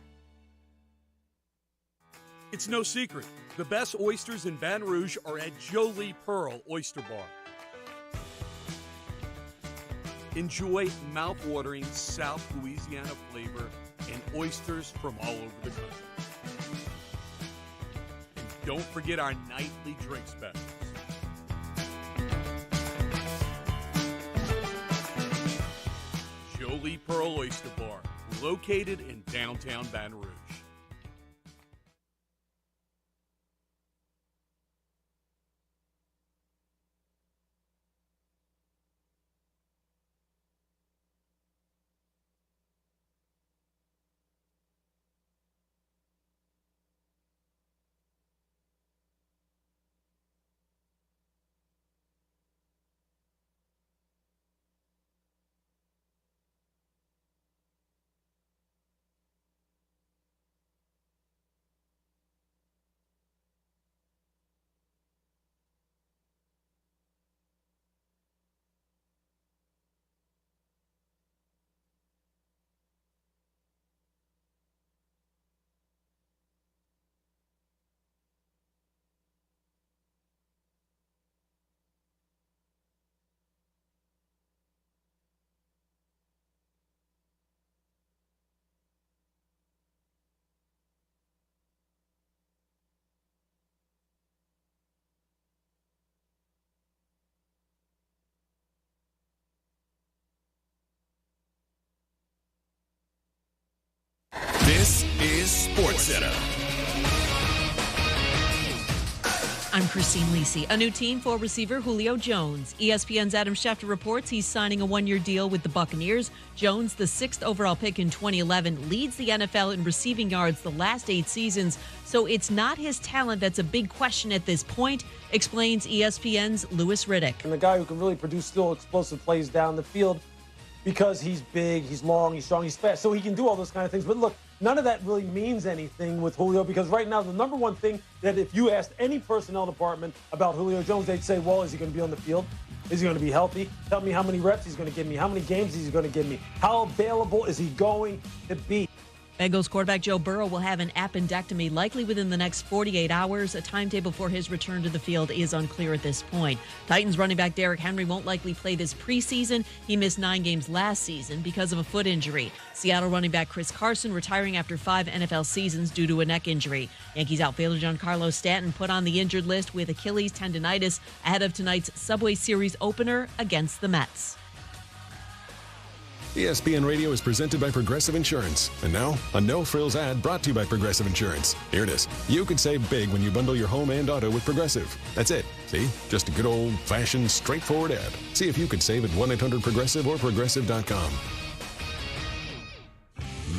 It's no secret. The best oysters in Baton Rouge are at Jolie Pearl Oyster Bar. Enjoy mouth-watering South Louisiana flavor and oysters from all over the country. And don't forget our nightly drink specials. Jolie Pearl Oyster Bar, located in downtown Baton Rouge. This is SportsCenter. I'm Christine Lisi. A new team for receiver Julio Jones. ESPN's Adam Schefter reports he's signing a one-year deal with the Buccaneers. Jones, the 6th overall pick in 2011, leads the NFL in receiving yards the last 8 seasons. So it's not his talent that's a big question at this point, explains ESPN's Louis Riddick. And the guy who can really produce still explosive plays down the field because he's big, he's long, he's strong, he's fast. So he can do all those kind of things. But look, none of that really means anything with Julio because right now the number one thing that if you asked any personnel department about Julio Jones, they'd say, well, is he going to be on the field? Is he going to be healthy? Tell me how many reps he's going to give me. How many games is he going to give me? How available is he going to be? Bengals quarterback Joe Burrow will have an appendectomy likely within the next 48 hours. A timetable for his return to the field is unclear at this point. Titans running back Derrick Henry won't likely play this preseason. He missed 9 games last season because of a foot injury. Seattle running back Chris Carson retiring after 5 NFL seasons due to a neck injury. Yankees outfielder Giancarlo Stanton put on the injured list with Achilles tendonitis ahead of tonight's Subway Series opener against the Mets. ESPN Radio is presented by Progressive Insurance. And now, a no-frills ad brought to you by Progressive Insurance. Here it is. You can save big when you bundle your home and auto with Progressive. That's it. See? Just a good old-fashioned, straightforward ad. See if you can save at 1-800-PROGRESSIVE or Progressive.com.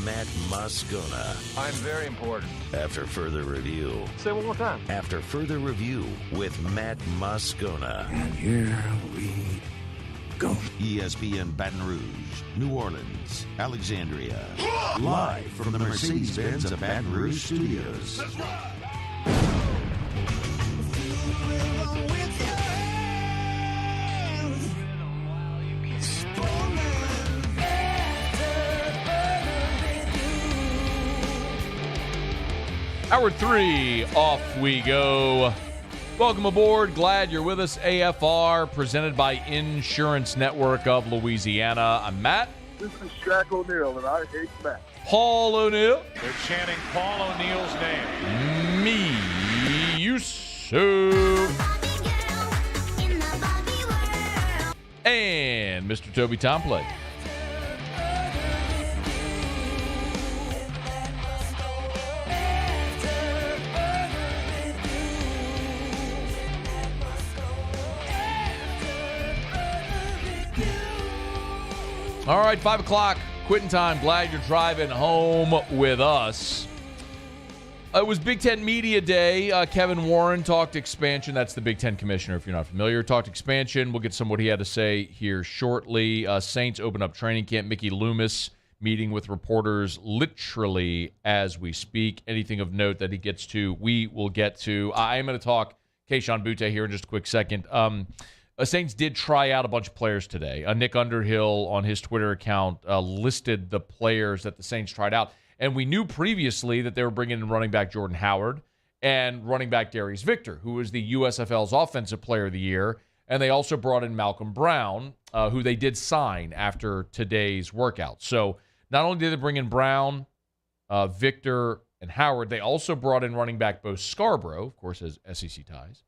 Matt Moscona. I'm very important. After further review. Say it one more time. After further review with Matt Moscona. And here we go. ESPN Baton Rouge, New Orleans, Alexandria. Live from the Mercedes-Benz of Baton Rouge Studios. That's right. Hour 3, off we go. Welcome aboard. Glad you're with us. AFR, presented by Insurance Network of Louisiana. I'm Matt. This is Shaq O'Neal, and I hate Matt. Paul O'Neal. They're chanting Paul O'Neal's name. Me, Yusuf. And Mr. Toby Tomplin. All right, 5 o'clock, quitting time. Glad you're driving home with us. It was Big Ten Media Day. Kevin Warren talked expansion. That's the Big Ten commissioner, if you're not familiar. Talked expansion. We'll get some what he had to say here shortly. Saints open up training camp. Mickey Loomis meeting with reporters literally as we speak. Anything of note that he gets to, we will get to. I am going to talk Kayshon Boutte here in just a quick second. Saints did try out a bunch of players today. Nick Underhill on his Twitter account listed the players that the Saints tried out. And we knew previously that they were bringing in running back Jordan Howard and running back Darius Victor, who was the USFL's Offensive Player of the Year. And they also brought in Malcolm Brown, who they did sign after today's workout. So not only did they bring in Brown, Victor, and Howard, they also brought in running back Bo Scarborough, of course, has SEC ties.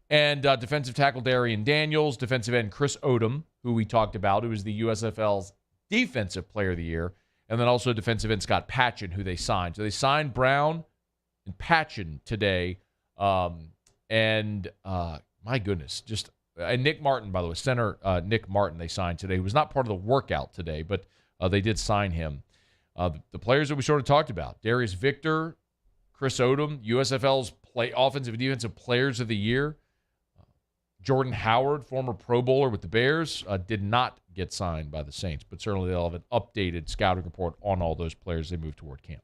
And defensive tackle Darian Daniels, defensive end Chris Odom, who we talked about, who was the USFL's Defensive Player of the Year, and then also defensive end Scott Patchen, who they signed. So they signed Brown and Patchen today. And my goodness, just and Nick Martin, by the way, center Nick Martin they signed today, who was not part of the workout today, but they did sign him. The players that we sort of talked about, Darius Victor, Chris Odom, USFL's Offensive and Defensive Players of the Year. Jordan Howard, former Pro Bowler with the Bears, did not get signed by the Saints, but certainly they'll have an updated scouting report on all those players as they move toward camp.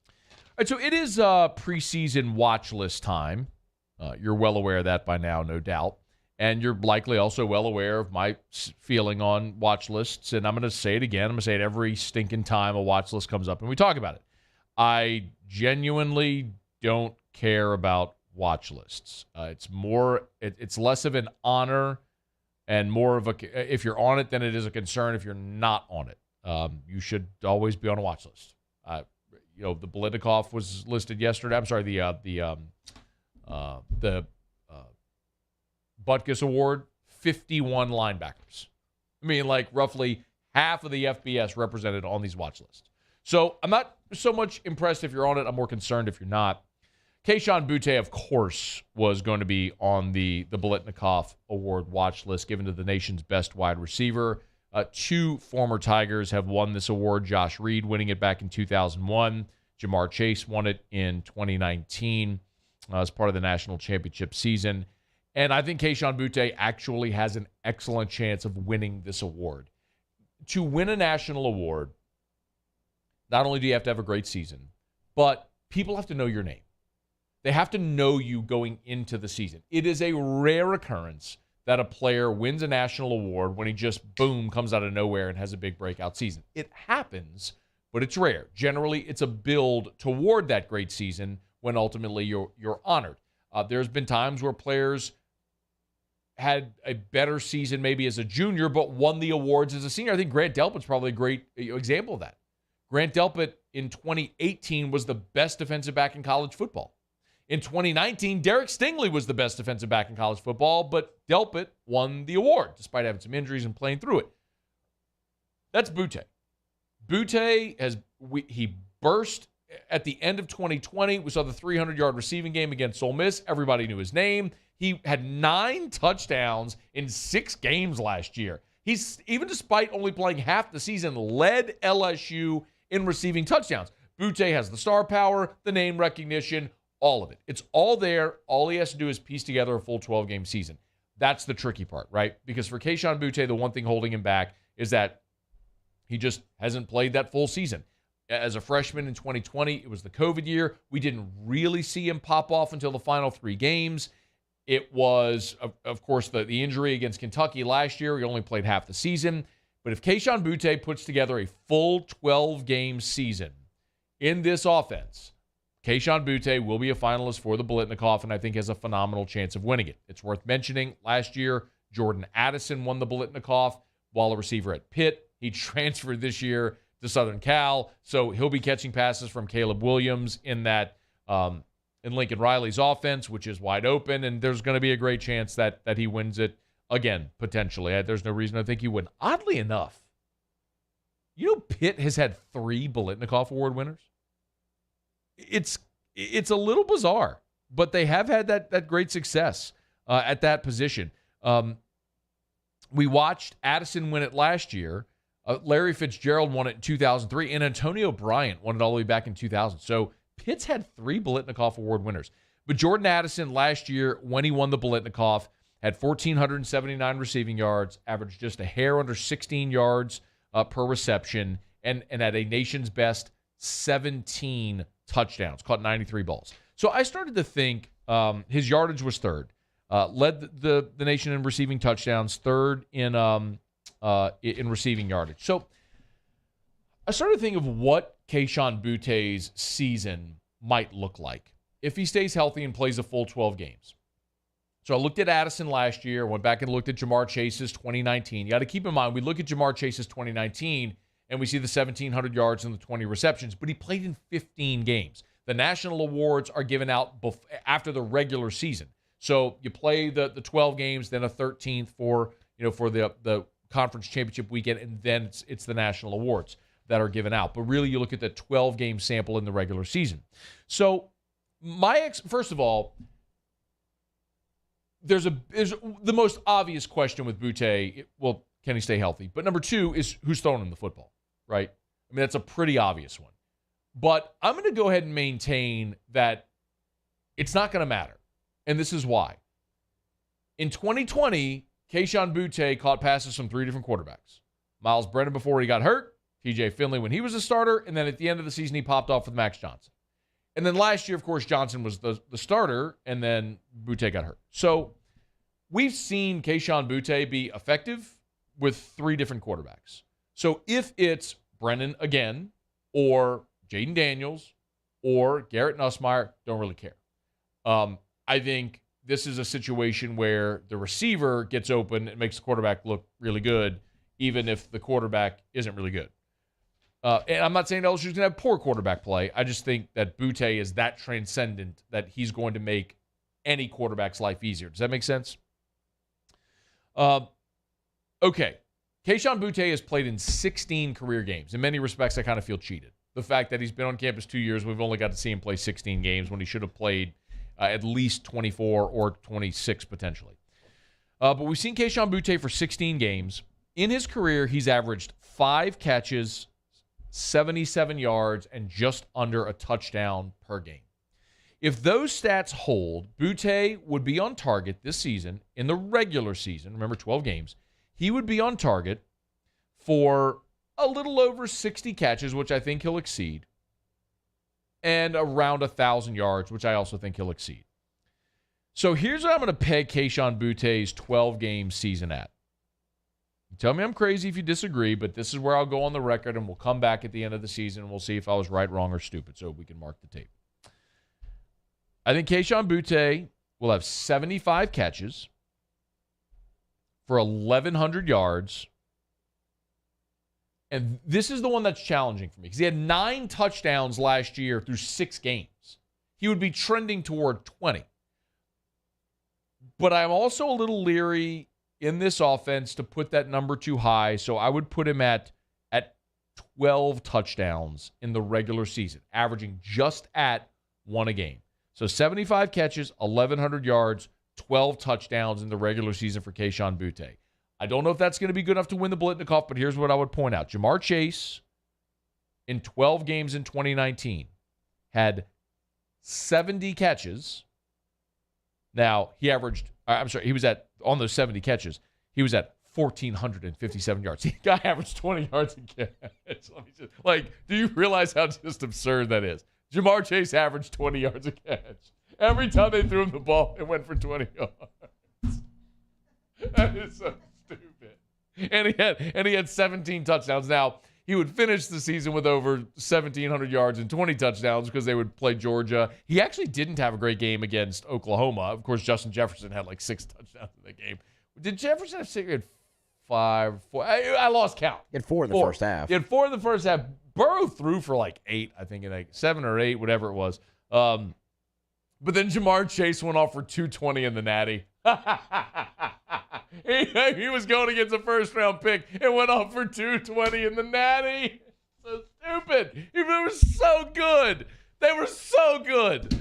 All right, so it is preseason watch list time. You're well aware of that by now, no doubt. And you're likely also well aware of my feeling on watch lists. And I'm going to say it again. I'm going to say it every stinking time a watch list comes up and we talk about it. I genuinely don't care about watch lists. It's less of an honor and more of a, if you're on it, then it is a concern if you're not on it. You should always be on a watch list. The Biletnikoff was listed yesterday. I'm sorry, the Butkus Award, 51 linebackers. I mean, like roughly half of the FBS represented on these watch lists. So I'm not so much impressed if you're on it. I'm more concerned if you're not. Kayshon Boutte, of course, was going to be on the Biletnikoff Award watch list given to the nation's best wide receiver. 2 former Tigers have won this award. Josh Reed winning it back in 2001. Jamar Chase won it in 2019 as part of the national championship season. And I think Kayshon Boutte actually has an excellent chance of winning this award. To win a national award, not only do you have to have a great season, but people have to know your name. They have to know you going into the season. It is a rare occurrence that a player wins a national award when he just, boom, comes out of nowhere and has a big breakout season. It happens, but it's rare. Generally, it's a build toward that great season when ultimately you're honored. There's been times where players had a better season maybe as a junior, but won the awards as a senior. I think Grant Delpit's probably a great example of that. Grant Delpit in 2018 was the best defensive back in college football. In 2019, Derek Stingley was the best defensive back in college football, but Delpit won the award despite having some injuries and playing through it. That's Boutte. Boutte he burst at the end of 2020. We saw the 300-yard receiving game against Ole Miss. Everybody knew his name. He had 9 touchdowns in 6 games last year. He's, even despite only playing half the season, led LSU in receiving touchdowns. Boutte has the star power, the name recognition, all of it. It's all there. All he has to do is piece together a full 12-game season. That's the tricky part, right? Because for Kayshon Boutte, the one thing holding him back is that he just hasn't played that full season. As a freshman in 2020, it was the COVID year. We didn't really see him pop off until the final 3 games. It was, of course, the injury against Kentucky last year. He only played half the season. But if Kayshon Boutte puts together a full 12-game season in this offense, Kayshon Boutte will be a finalist for the Biletnikoff and I think has a phenomenal chance of winning it. It's worth mentioning, last year, Jordan Addison won the Biletnikoff while a receiver at Pitt. He transferred this year to Southern Cal, so he'll be catching passes from Caleb Williams in that in Lincoln Riley's offense, which is wide open, and there's going to be a great chance that he wins it again, potentially. There's no reason to think he wouldn't. Oddly enough, Pitt has had 3 Biletnikoff Award winners. It's a little bizarre, but they have had that great success at that position. We watched Addison win it last year. Larry Fitzgerald won it in 2003, and Antonio Bryant won it all the way back in 2000. So Pitt's had 3 Biletnikoff Award winners. But Jordan Addison last year, when he won the Biletnikoff, had 1,479 receiving yards, averaged just a hair under 16 yards per reception, and had a nation's best 17 touchdowns, caught 93 balls. So I started to think his yardage was 3rd. Led the nation in receiving touchdowns, 3rd in receiving yardage. So I started to think of what Kayshon Boutte's season might look like if he stays healthy and plays a full 12 games. So I looked at Addison last year, went back and looked at Jamar Chase's 2019. You got to keep in mind, we look at Jamar Chase's 2019 and we see the 1,700 yards and the 20 receptions, but he played in 15 games. The national awards are given out after the regular season. So you play the 12 games, then a 13th for the conference championship weekend, and then it's the national awards that are given out. But really, you look at the 12-game sample in the regular season. So first of all, there's the most obvious question with Boutte. Well, can he stay healthy? But number 2 is who's throwing him the football, right? I mean, that's a pretty obvious one. But I'm going to go ahead and maintain that it's not going to matter. And this is why. In 2020, Kayshon Boutte caught passes from 3 different quarterbacks. Miles Brennan before he got hurt, TJ Finley when he was a starter, and then at the end of the season, he popped off with Max Johnson. And then last year, of course, Johnson was the starter, and then Boutte got hurt. So we've seen Kayshon Boutte be effective with 3 different quarterbacks. So if it's Brennan again, or Jaden Daniels, or Garrett Nussmeier, don't really care. I think this is a situation where the receiver gets open and makes the quarterback look really good, even if the quarterback isn't really good. And I'm not saying LSU's going to have poor quarterback play. I just think that Boutte is that transcendent that he's going to make any quarterback's life easier. Does that make sense? Okay. Kayshon Boutte has played in 16 career games. In many respects, I kind of feel cheated. the fact that he's been on campus 2 years. We've only got to see him play 16 games when he should have played at least 24 or 26 potentially. But we've seen Kayshon Boutte for 16 games. In his career, he's averaged 5 catches, 77 yards, and just under a touchdown per game. If those stats hold, Boutte would be on target this season in the regular season. Remember, 12 games. He would be on target for a little over 60 catches, which I think he'll exceed, and around 1,000 yards, which I also think he'll exceed. So here's what I'm going to peg Kayshon Boutte's 12-game season at. Tell me I'm crazy if you disagree, but this is where I'll go on the record, and we'll come back at the end of the season, and we'll see if I was right, wrong, or stupid, so we can mark the tape. I think Kayshon Boutte will have 75 catches for 1,100 yards. And this is the one that's challenging for me because he had 9 touchdowns last year through 6 games. He would be trending toward 20. But I'm also a little leery in this offense to put that number too high, so I would put him at 12 touchdowns in the regular season, averaging just at 1 a game. So 75 catches, 1,100 yards, 12 touchdowns in the regular season for Kayshon Boutte. I don't know if that's going to be good enough to win the Blitnikoff, but here's what I would point out. Jamar Chase, in 12 games in 2019, had 70 catches. Now, he was at, on those 70 catches, he was at 1,457 yards. The guy averaged 20 yards a catch. Do you realize how just absurd that is? Jamar Chase averaged 20 yards a catch. Every time they threw him the ball, it went for 20 yards. That is so stupid. And he had 17 touchdowns. Now, he would finish the season with over 1,700 yards and 20 touchdowns because they would play Georgia. He actually didn't have a great game against Oklahoma. Of course, Justin Jefferson had 6 touchdowns in that game. Did Jefferson have 6? He had 5, 4. I lost count. He had 4 in the first half. He had 4 in the first half. Burrow threw for 8, I think, 7 or 8, whatever it was. But then Jamar Chase went off for 220 in the Natty. He was going against a first-round pick and went off for 220 in the Natty. So stupid. They were so good. They were so good.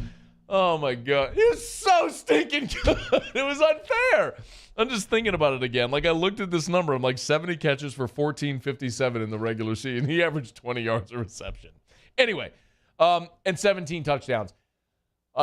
Oh, my God. He was so stinking good. It was unfair. I'm just thinking about it again. I looked at this number. I'm 70 catches for 1,457 in the regular season. He averaged 20 yards a reception. Anyway, and 17 touchdowns.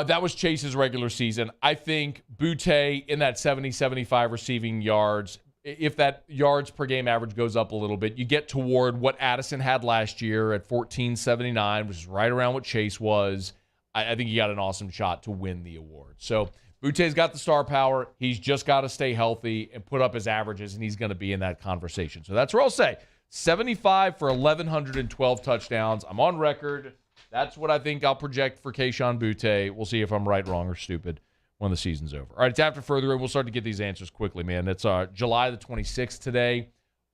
That was Chase's regular season. I think Boutte in that 70, 75 receiving yards, if that yards per game average goes up a little bit, you get toward what Addison had last year at 1,479, which is right around what Chase was. I think he got an awesome shot to win the award. So Boutte's got the star power. He's just got to stay healthy and put up his averages, and he's going to be in that conversation. So that's where I'll say 75 for 1,112 touchdowns. I'm on record. That's what I think I'll project for Kayshon Boutte. We'll see if I'm right, wrong, or stupid when the season's over. All right, it's after further, and we'll start to get these answers quickly, man. It's July the 26th today,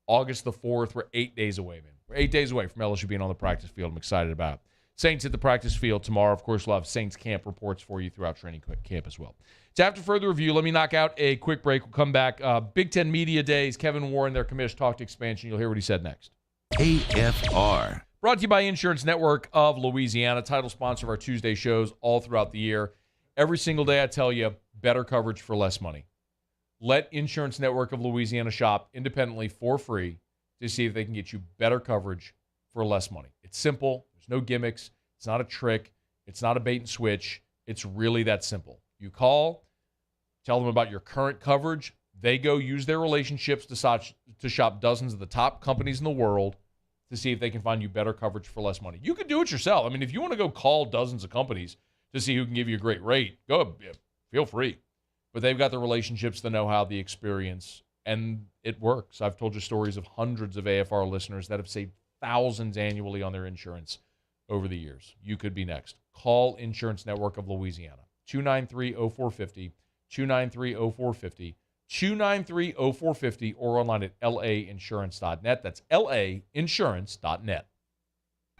August the 4th. We're 8 days away, man. We're 8 days away from LSU being on the practice field. I'm excited about it. Saints at the practice field tomorrow. Of course, we'll have Saints camp reports for you throughout training camp as well. It's after further review. Let me knock out a quick break. We'll come back. Big Ten Media Days. Kevin Warren, their commish, talked expansion. You'll hear what he said next. AFR. Brought to you by Insurance Network of Louisiana, title sponsor of our Tuesday shows all throughout the year. Every single day I tell you, better coverage for less money. Let Insurance Network of Louisiana shop independently for free to see if they can get you better coverage for less money. It's simple. There's no gimmicks. It's not a trick. It's not a bait and switch. It's really that simple. You call, tell them about your current coverage. They go use their relationships to shop dozens of the top companies in the world to see if they can find you better coverage for less money. You can do it yourself. I mean, if you want to go call dozens of companies to see who can give you a great rate, go, feel free. But they've got the relationships, the know-how, the experience, and it works. I've told you stories of hundreds of AFR listeners that have saved thousands annually on their insurance over the years. You could be next. Call Insurance Network of Louisiana. 293-0450, 293-0450, 293-0450, or online at lainsurance.net. That's lainsurance.net.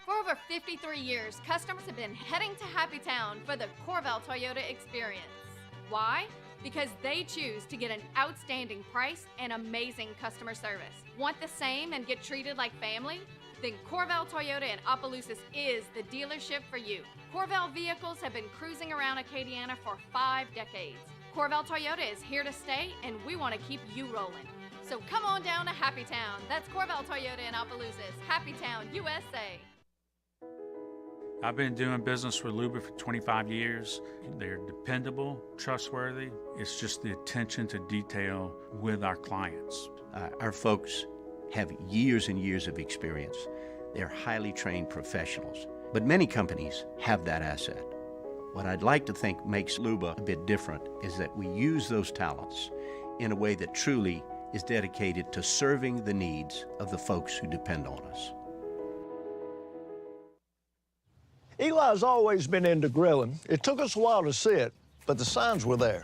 For over 53 years, customers have been heading to Happy Town for the Corval Toyota experience. Why? because they choose to get an outstanding price and amazing customer service. Want the same and get treated like family? Then Corval Toyota in Opelousas is the dealership for you. Corval vehicles have been cruising around Acadiana for 5 decades. Corval Toyota is here to stay, and we want to keep you rolling. So come on down to Happy Town. That's Corval Toyota in Opelousas. Happy Town, USA. I've been doing business with Luba for 25 years. They're dependable, trustworthy. It's just the attention to detail with our clients. Our folks have years and years of experience. They're highly trained professionals, but many companies have that asset. What I'd like to think makes Luba a bit different is that we use those talents in a way that truly is dedicated to serving the needs of the folks who depend on us. Eli's always been into grilling. It took us a while to see it, but the signs were there.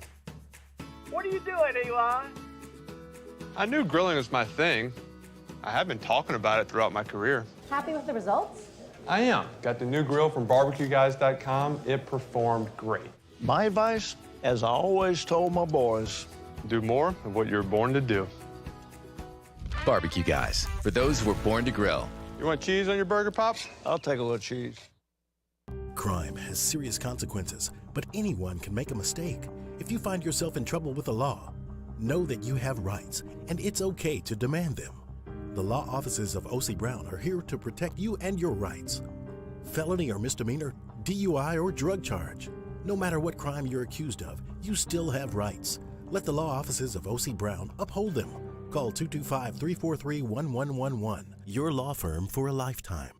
What are you doing, Eli? I knew grilling was my thing. I have been talking about it throughout my career. Happy with the results? I am. Got the new grill from barbecueguys.com. It performed great. My advice, as I always told my boys, do more of what you're born to do. Barbecue Guys, for those who were born to grill. You want cheese on your burger, Pops? I'll take a little cheese. Crime has serious consequences, but anyone can make a mistake. If you find yourself in trouble with the law, know that you have rights, and it's okay to demand them. The law offices of O.C. Brown are here to protect you and your rights. Felony or misdemeanor, DUI or drug charge. No matter what crime you're accused of, you still have rights. Let the law offices of O.C. Brown uphold them. Call 225-343-1111. Your law firm for a lifetime.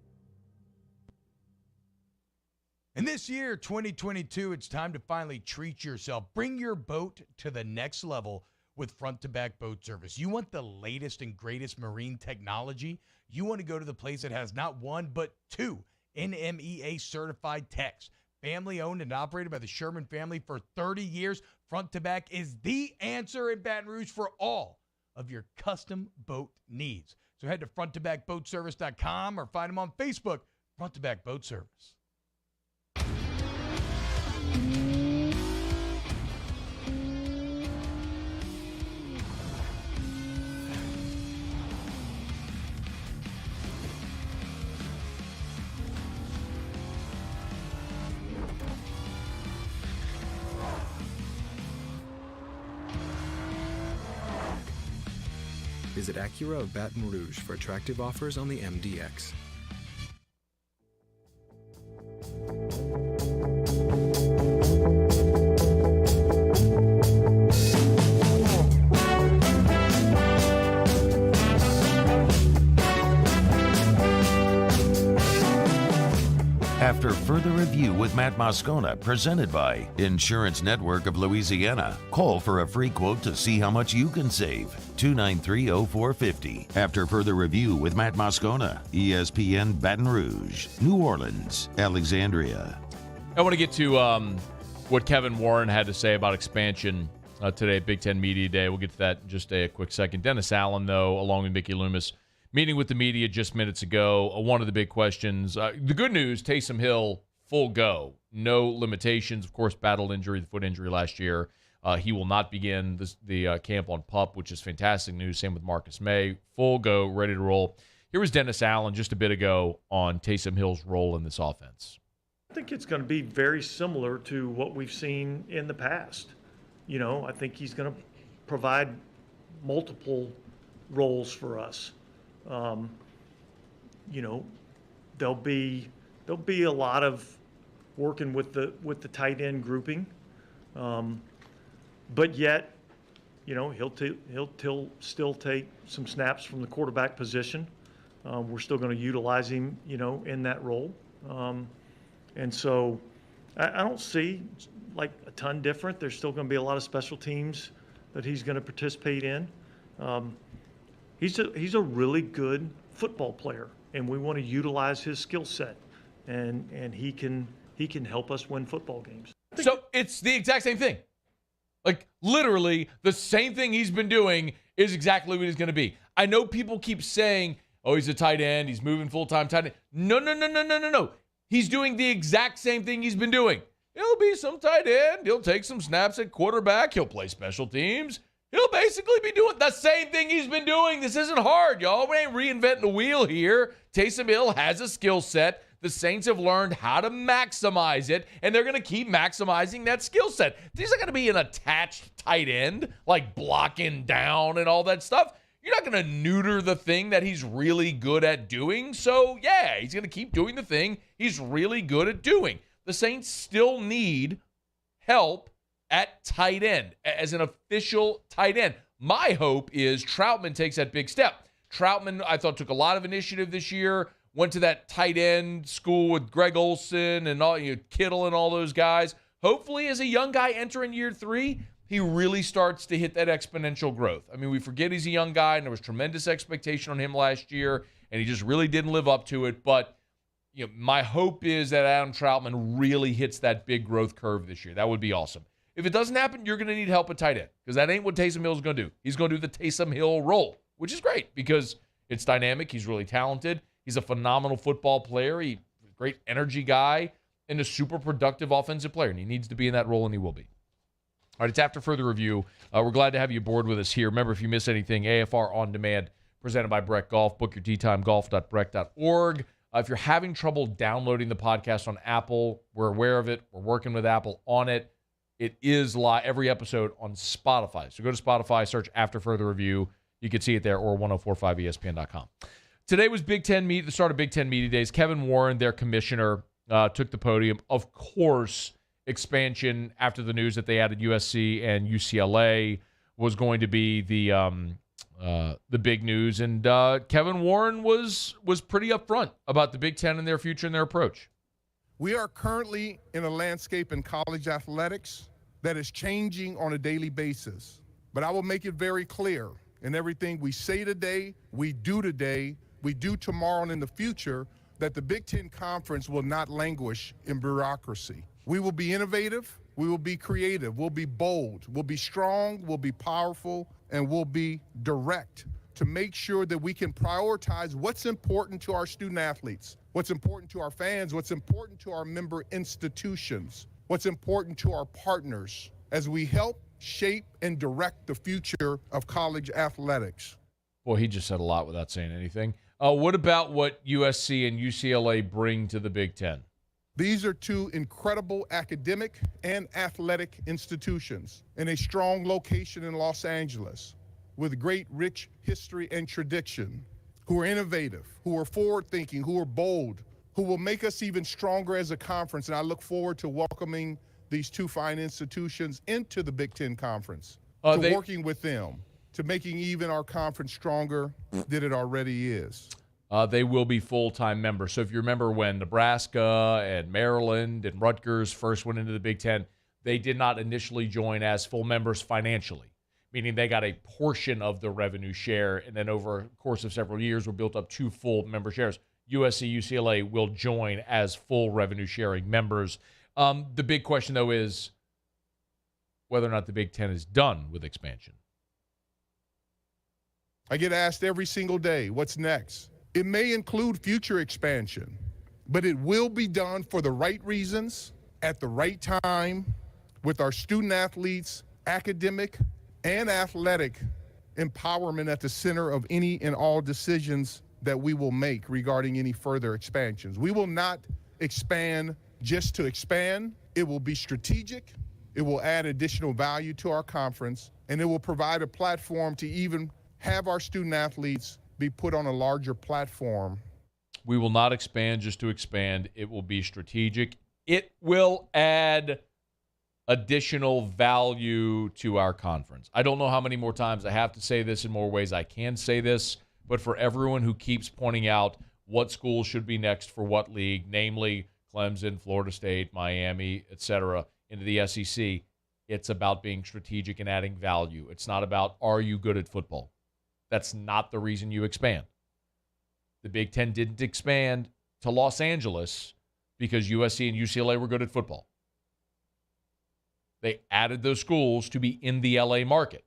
And this year, 2022, it's time to finally treat yourself. Bring your boat to the next level with front-to-back boat service. You want the latest and greatest marine technology? You want to go to the place that has not one, but 2 NMEA-certified techs. Family-owned and operated by the Sherman family for 30 years, Front-to-Back is the answer in Baton Rouge for all of your custom boat needs. So head to front-to-backboatservice.com or find them on Facebook, Front-to-Back Boat Service. Visit Acura of Baton Rouge for attractive offers on the MDX. After further review with Matt Moscona, presented by Insurance Network of Louisiana. Call for a free quote to see how much you can save. 293-0450. After further review with Matt Moscona, ESPN Baton Rouge, New Orleans, Alexandria. I want to get to what Kevin Warren had to say about expansion today at Big Ten Media Day. We'll get to that in just a quick second. Dennis Allen, though, along with Mickey Loomis, meeting with the media just minutes ago. One of the big questions. The good news, Taysom Hill, full go. No limitations. Of course, battled injury, the foot injury last year. He will not begin the camp on PUP, which is fantastic news. Same with Marcus May. Full go, ready to roll. Here was Dennis Allen just a bit ago on Taysom Hill's role in this offense. I think it's going to be very similar to what we've seen in the past. You know, I think he's going to provide multiple roles for us. You know, there'll be a lot of working with the tight end grouping, but yet, you know, he'll still take some snaps from the quarterback position. We're still going to utilize him, you know, in that role, and so I don't see like a ton different. There's still going to be a lot of special teams that he's going to participate in. He's a really good football player, and we want to utilize his skill set, and he can help us win football games. So it's the exact same thing. Like literally the same thing he's been doing is exactly what he's going to be. I know people keep saying, "Oh, he's a tight end. He's moving full-time tight end." No. He's doing the exact same thing he's been doing. He'll be some tight end. He'll take some snaps at quarterback. He'll play special teams. He'll basically be doing the same thing he's been doing. This isn't hard, y'all. We ain't reinventing the wheel here. Taysom Hill has a skill set. The Saints have learned how to maximize it, and they're going to keep maximizing that skill set. These are going to be an attached tight end, like blocking down and all that stuff. You're not going to neuter the thing that he's really good at doing. So, yeah, he's going to keep doing the thing he's really good at doing. The Saints still need help at tight end as an official tight end. My hope is Troutman takes that big step. Troutman, I thought, took a lot of initiative this year, went to that tight end school with Greg Olsen and all, Kittle and all those guys. Hopefully, as a young guy entering year 3, he really starts to hit that exponential growth. I mean, we forget he's a young guy, and there was tremendous expectation on him last year, and he just really didn't live up to it. But my hope is that Adam Troutman really hits that big growth curve this year. That would be awesome. If it doesn't happen, you're going to need help at tight end, because that ain't what Taysom Hill is going to do. He's going to do the Taysom Hill role, which is great because it's dynamic. He's really talented. He's a phenomenal football player. He's a great energy guy and a super productive offensive player, and he needs to be in that role, and he will be. All right, it's After Further Review. We're glad to have you aboard with us here. Remember, if you miss anything, AFR On Demand, presented by Breck Golf. Book your tee time, golf.breck.org. If you're having trouble downloading the podcast on Apple, we're aware of it. We're working with Apple on it. It is live every episode on Spotify. So go to Spotify, search After Further Review. You can see it there, or 1045ESPN.com. Today was the start of Big Ten Media Days. Kevin Warren, their commissioner, took the podium. Of course, expansion after the news that they added USC and UCLA was going to be the big news. And Kevin Warren was pretty upfront about the Big Ten and their future and their approach. We are currently in a landscape in college athletics that is changing on a daily basis. But I will make it very clear in everything we say today, we do tomorrow and in the future, that the Big Ten Conference will not languish in bureaucracy. We will be innovative, we will be creative, we'll be bold, we'll be strong, we'll be powerful, and we'll be direct to make sure that we can prioritize what's important to our student athletes, what's important to our fans, what's important to our member institutions, what's important to our partners as we help shape and direct the future of college athletics. Boy, he just said a lot without saying anything. What about what USC and UCLA bring to the Big Ten? These are two incredible academic and athletic institutions in a strong location in Los Angeles with great rich history and tradition, who are innovative, who are forward-thinking, who are bold, who will make us even stronger as a conference. And I look forward to welcoming these two fine institutions into the Big Ten Conference, working with them, to making even our conference stronger than it already is. They will be full-time members. So if you remember when Nebraska and Maryland and Rutgers first went into the Big Ten, they did not initially join as full members financially, meaning they got a portion of the revenue share, and then over a course of several years were built up 2 full member shares. USC, UCLA will join as full revenue-sharing members. The big question, though, is whether or not the Big Ten is done with expansion. I get asked every single day, what's next? It may include future expansion, but it will be done for the right reasons, at the right time, with our student athletes, academic and athletic empowerment at the center of any and all decisions that we will make regarding any further expansions. We will not expand just to expand. It will be strategic. It will add additional value to our conference, and it will provide a platform to even have our student athletes be put on a larger platform. We will not expand just to expand. It will be strategic. It will add additional value to our conference. I don't know how many more times I have to say this, in more ways I can say this, but for everyone who keeps pointing out what schools should be next for what league, namely Clemson, Florida State, Miami, etc., into the SEC, it's about being strategic and adding value. It's not about, are you good at football? That's not the reason you expand. The Big Ten didn't expand to Los Angeles because USC and UCLA were good at football. They added those schools to be in the LA market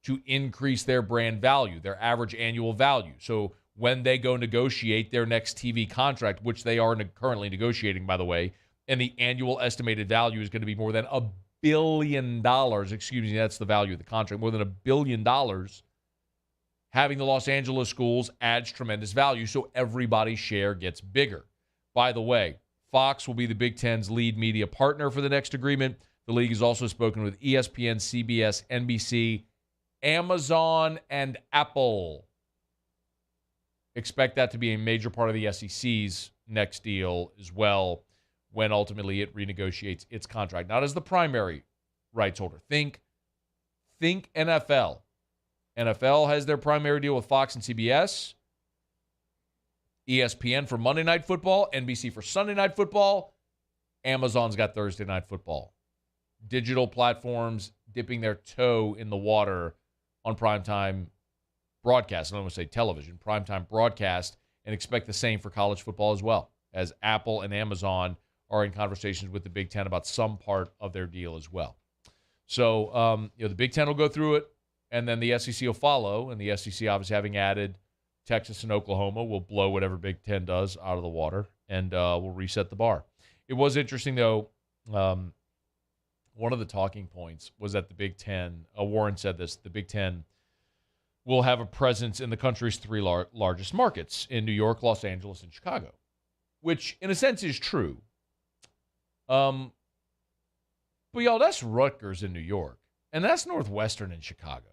to increase their brand value, their average annual value. So when they go negotiate their next TV contract, which they are currently negotiating, by the way, and the annual estimated value is going to be more than $1 billion. Excuse me, that's the value of the contract. More than $1 billion. Having the Los Angeles schools adds tremendous value, so everybody's share gets bigger. By the way, Fox will be the Big Ten's lead media partner for the next agreement. The league has also spoken with ESPN, CBS, NBC, Amazon, and Apple. Expect that to be a major part of the SEC's next deal as well when ultimately it renegotiates its contract. Not as the primary rights holder. Think NFL. NFL has their primary deal with Fox and CBS. ESPN for Monday Night Football. NBC for Sunday Night Football. Amazon's got Thursday Night Football. Digital platforms dipping their toe in the water on primetime broadcast. I don't want to say television, primetime broadcast, and expect the same for college football as well, as Apple and Amazon are in conversations with the Big Ten about some part of their deal as well. So, the Big Ten will go through it, and then the SEC will follow, and the SEC, obviously having added Texas and Oklahoma, will blow whatever Big Ten does out of the water, and will reset the bar. It was interesting, though. One of the talking points was that the Big Ten, Warren said this, the Big Ten will have a presence in the country's three largest markets, in New York, Los Angeles, and Chicago, which in a sense is true. But y'all, that's Rutgers in New York, and that's Northwestern in Chicago.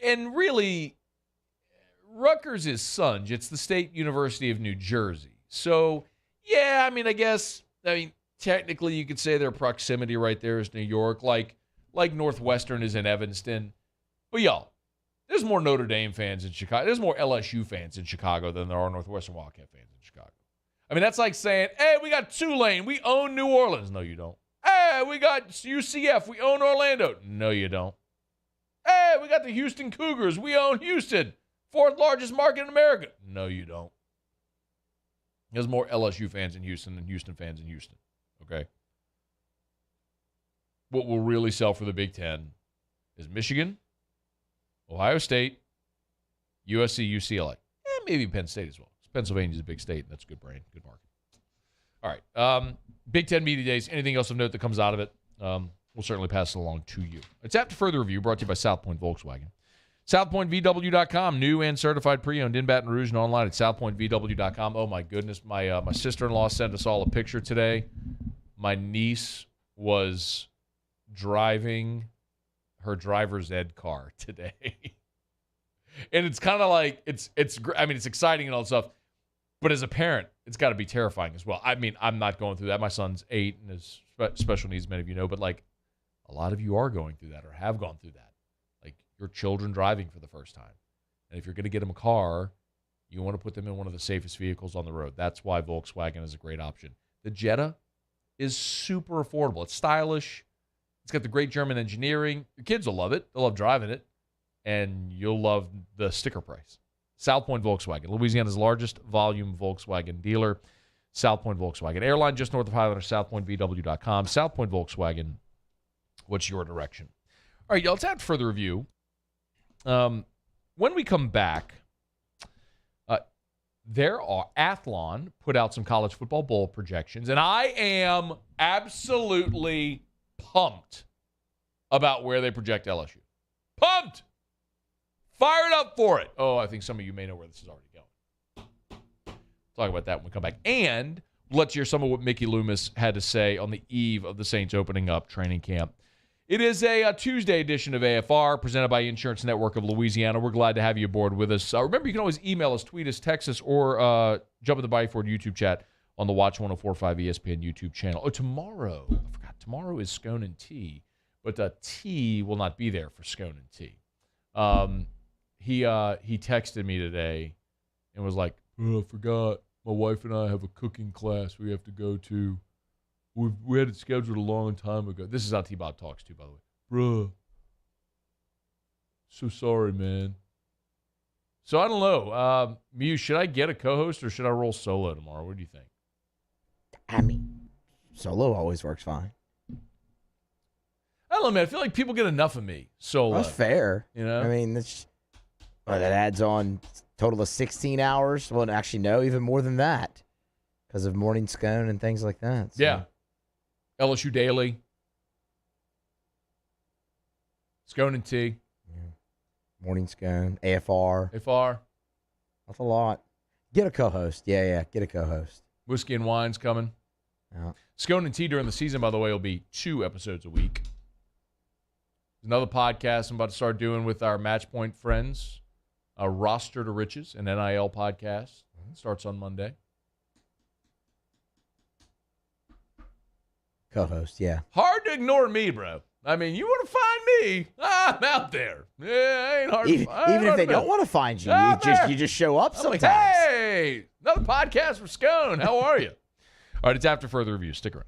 And really, Rutgers is Sunge. It's the State University of New Jersey. So, yeah, technically you could say their proximity right there is New York, like Northwestern is in Evanston. But y'all, there's more Notre Dame fans in Chicago. There's more LSU fans in Chicago than there are Northwestern Wildcat fans in Chicago. That's like saying, hey, we got Tulane. We own New Orleans. No, you don't. Hey, we got UCF. We own Orlando. No, you don't. Hey, we got the Houston Cougars. We own Houston. Fourth largest market in America. No, you don't. There's more LSU fans in Houston than Houston fans in Houston. Okay? What will really sell for the Big Ten is Michigan, Ohio State, USC, UCLA, and maybe Penn State as well. Pennsylvania's a big state, and that's a good brand, good market. All right. Big Ten Media Days. Anything else of note that comes out of it, we'll certainly pass it along to you. It's after further review, brought to you by South Point Volkswagen. SouthPointVW.com, new and certified pre-owned in Baton Rouge and online at SouthPointVW.com. Oh, my goodness. My sister-in-law sent us all a picture today. My niece was driving her driver's ed car today. And it's kind of like, it's exciting and all that stuff. But as a parent, it's got to be terrifying as well. I'm not going through that. My son's 8 and is special needs, many of you know. But, a lot of you are going through that or have gone through that. Your children driving for the first time. And if you're going to get them a car, you want to put them in one of the safest vehicles on the road. That's why Volkswagen is a great option. The Jetta is super affordable. It's stylish. It's got the great German engineering. Your kids will love it. They'll love driving it. And you'll love the sticker price. South Point Volkswagen, Louisiana's largest volume Volkswagen dealer. South Point Volkswagen. Airline just north of Highlander, SouthPointVW.com. South Point Volkswagen, what's your direction? All right, y'all, let's add further review. When we come back, Athlon put out some college football bowl projections, and I am absolutely pumped about where they project LSU. Pumped! Fired up for it. Oh, I think some of you may know where this is already going. Talk about that when we come back. And let's hear some of what Mickey Loomis had to say on the eve of the Saints opening up training camp. It is a Tuesday edition of AFR presented by Insurance Network of Louisiana. We're glad to have you aboard with us. Remember, you can always email us, tweet us, text us, or jump in the Bayou Ford YouTube chat on the Watch 104.5 ESPN YouTube channel. Oh, tomorrow, I forgot, tomorrow is Scone and Tea, but Tea will not be there for Scone and Tea. He texted me today and was like, oh, I forgot. My wife and I have a cooking class we have to go to. We had it scheduled a long time ago. This is how T-Bob talks too, by the way. Bruh. So sorry, man. So I don't know. Mew, should I get a co-host or should I roll solo tomorrow? What do you think? Solo always works fine. I don't know, man. I feel like people get enough of me solo. That's fair. You know? That adds on total of 16 hours. Well, actually, no, even more than that. because of morning scone and things like that. So. Yeah. LSU Daily. Scone and tea. Yeah. Morning scone. AFR. AFR. That's a lot. Get a co-host. Yeah. Get a co-host. Whiskey and Wine's coming. Yeah. Scone and tea during the season, by the way, will be 2 episodes a week. Another podcast I'm about to start doing with our Match Point friends. A Roster to Riches, an NIL podcast. Starts on Monday. Co-host, yeah. Hard to ignore me, bro. I mean, you want to find me? I'm out there. Yeah, ain't hard. Even if they don't want to find you, you just show up sometimes. Like, hey, another podcast for Scone. How are you? All right, it's after further review. Stick around.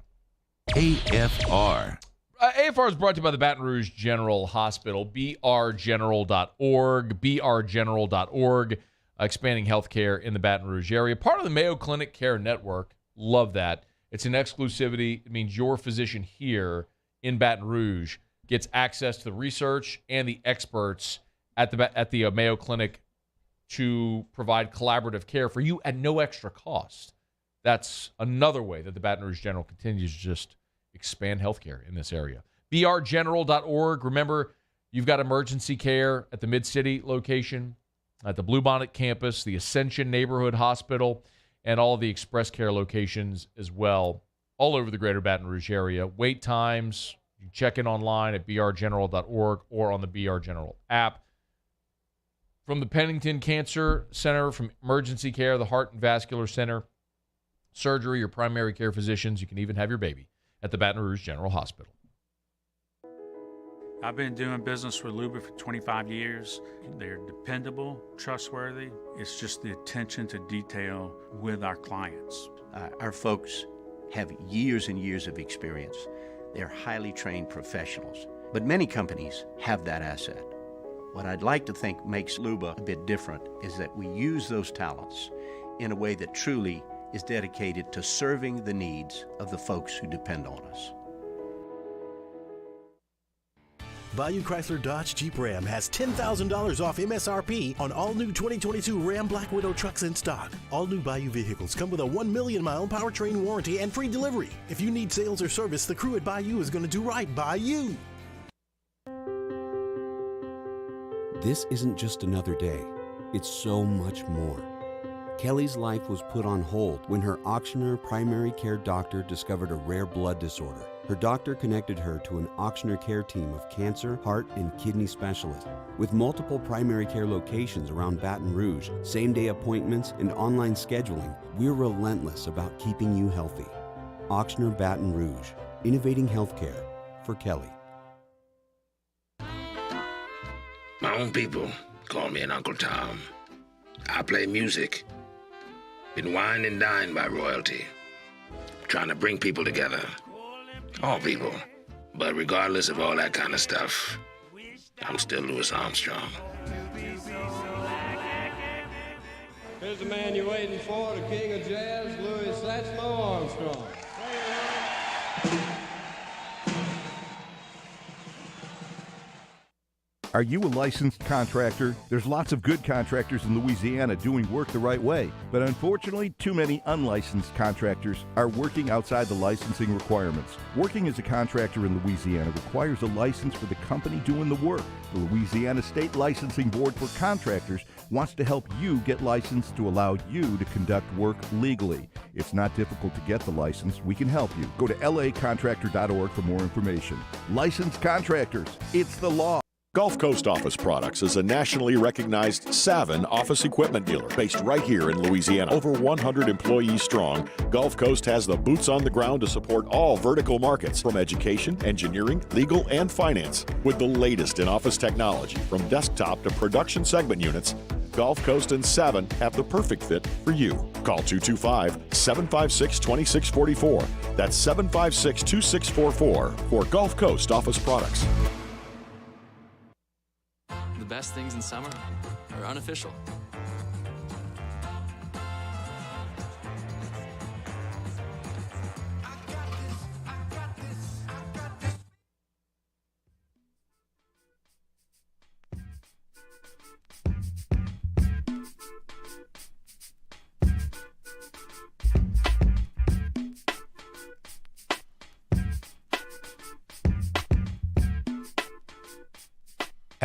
AFR. AFR is brought to you by the Baton Rouge General Hospital, brgeneral.org, brgeneral.org, expanding healthcare in the Baton Rouge area. Part of the Mayo Clinic Care Network. Love that. It's an exclusivity. It means your physician here in Baton Rouge gets access to the research and the experts at the Mayo Clinic to provide collaborative care for you at no extra cost. That's another way that the Baton Rouge General continues to just expand healthcare in this area. brgeneral.org. Remember, you've got emergency care at the Mid-City location, at the Bluebonnet campus, the Ascension Neighborhood Hospital, and all of the Express Care locations as well, all over the greater Baton Rouge area. Wait times, you can check in online at brgeneral.org or on the BR General app. From the Pennington Cancer Center, from emergency care, the Heart and Vascular Center, surgery, your primary care physicians, you can even have your baby at the Baton Rouge General Hospital. I've been doing business with Luba for 25 years. They're dependable, trustworthy. It's just the attention to detail with our clients. Our folks have years and years of experience. They're highly trained professionals, but many companies have that asset. What I'd like to think makes Luba a bit different is that we use those talents in a way that truly is dedicated to serving the needs of the folks who depend on us. Bayou Chrysler Dodge Jeep Ram has $10,000 off MSRP on all new 2022 Ram Black Widow trucks in stock. All new Bayou vehicles come with a 1 million mile powertrain warranty and free delivery. If you need sales or service, the crew at Bayou is going to do right by you. This isn't just another day. It's so much more. Kelly's life was put on hold when her Ochsner primary care doctor discovered a rare blood disorder. Her doctor connected her to an Ochsner care team of cancer, heart, and kidney specialists. With multiple primary care locations around Baton Rouge, same-day appointments, and online scheduling, we're relentless about keeping you healthy. Ochsner Baton Rouge, innovating healthcare for Kelly. My own people call me an Uncle Tom. I play music. Been wined and dined by royalty. Trying to bring people together. All people. But regardless of all that kind of stuff, I'm still Louis Armstrong. Here's the man you're waiting for, the king of jazz, Louis Satchmo Armstrong. Are you a licensed contractor? There's lots of good contractors in Louisiana doing work the right way, but unfortunately, too many unlicensed contractors are working outside the licensing requirements. Working as a contractor in Louisiana requires a license for the company doing the work. The Louisiana State Licensing Board for Contractors wants to help you get licensed to allow you to conduct work legally. It's not difficult to get the license. We can help you. Go to lacontractor.org for more information. Licensed contractors, it's the law. Gulf Coast Office Products is a nationally recognized Savin office equipment dealer based right here in Louisiana. Over 100 employees strong, Gulf Coast has the boots on the ground to support all vertical markets, from education, engineering, legal, and finance. With the latest in office technology, from desktop to production segment units, Gulf Coast and Savin have the perfect fit for you. Call 225-756-2644. That's 756-2644 for Gulf Coast Office Products. The best things in summer are unofficial.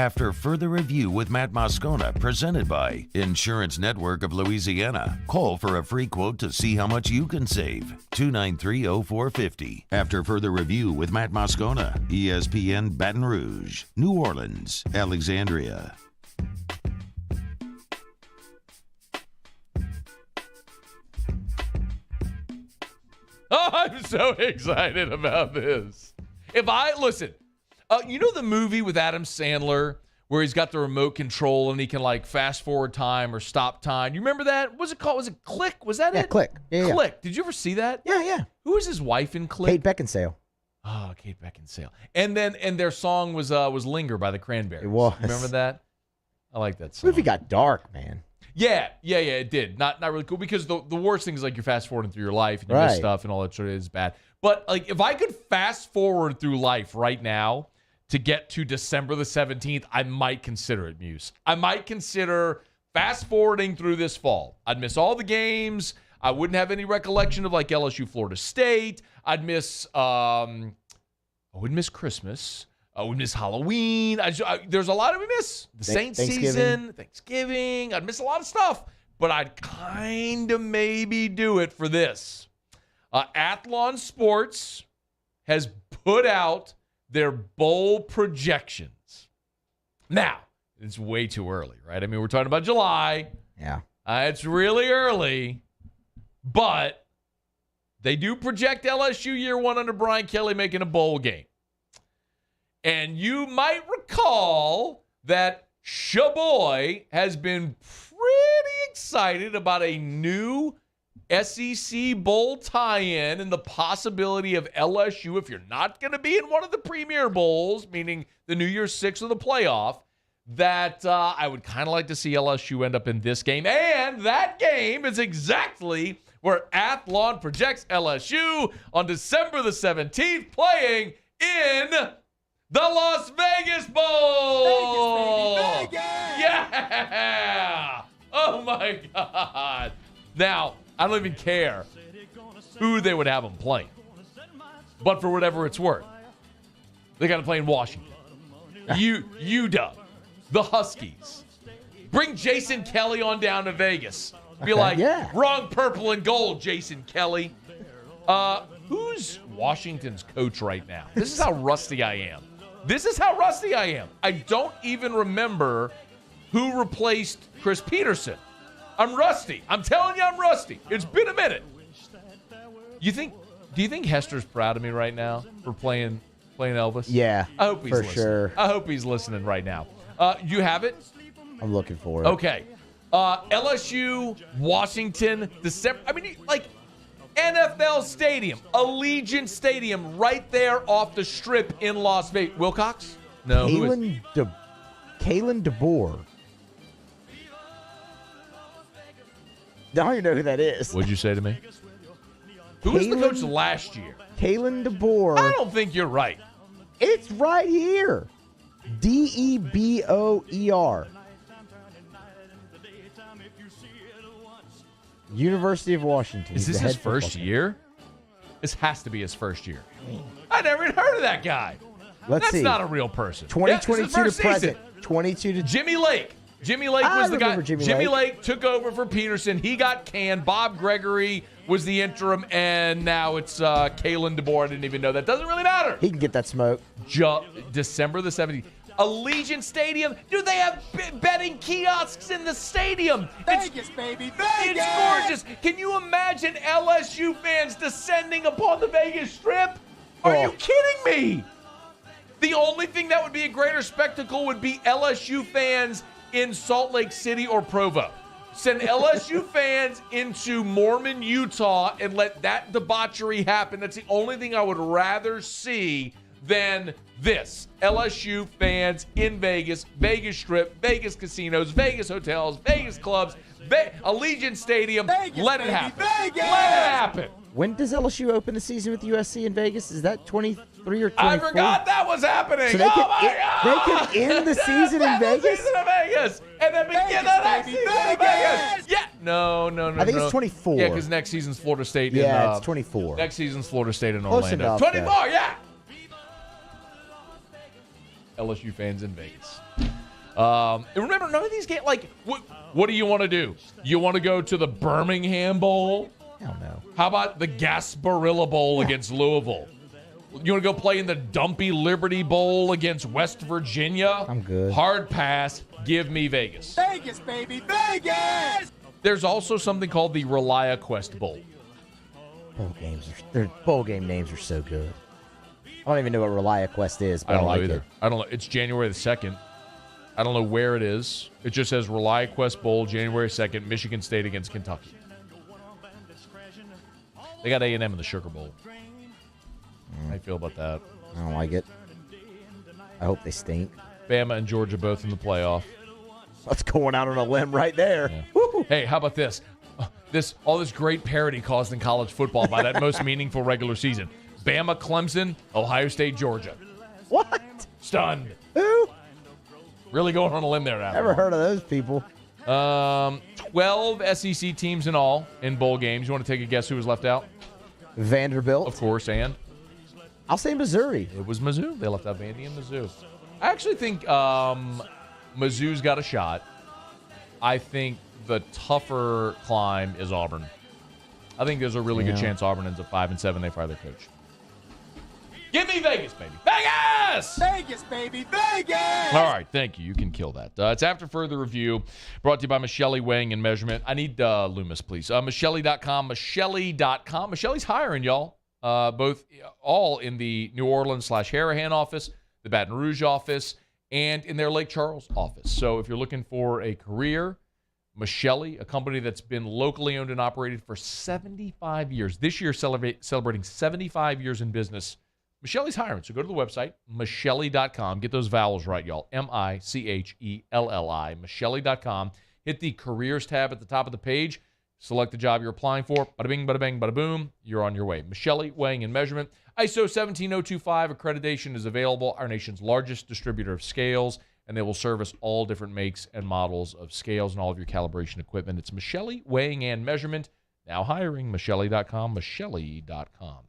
after further review with Matt Moscona, presented by Insurance Network of Louisiana. Call for a free quote to see how much you can save. 293-0450. After further review with Matt Moscona, ESPN Baton Rouge, New Orleans, Alexandria. Oh, I'm so excited about this. Listen, you know the movie with Adam Sandler where he's got the remote control and he can like fast forward time or stop time? You remember that? What was it called? Was it Click? Was that it? Click. Yeah, Click. Did you ever see that? Yeah. Who was his wife in Click? Kate Beckinsale. Oh, Kate Beckinsale. And their song was Linger by the Cranberries. It was. Remember that? I like that song. The movie got dark, man. Yeah, it did. Not really cool because the worst thing is like you're fast forwarding through your life and you miss stuff and all that sort of is bad. But like if I could fast forward through life right now to get to December the 17th, I might consider it, Muse. I might consider fast forwarding through this fall. I'd miss all the games. I wouldn't have any recollection of like LSU Florida State. I wouldn't miss Christmas. I would miss Halloween. There's a lot of we miss. The Saints season, Thanksgiving. I'd miss a lot of stuff, but I'd kind of maybe do it for this. Athlon Sports has put out their bowl projections. Now, it's way too early, right? I mean, we're talking about July. Yeah. It's really early, but they do project LSU year one under Brian Kelly making a bowl game. And you might recall that Shaboy has been pretty excited about a new SEC Bowl tie-in and the possibility of LSU, if you're not going to be in one of the Premier Bowls, meaning the New Year's Six or the playoff, that I would kind of like to see LSU end up in this game. And that game is exactly where Athlon projects LSU on December the 17th playing in the Las Vegas Bowl. Vegas, baby, Vegas. Yeah. Oh, my God. Now, I don't even care who they would have them playing. But for whatever it's worth, they got to play in Washington. UW, the Huskies. Bring Jason Kelly on down to Vegas. Be wrong purple and gold, Jason Kelly. Who's Washington's coach right now? This is how rusty I am. I don't even remember who replaced Chris Peterson. I'm rusty. I'm telling you I'm rusty. It's been a minute. Do you think Hester's proud of me right now for playing Elvis? Yeah. I hope he's listening. Sure. I hope he's listening right now. You have it? I'm looking for it. Okay. LSU, Washington, December. I mean, like NFL Stadium, Allegiant Stadium, right there off the strip in Las Vegas. Wilcox? No. Kaylen DeBoer. I don't even know who that is. What'd you say to me? Who was the coach last year? Kaylen DeBoer. I don't think you're right. It's right here. DEBOER. University of Washington. Is this his first year? This has to be his first year. I never even heard of that guy. Let's see. That's not a real person. 2022 to present. 22 to Jimmy Lake. Jimmy Lake was the guy. Jimmy Lake took over for Peterson. He got canned. Bob Gregory was the interim, and now it's Kaylen DeBoer. I didn't even know that. Doesn't really matter. He can get that smoke. December the 17th. Allegiant Stadium. Dude, they have betting kiosks in the stadium. Vegas, baby, Vegas. It's gorgeous. Can you imagine LSU fans descending upon the Vegas Strip? Are you kidding me? The only thing that would be a greater spectacle would be LSU fans in Salt Lake City or Provo. Send LSU fans into Mormon, Utah, and let that debauchery happen. That's the only thing I would rather see than this. LSU fans in Vegas, Vegas Strip, Vegas casinos, Vegas hotels, Vegas clubs, Allegiant Stadium. Vegas, let it baby, happen. Vegas. Let it happen. When does LSU open the season with USC in Vegas? Is that 23 or 24? I forgot that was happening. So they could end the season in Vegas? And then begin the next season in Vegas. Yeah. No. I think it's 24. Yeah, because next season's Florida State. Yeah, it's 24. Next season's Florida State in Close Orlando. enough, 24, yeah. LSU fans in Vegas. And remember, none of these games, like, what do you want to do? You want to go to the Birmingham Bowl? Hell no. How about the Gasparilla Bowl against Louisville? You want to go play in the Dumpy Liberty Bowl against West Virginia? I'm good. Hard pass. Give me Vegas. Vegas, baby, Vegas! There's also something called the ReliaQuest Bowl. Bowl game names are so good. I don't even know what ReliaQuest is, but I don't like know either. it. I don't know. It's January the 2nd. I don't know where it is. It just says ReliaQuest Bowl, January 2nd, Michigan State against Kentucky. They got A&M in the Sugar Bowl. How do you feel about that? I don't like it. I hope they stink. Bama and Georgia both in the playoff. That's going out on a limb right there. Yeah. Hey, how about this? All this great parity caused in college football by that most meaningful regular season. Bama, Clemson, Ohio State, Georgia. What? Stunned. Who? Really going on a limb there. Never heard of those people. 12 SEC teams in all in bowl games. You want to take a guess who was left out? Vanderbilt. Of course, and? I'll say Missouri. It was Mizzou. They left out Vandy and Mizzou. I actually think Mizzou's got a shot. I think the tougher climb is Auburn. I think there's a really good chance Auburn ends up 5-7. They fire their coach. Give me Vegas, baby. Vegas! Vegas, baby, Vegas! All right, thank you. You can kill that. It's After Further Review, brought to you by Michelli Weighing and Measurement. I need Loomis, please. Michelli.com, Michelli.com. Michelli's hiring, y'all. All in the New Orleans/Harahan office, the Baton Rouge office, and in their Lake Charles office. So if you're looking for a career, Michelli, a company that's been locally owned and operated for 75 years. This year, celebrating 75 years in business. Michelli's hiring. So go to the website, Michelli.com. Get those vowels right, y'all. Michelli. Michelli.com. Hit the careers tab at the top of the page. Select the job you're applying for. Bada bing, bada bang, bada boom. You're on your way. Michelli Weighing and Measurement. ISO 17025 accreditation is available. Our nation's largest distributor of scales, and they will service all different makes and models of scales and all of your calibration equipment. It's Michelli Weighing and Measurement. Now hiring. Michelli.com. Michelli.com.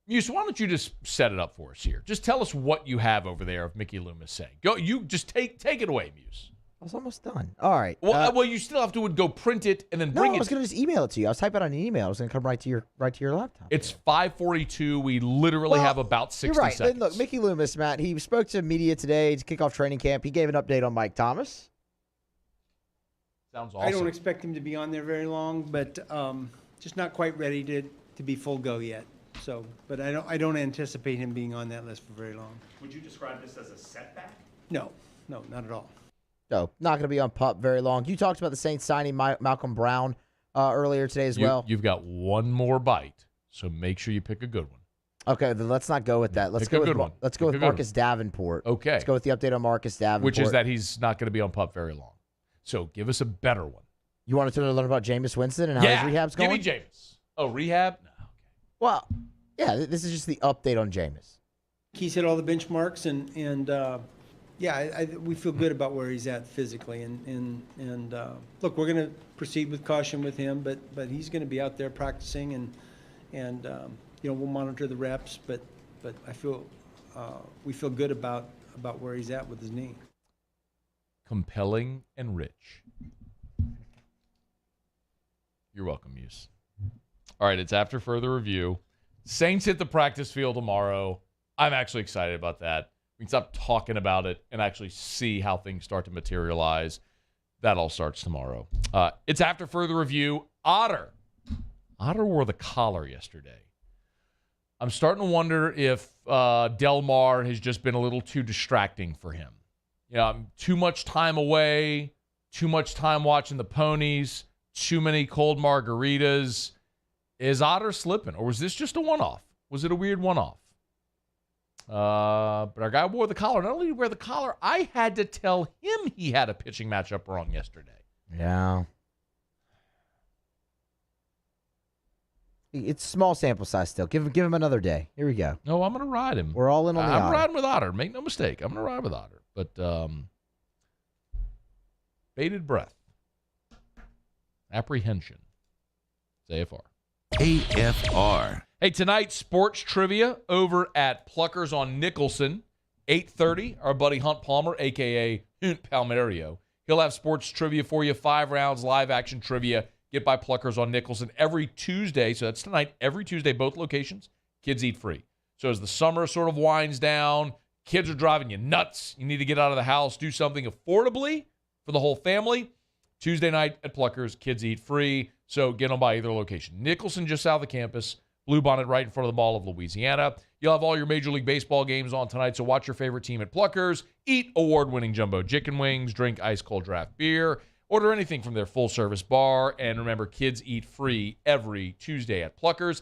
Muse, why don't you just set it up for us here? Just tell us what you have over there of Mickey Loomis saying. Go, you just take it away, Muse. I was almost done. All right. Well, you still have to go print it and then bring it. No, I was going to just email it to you. I was typing on an email. It was going to come right to your laptop. It's 5:42. We literally have about 60 you're right. seconds. Look, Mickey Loomis, Matt, he spoke to media today to kick off training camp. He gave an update on Mike Thomas. Sounds awesome. I don't expect him to be on there very long, but just not quite ready to be full go yet. So, but I don't anticipate him being on that list for very long. Would you describe this as a setback? No, not at all. No, not going to be on PUP very long. You talked about the Saints signing Malcolm Brown earlier today as well. You've got one more bite, so make sure you pick a good one. Okay, then let's not go with that. Let's go with one. Let's go with Marcus Davenport. Okay. Let's go with the update on Marcus Davenport. Which is that he's not going to be on PUP very long. So give us a better one. You wanted to learn about Jameis Winston and how his rehab's going? Give me Jameis. Oh, rehab? No. Okay. Well, yeah, this is just the update on Jameis. He's hit all the benchmarks, and we feel good about where he's at physically. And look, we're going to proceed with caution with him, but he's going to be out there practicing, and we'll monitor the reps. But I feel we feel good about where he's at with his knee. Compelling and rich. You're welcome, Muse. All right, it's After Further Review. Saints hit the practice field tomorrow. I'm actually excited about that. We can stop talking about it and actually see how things start to materialize. That all starts tomorrow. It's After Further Review. Otter wore the collar yesterday. I'm starting to wonder if Del Mar has just been a little too distracting for him. Too much time away, too much time watching the ponies, too many cold margaritas. Is Otter slipping, or was this just a one-off? Was it a weird one-off? But our guy wore the collar. Not only did he wear the collar, I had to tell him he had a pitching matchup wrong yesterday. Yeah. It's small sample size still. Give him another day. Here we go. No, I'm going to ride him. We're all in on the Otter. I'm riding with Otter. Make no mistake. I'm going to ride with Otter. But bated breath. Apprehension. It's AFR. AFR. Hey, tonight, sports trivia over at Pluckers on Nicholson. 8:30, our buddy Hunt Palmer, a.k.a. Hunt Palmerio. He'll have sports trivia for you, 5 rounds, live-action trivia. Get by Pluckers on Nicholson every Tuesday. So that's tonight, every Tuesday, both locations. Kids eat free. So as the summer sort of winds down, kids are driving you nuts. You need to get out of the house, do something affordably for the whole family. Tuesday night at Pluckers, kids eat free. So get them by either location. Nicholson, just south of campus. Bluebonnet right in front of the Mall of Louisiana. You'll have all your Major League Baseball games on tonight, so watch your favorite team at Pluckers. Eat award-winning jumbo chicken wings. Drink ice-cold draft beer. Order anything from their full-service bar. And remember, kids eat free every Tuesday at Pluckers.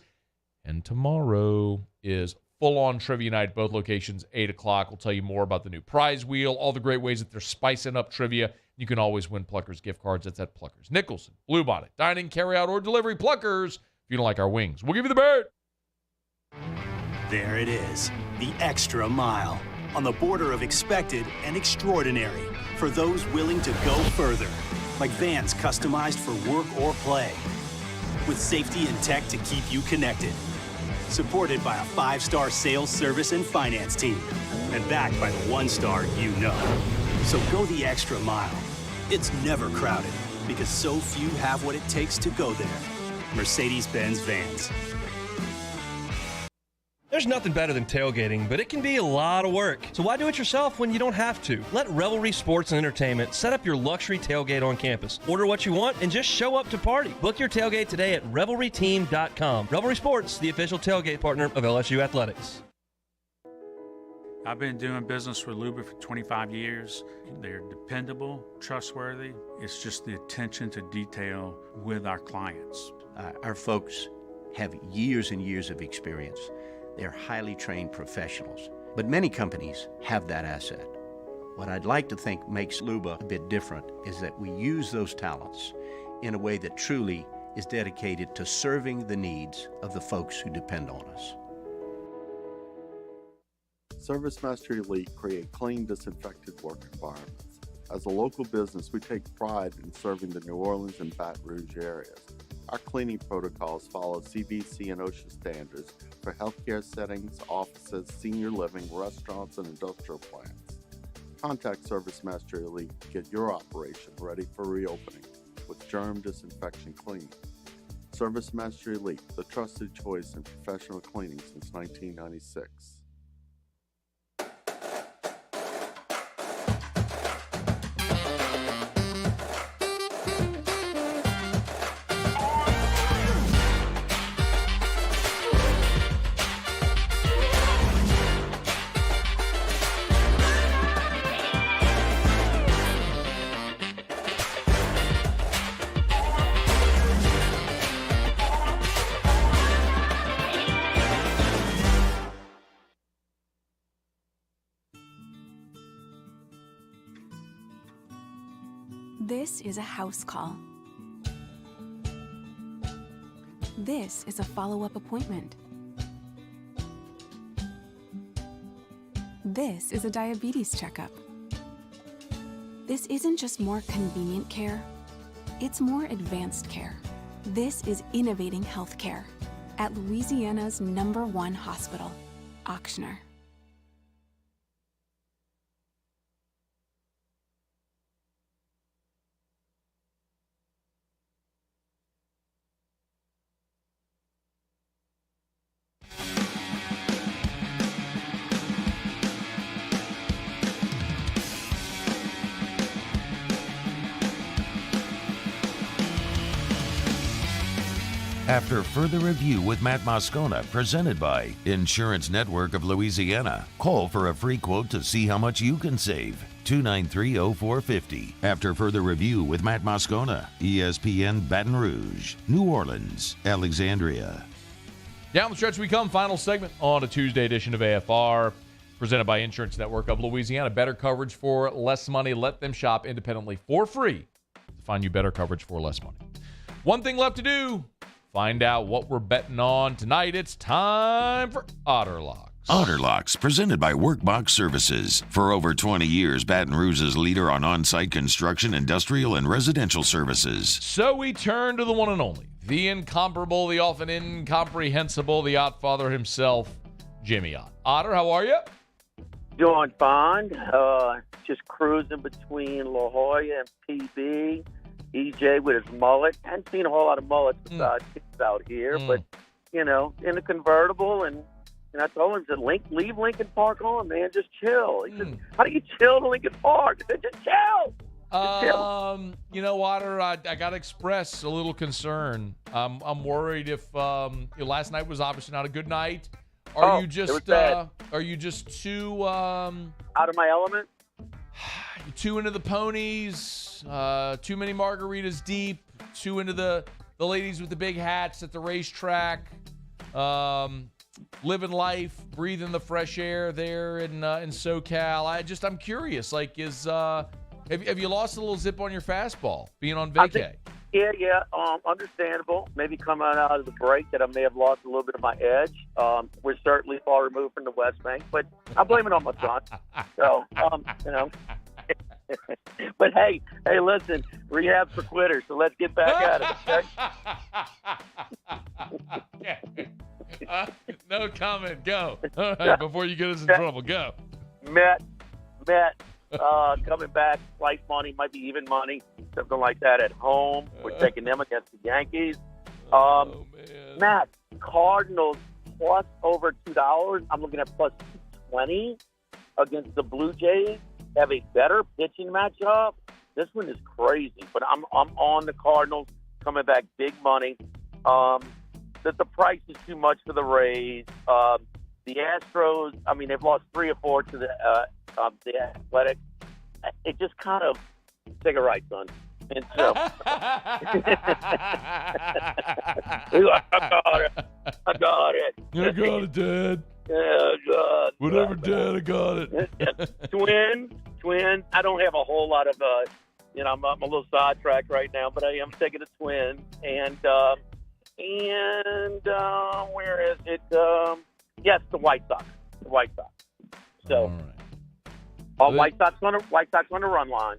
And tomorrow is full-on trivia night, both locations, 8 o'clock. We'll tell you more about the new prize wheel, all the great ways that they're spicing up trivia. You can always win Pluckers gift cards. That's at Pluckers. Nicholson, Bluebonnet, dining, carry-out, or delivery. Pluckers. If you don't like our wings, we'll give you the bird. There it is, the extra mile. On the border of expected and extraordinary. For those willing to go further. Like vans customized for work or play. With safety and tech to keep you connected. Supported by a 5-star sales, service, and finance team. And backed by the 1-star you know. So go the extra mile. It's never crowded because so few have what it takes to go there. Mercedes-Benz Vans. There's nothing better than tailgating, but it can be a lot of work. So why do it yourself when you don't have to? Let Revelry Sports and Entertainment set up your luxury tailgate on campus. Order what you want and just show up to party. Book your tailgate today at revelryteam.com. Revelry Sports, the official tailgate partner of LSU Athletics. I've been doing business with Luba for 25 years. They're dependable, trustworthy. It's just the attention to detail with our clients. Our folks have years and years of experience. They're highly trained professionals, but many companies have that asset. What I'd like to think makes Luba a bit different is that we use those talents in a way that truly is dedicated to serving the needs of the folks who depend on us. ServiceMaster Elite create clean, disinfected work environments. As a local business, we take pride in serving the New Orleans and Baton Rouge areas. Our cleaning protocols follow CDC and OSHA standards for healthcare settings, offices, senior living, restaurants, and industrial plants. Contact ServiceMaster Elite to get your operation ready for reopening with germ disinfection cleaning. ServiceMaster Elite, the trusted choice in professional cleaning since 1996. This is a house call. This is a follow-up appointment. This is a diabetes checkup. This isn't just more convenient care, it's more advanced care. This is innovating healthcare at Louisiana's #1 hospital, Ochsner. After further review with Matt Moscona, presented by Insurance Network of Louisiana. Call for a free quote to see how much you can save. 293-0450. After further review with Matt Moscona, ESPN Baton Rouge, New Orleans, Alexandria. Down the stretch we come. Final segment on a Tuesday edition of AFR, presented by Insurance Network of Louisiana. Better coverage for less money. Let them shop independently for free to find you better coverage for less money. One thing left to do. Find out what we're betting on tonight. It's time for Otter Locks. Otter Locks, presented by Workbox Services. For over 20 years, Baton Rouge's leader on on-site construction, industrial, and residential services. So we turn to the one and only, the incomparable, the often incomprehensible, the Ottfather himself, Jimmy Ott. Otter, how are you? Doing fine. Just cruising between La Jolla and PB. EJ with his mullet. I hadn't seen a whole lot of mullets besides kids out here, but, in a convertible. And I told him, leave Lincoln Park on, man. Just chill. He said, how do you chill to Lincoln Park? I said, just chill. Otter, I got to express a little concern. I'm worried if last night was obviously not a good night. Are you just too out of my element? Too into the ponies, too many margaritas deep, too into the ladies with the big hats at the racetrack, living life, breathing the fresh air there in SoCal. I'm curious. Have you lost a little zip on your fastball being on vacay? Yeah. Understandable. Maybe coming out of the break that I may have lost a little bit of my edge. We're certainly far removed from the West Bank, but I blame it on my son. So, But hey, listen, rehab's for quitters, so let's get back at it, okay? No comment. Go. All right, before you get us in trouble, go. Met. Coming back, slight money, might be even money, something like that at home. We're taking them against the Yankees. Matt, Cardinals plus over $2. I'm looking at plus 220 against the Blue Jays. Have a better pitching matchup. This one is crazy, but I'm on the Cardinals coming back big money. The price is too much for the Rays. The Astros, they've lost 3 or 4 to the Athletics. It just kind of take a right, son. And so I got it. You got it, Dad. Yeah, God. Whatever, Dad, I got it. Twins. I don't have a whole lot of, I'm a little sidetracked right now, but I am taking a Twins. And where is it? Yes, the White Sox. So, White Sox on the run line.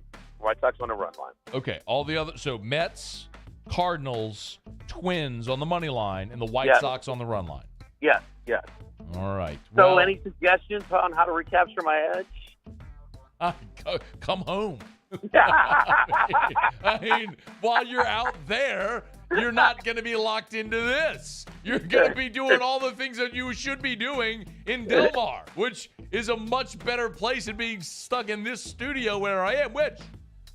Okay, all the other, so Mets, Cardinals, Twins on the money line, and the White Sox on the run line. Yes. All right. So, any suggestions on how to recapture my edge? Come home. While you're out there, you're not going to be locked into this. You're going to be doing all the things that you should be doing in Del Mar, which is a much better place than being stuck in this studio where I am, which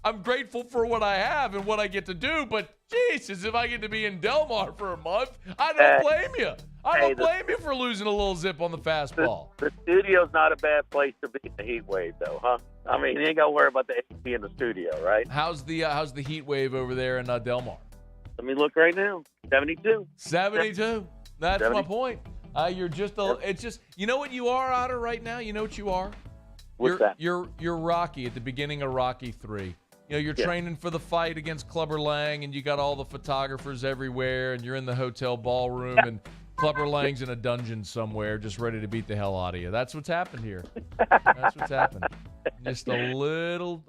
I'm grateful for what I have and what I get to do, but Jesus, if I get to be in Del Mar for a month, I don't blame you. I don't blame you for losing a little zip on the fastball. The studio's not a bad place to be in the heat wave, though, huh? You ain't got to worry about the AC in the studio, right? How's the heat wave over there in Del Mar? Let me look right now. 72. 72. That's 70. My point. You're just it's just, you know what you are, Otter, right now? You know what you are? What's that? You're Rocky at the beginning of Rocky 3. You're training for the fight against Clubber Lang, and you got all the photographers everywhere, and you're in the hotel ballroom, and Clubber Lang's in a dungeon somewhere just ready to beat the hell out of you. That's what's happened here. That's what's happened. Just a little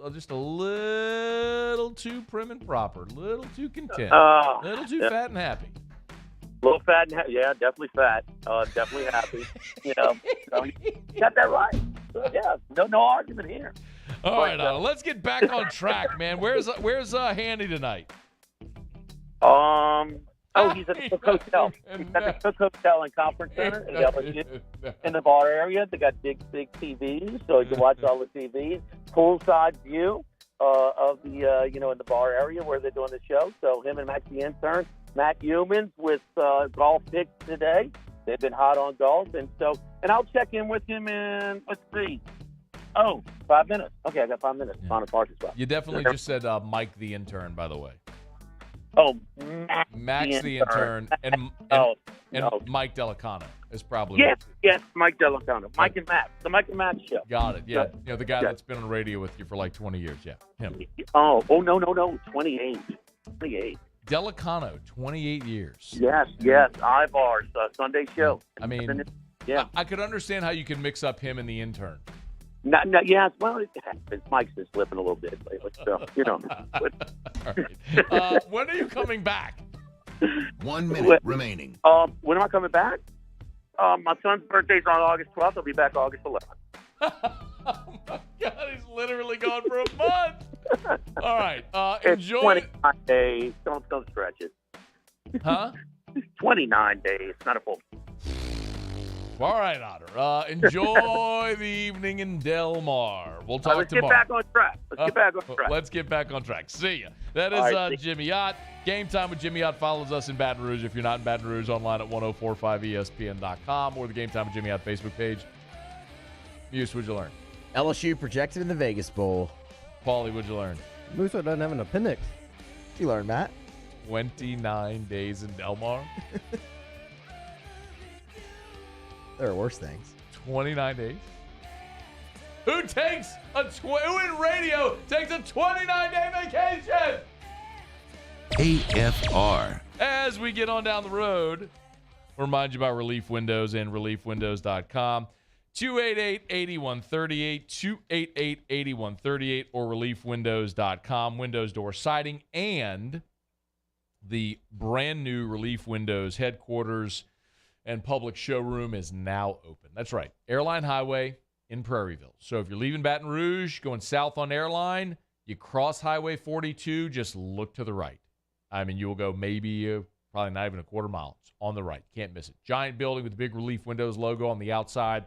too prim and proper, a little too content, a little too fat and happy. A little fat and happy. Yeah, definitely fat. Definitely happy. You got that right. Yeah, no argument here. All right, let's get back on track, man. Where's Handy tonight? He's at the Cook Hotel. He's at the Cook Hotel and Conference Center in LSU, in the bar area. They got big TVs, so you can watch all the TVs. Poolside view of the in the bar area where they're doing the show. So him and Max the intern, Matt Humans with golf picks today. They've been hot on golf, and I'll check in with him in 5 minutes. Okay, I got 5 minutes. On a parking spot. You definitely just said Mike the intern, by the way. Oh, Max the intern and Mike Delicano is probably yes, Mike Delicano, Mike and Matt, the Mike and Matt show. Got it. Yeah, the guy that's been on radio with you for like 20 years. Yeah, him. Oh no, 28. Delicano, 28 years. Yes, Ivar's Sunday show. I could understand how you could mix up him and the intern. Well, it happens. Mike's been slipping a little bit lately, so All right. When are you coming back? 1 minute remaining. When am I coming back? My son's birthday's on August 12th. I'll be back August 11th. Oh, my God. He's literally gone for a month. All right. Enjoy. It's 29 days. Don't stretch it. Huh? 29 days. Not a full. All right, Otter. Enjoy the evening in Del Mar. We'll talk let's tomorrow. Get back on track. Let's get back on track. See ya. That is Jimmy Ott. Game Time with Jimmy Ott follows us in Baton Rouge. If you're not in Baton Rouge, online at 1045ESPN.com or the Game Time with Jimmy Ott Facebook page. Muse, what'd you learn? LSU projected in the Vegas Bowl. Paulie, what'd you learn? Musso doesn't have an appendix. What'd you learn, Matt? 29 days in Del Mar. There are worse things. 29 days? Who in radio takes a 29-day vacation? AFR. As we get on down the road, remind you about Relief Windows and reliefwindows.com. 288-8138, 288-8138, or reliefwindows.com. Windows door siding and the brand new Relief Windows headquarters and public showroom is now open. That's right. Airline Highway in Prairieville. So if you're leaving Baton Rouge, going south on Airline, you cross Highway 42, just look to the right. I mean, you will go maybe probably not even a quarter mile. It's on the right. Can't miss it. Giant building with the big Relief Windows logo on the outside.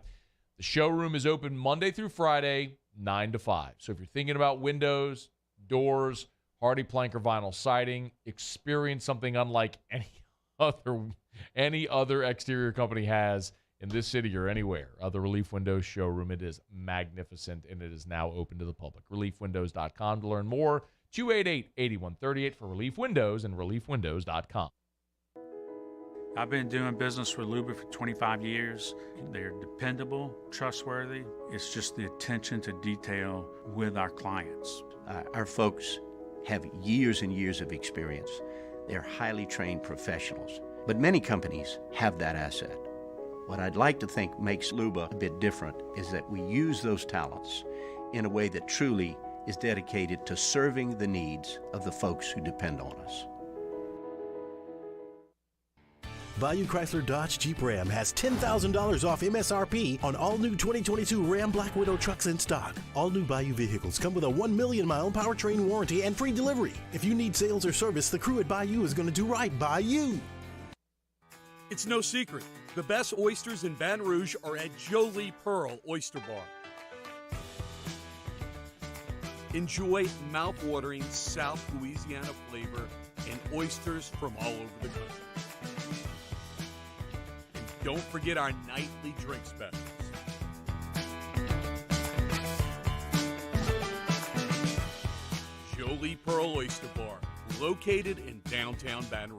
The showroom is open Monday through Friday, 9 to 5. So if you're thinking about windows, doors, hardy plank or vinyl siding, experience something unlike any other exterior company has in this city or anywhere. The Relief Windows showroom, it is magnificent, and it is now open to the public. ReliefWindows.com to learn more. 288-8138 for Relief Windows and ReliefWindows.com. I've been doing business with Luba for 25 years. They're dependable, trustworthy. It's just the attention to detail with our clients. Our folks have years and years of experience. They're highly trained professionals. But many companies have that asset. What I'd like to think makes Luba a bit different is that we use those talents in a way that truly is dedicated to serving the needs of the folks who depend on us. Bayou Chrysler Dodge Jeep Ram has $10,000 off MSRP on all new 2022 Ram Black Widow trucks in stock. All new Bayou vehicles come with a 1 million mile powertrain warranty and free delivery. If you need sales or service, the crew at Bayou is going to do right by you. It's no secret. The best oysters in Baton Rouge are at Jolie Pearl Oyster Bar. Enjoy mouth-watering South Louisiana flavor and oysters from all over the country. And don't forget our nightly drink specials. Jolie Pearl Oyster Bar, located in downtown Baton Rouge.